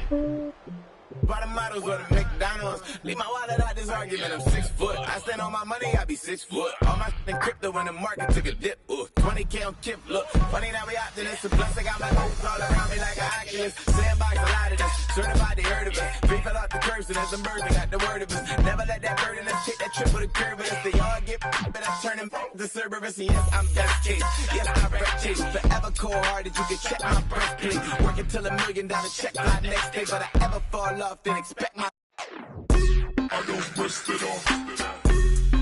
bottom models or the McDonald's. Leave my wallet out this argument, I'm 6 foot. I stand on my money, I be 6 foot. All my in crypto when the market took a dip. 20K on Kip, look. Funny now we optimists. Plus I got my hopes all around me like an Oculus. Sandbox, a lot of this. Certified they heard of us. Free fell off the curb, so there's some birds that got the word of us. Never let that burden us kick that triple the curve, but if they all get but I turn them to Cerberus, and yes, I'm best case. Yes, I rap chase, forever cold hearted, you can check my breastplate. Working till $1 million check fly next day, but I ever fall off, then expect my I don't rest it off.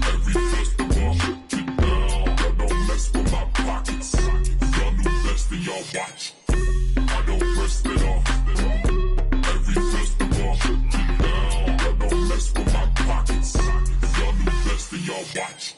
Every festival, shut it down. Y'all don't mess with my pockets. Y'all new best in y'all watch. I don't rest it off. Every festival, shut it down. Y'all don't mess with my pockets. Y'all new best in y'all watch.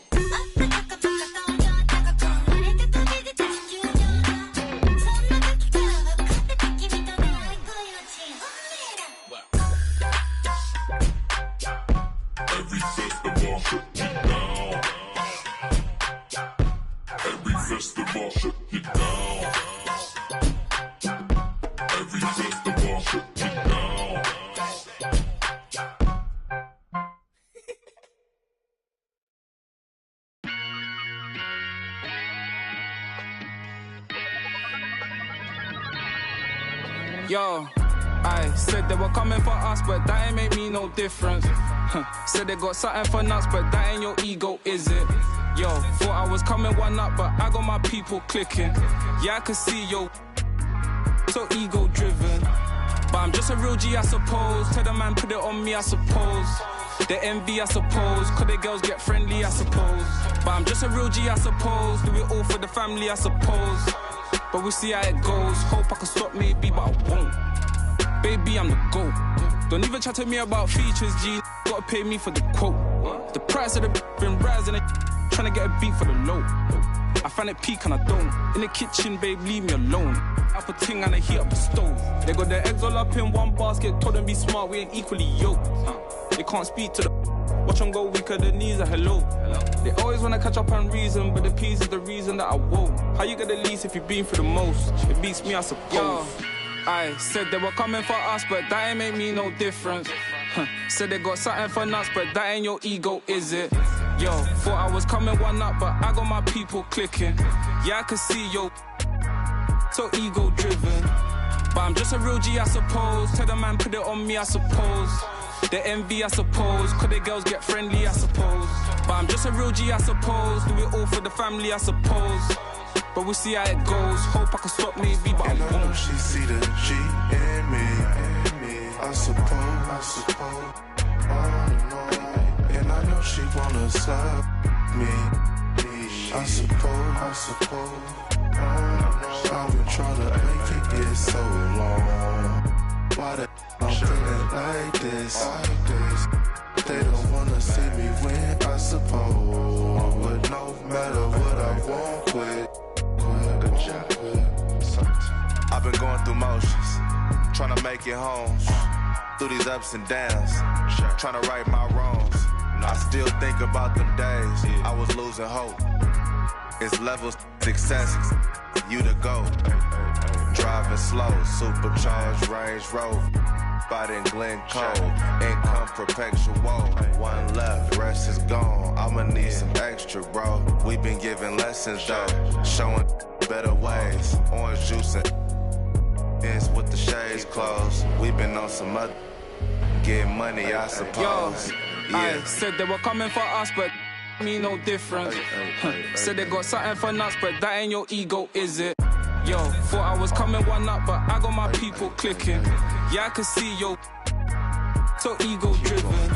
Every festival, shut it down. Every festival, shut it down. Every festival, shut it down. Yo, I said they were coming for us, but that ain't make me no difference. Said they got something for nuts, but that ain't your ego, is it? Yo, thought I was coming one up, but I got my people clicking. Yeah, I can see yo, so ego driven. But I'm just a real G, I suppose. Tell the man put it on me, I suppose. The envy, I suppose. Could the girls get friendly, I suppose. But I'm just a real G, I suppose. Do it all for the family, I suppose. But we'll see how it goes. Hope I can stop maybe, but I won't. Baby, I'm the GOAT. Don't even chat to me about features, G. Gotta pay me for the quote. The price of the been rising, trying to get a beat for the low. I find it peak and I don't. In the kitchen, babe, leave me alone. Apple ting and I heat up the stove. They got their eggs all up in one basket. Told them be smart, we ain't equally yoked. They can't speak to the watch them go weaker, the knees are hello. They always wanna catch up on reason, but the peas is the reason that I won't. How you get the least if you've been through the most? It beats me, I suppose. Yo, I said they were coming for us, but that ain't make me no difference. Said they got something for nuts, but that ain't your ego, is it? Yo, thought I was coming one up, but I got my people clicking. Yeah, I can see yo, so ego driven. But I'm just a real G, I suppose. Tell the man put it on me, I suppose. The envy, I suppose. Could the girls get friendly, I suppose. But I'm just a real G, I suppose. Do it all for the family, I suppose. But we'll see how it goes. Hope I can stop maybe, but And I I know won't. she see the G in me. I suppose. And I know she wanna serve me. I suppose. I've been trying to make it get so long. Why the I'm feeling like this? They don't wanna see me win, I suppose. But no matter what I won't quit. I've been going through motions, trying to make it home. Through these ups and downs, trying to right my wrongs. I still think about them days I was losing hope. It's levels success, you the GOAT. Driving slow, supercharged Range Rover. Spot in Glencoe, income perpetual. One left, rest is gone. I'ma need some extra, bro. We been giving lessons though, showing better ways. Orange juice and with the shades closed. We been on some other getting money, I suppose. I said they were coming for us, but me no difference. Said they got something for nuts, but that ain't your ego, is it? Yo, thought I was coming one up, but I got my people clicking. Yeah, I can see yo, so ego driven.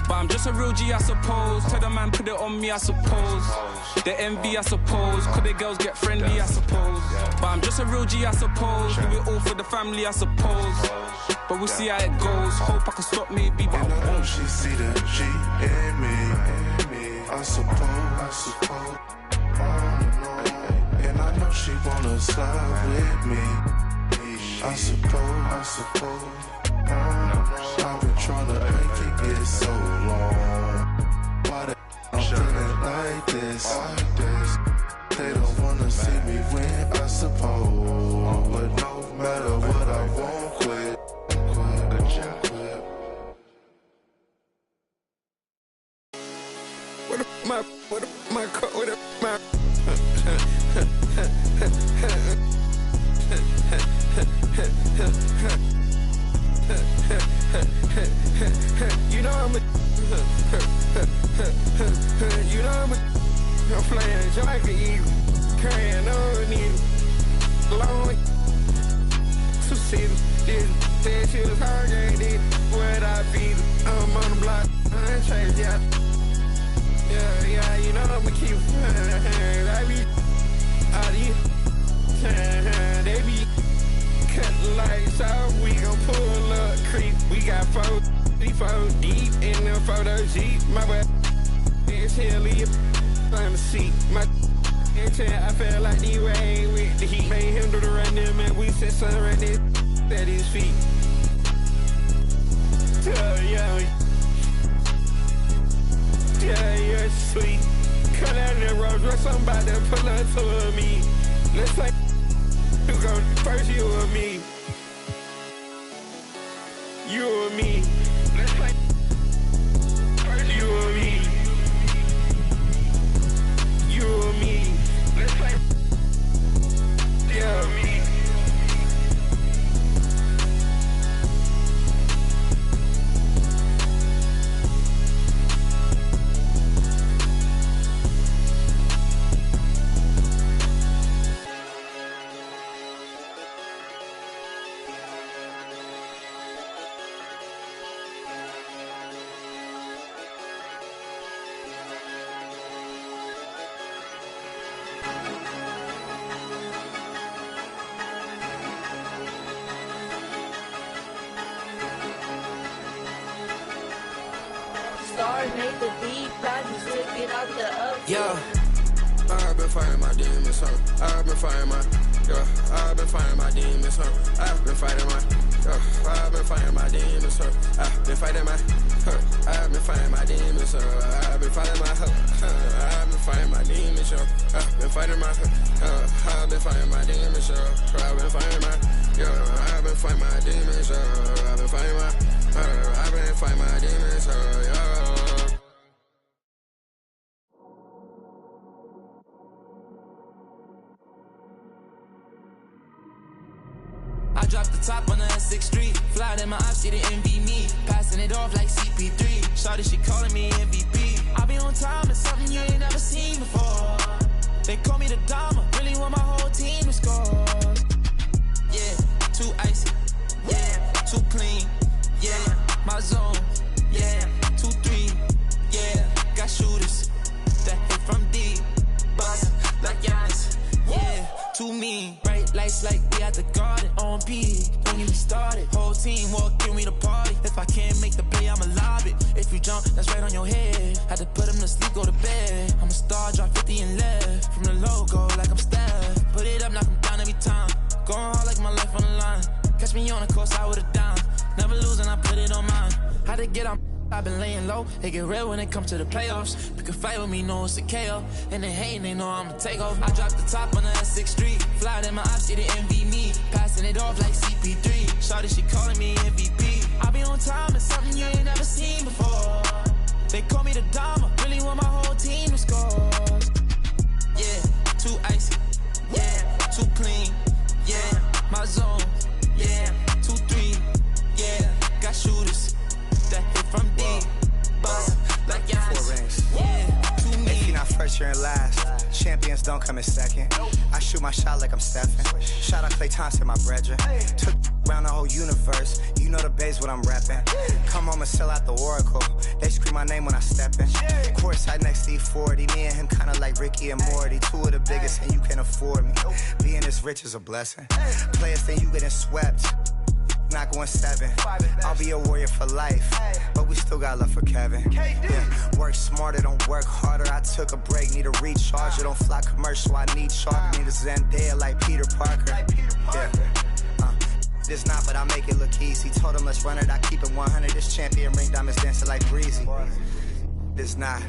But I'm just a real G, I suppose. Tell the man put it on me, I suppose. The envy, I suppose. Could the girls get friendly, I suppose. But I'm just a real G, I suppose. Do it all for the family, I suppose. But we'll see how it goes. Hope I can stop maybe, but And I I know won't. she see the G in me. I suppose. And I know she wanna slide with me. I suppose. I've been trying to make it get so long. Why the I'm feeling like this? They don't wanna see me win, I suppose. But no matter what, I won't quit. You know I'm a like an eagle. Carrying on it. Long. Two cities. This said she was hard, ain't it? Where'd I be? I'm on the block. I ain't changed, yeah. Yeah, you know I'ma keep I be out here. They be cutting lights out. We gon' pull up creep. We got 4 deep in the photo Jeep. My butt is hilly on the seat. My I felt like the rain with the heat. Made him do the running, man. We said something right there at his feet. Yeah, you're sweet. Cut out the road, dress I'm about to pull up to me. Let's play. You go first, you or me. You or me. Let's play. First, you or me. You or me. Let's play. Yeah, me. Yeah, I've been fighting my demons, huh? I've been fighting my, I've been fighting my demons, huh? I've been fighting my, I've been fighting my demons, huh? I've been fighting my, I've been fighting my demons, huh? I've been fighting my, I've been fighting my demons, huh? I've been fighting my, I've been fighting my demons, huh? I've been fighting my, I've been fighting my demons, huh? I've been fighting my, I've been fighting my demons, huh? I dropped the top on the S6 Street. Fly in my ops, she didn't envy me. Passing it off like CP3. Shawty, she calling me MVP. I be on time, it's something you ain't never seen before. They call me the Dama, really want my whole team to score. Yeah, too icy. Yeah, too clean. Yeah, my zone. Yeah, 2-3. Yeah, got shooters that hit from deep. Bust like Giannis. Yeah, too mean. Bright lights like we at the garden. On P, don't get me started. Whole team walk in, we the party. If I can't make the play, I'ma lob it. If you jump, that's right on your head. Had to put him to sleep, go to bed. I'm a star, drop 50 and left. From the logo, like I'm Steph. Put it up, knock him down every time. Going hard like my life on the line. Catch me on the course, I would've down. Never losing, I put it on mine. Had to get on. I've been laying low, they get real when it comes to the playoffs. You can fight with me, know it's a KO. And they hating, they know I'ma take off. I dropped the top on the S6 Street. Fly in my ops, she didn't envy me. Passing it off like CP3. Shawty, she calling me MVP. I be on time, it's something you ain't never seen before. They call me the Dama, really want my whole team to score. Yeah, too icy. Yeah, too clean. Yeah, my zone. Yeah, 2-3. Yeah, got shooters that hit from deep. Bust like Giannis. 4 rings. Yeah, too mean. If you're not first, you're in last. Champions don't come in second. I shoot my shot like I'm Stephen. Shout out Klay Thompson, my brethren. Took around the whole universe. You know the base what I'm reppin'. Come home and sell out the Oracle. They scream my name when I step in. Courtside next to E40. Me and him kinda like Ricky and Morty. 2 of the biggest and you can't afford me. Being this rich is a blessing. Players think you getting swept. Not going 7. I'll be a warrior for life, but we still got love for Kevin. Yeah, work smarter, don't work harder. I took a break, need a recharge. Don't fly commercial, I need sharp. Need a Zendaya like Peter Parker. Yeah. This not, but I make it look easy. Told him let's run it, I keep it 100. This champion ring diamonds dancing like breezy. This not,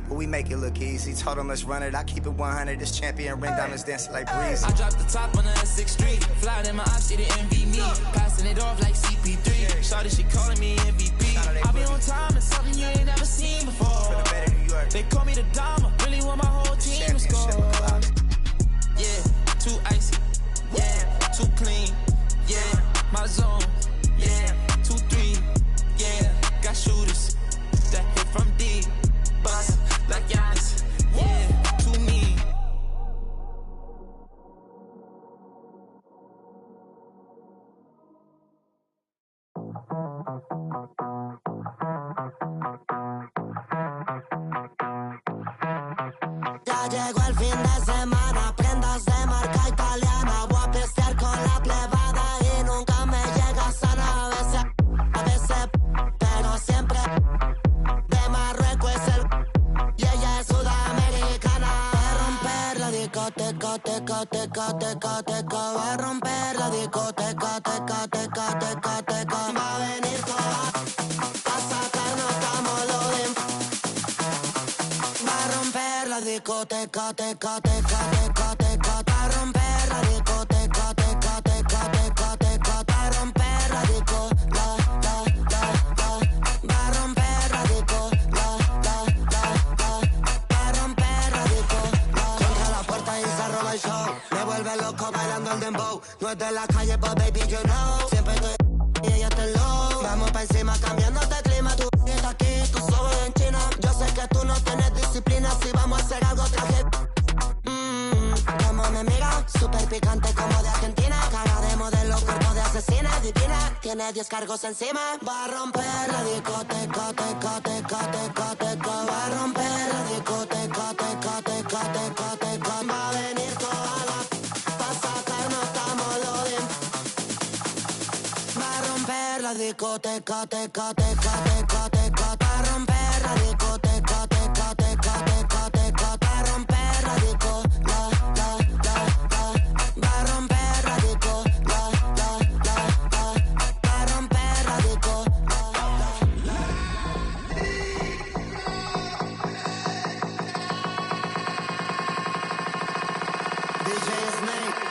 but we make it look easy. Told him let's run it, I keep it 100. This champion ring diamonds dancing like breezy. I dropped the top on the S6 Street. Fly in my ops, she didn't envy me. Passing it off like CP3. Shawty, she calling me MVP. I be on time, it's something you ain't never seen before. They call me the Dama, really want my whole team to score. Yeah, too icy. Yeah, too clean. Yeah, my zone. Yeah, 2-3. Yeah, got shooters that hit from deep. Bust like Giannis. Yeah, too mean. Ya llegó el fin de semana, prendas de marca italiana. Voy a pistear con la plebada y nunca me llega sana. A veces, pero siempre. De Marruecos es el y ella es sudamericana. Va a romper la discoteca, teca, teca, teca, teca. Va a romper la discoteca, teca, teca, teca, teca. Va a venir toda a sacarnos camolodín. Va a romper la discoteca, teca, teca, teca, teca. Va a romper la discoteca, teca, teca, teca, teca. Va a romper la disco, la. Va a romper la disco, la. Va a romper la disco, la. Contra la puerta y se roba el show. Me vuelve loco bailando el dembow. No es de la calle, but baby, you know. Siempre estoy y ella está low. Vamos pa' encima cambiándote el clima. Tú estás aquí, tú solo en China. Yo sé que tú no tienes disciplina. Si vamos a hacer algo, traje. Como me mira, súper picante como de Argentina. Cara de modelo, cuerpo de asesina, divina. Tiene 10 cargos encima. Va a romper la discoteca, teca, teca, teca, teca. Va a romper la discoteca, teca, teca, teca, teca. Va a venir toda la pa' sacarnos camolodín. Va a romper la discoteca, teca, teca, teca, teca. Va a romper la discoteca, teca, teca, teca, teca. Va a romper la disco, la. Va a romper la disco, la. Va a romper la disco, DJ Snake.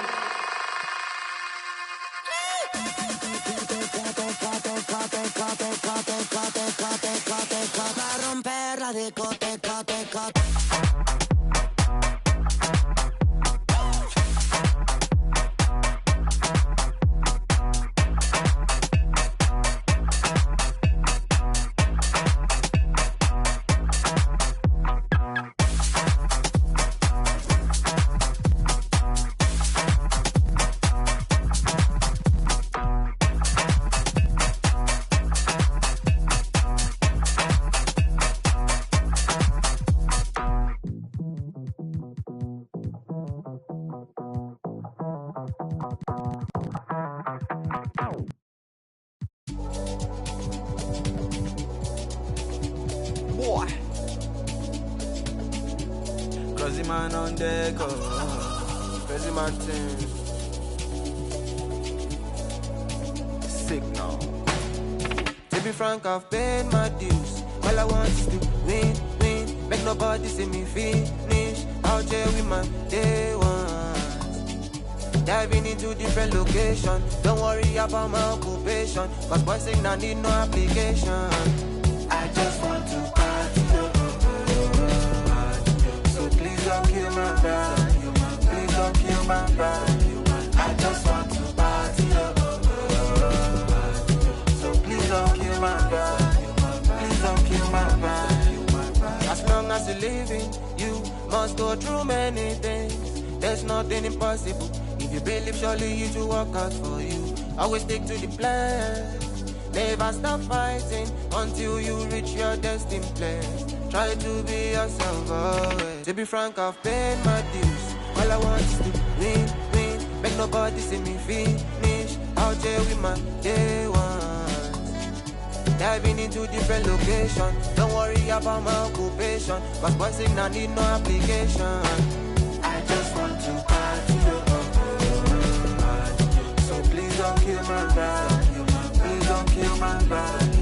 Va a romper la discoteca, teca. Boy, crazy man on deck, crazy Martin, signal. To be frank, I've paid my dues. All I want is to win, make nobody see me finish. Out here with my day ones, diving into different locations. Don't worry about my occupation, cause boys saying I need no application. I just want to party, so please don't kill my vibe. Please don't kill my vibe. I just want to party, so please don't kill my vibe. Please don't kill my vibe. As long as you're living, you must go through many things. There's nothing impossible. If you believe, surely you to work out for you. Always stick to the plan. Never stop fighting until you reach your destined place. Try to be yourself always. To be frank, I've paid my dues. All I want is to win, make nobody see me finish. Out here with my day ones, diving into different locations. Don't worry about my occupation, cause boys saying I need no application. I just want to party, so please don't kill my vibe. Please don't kill my vibe.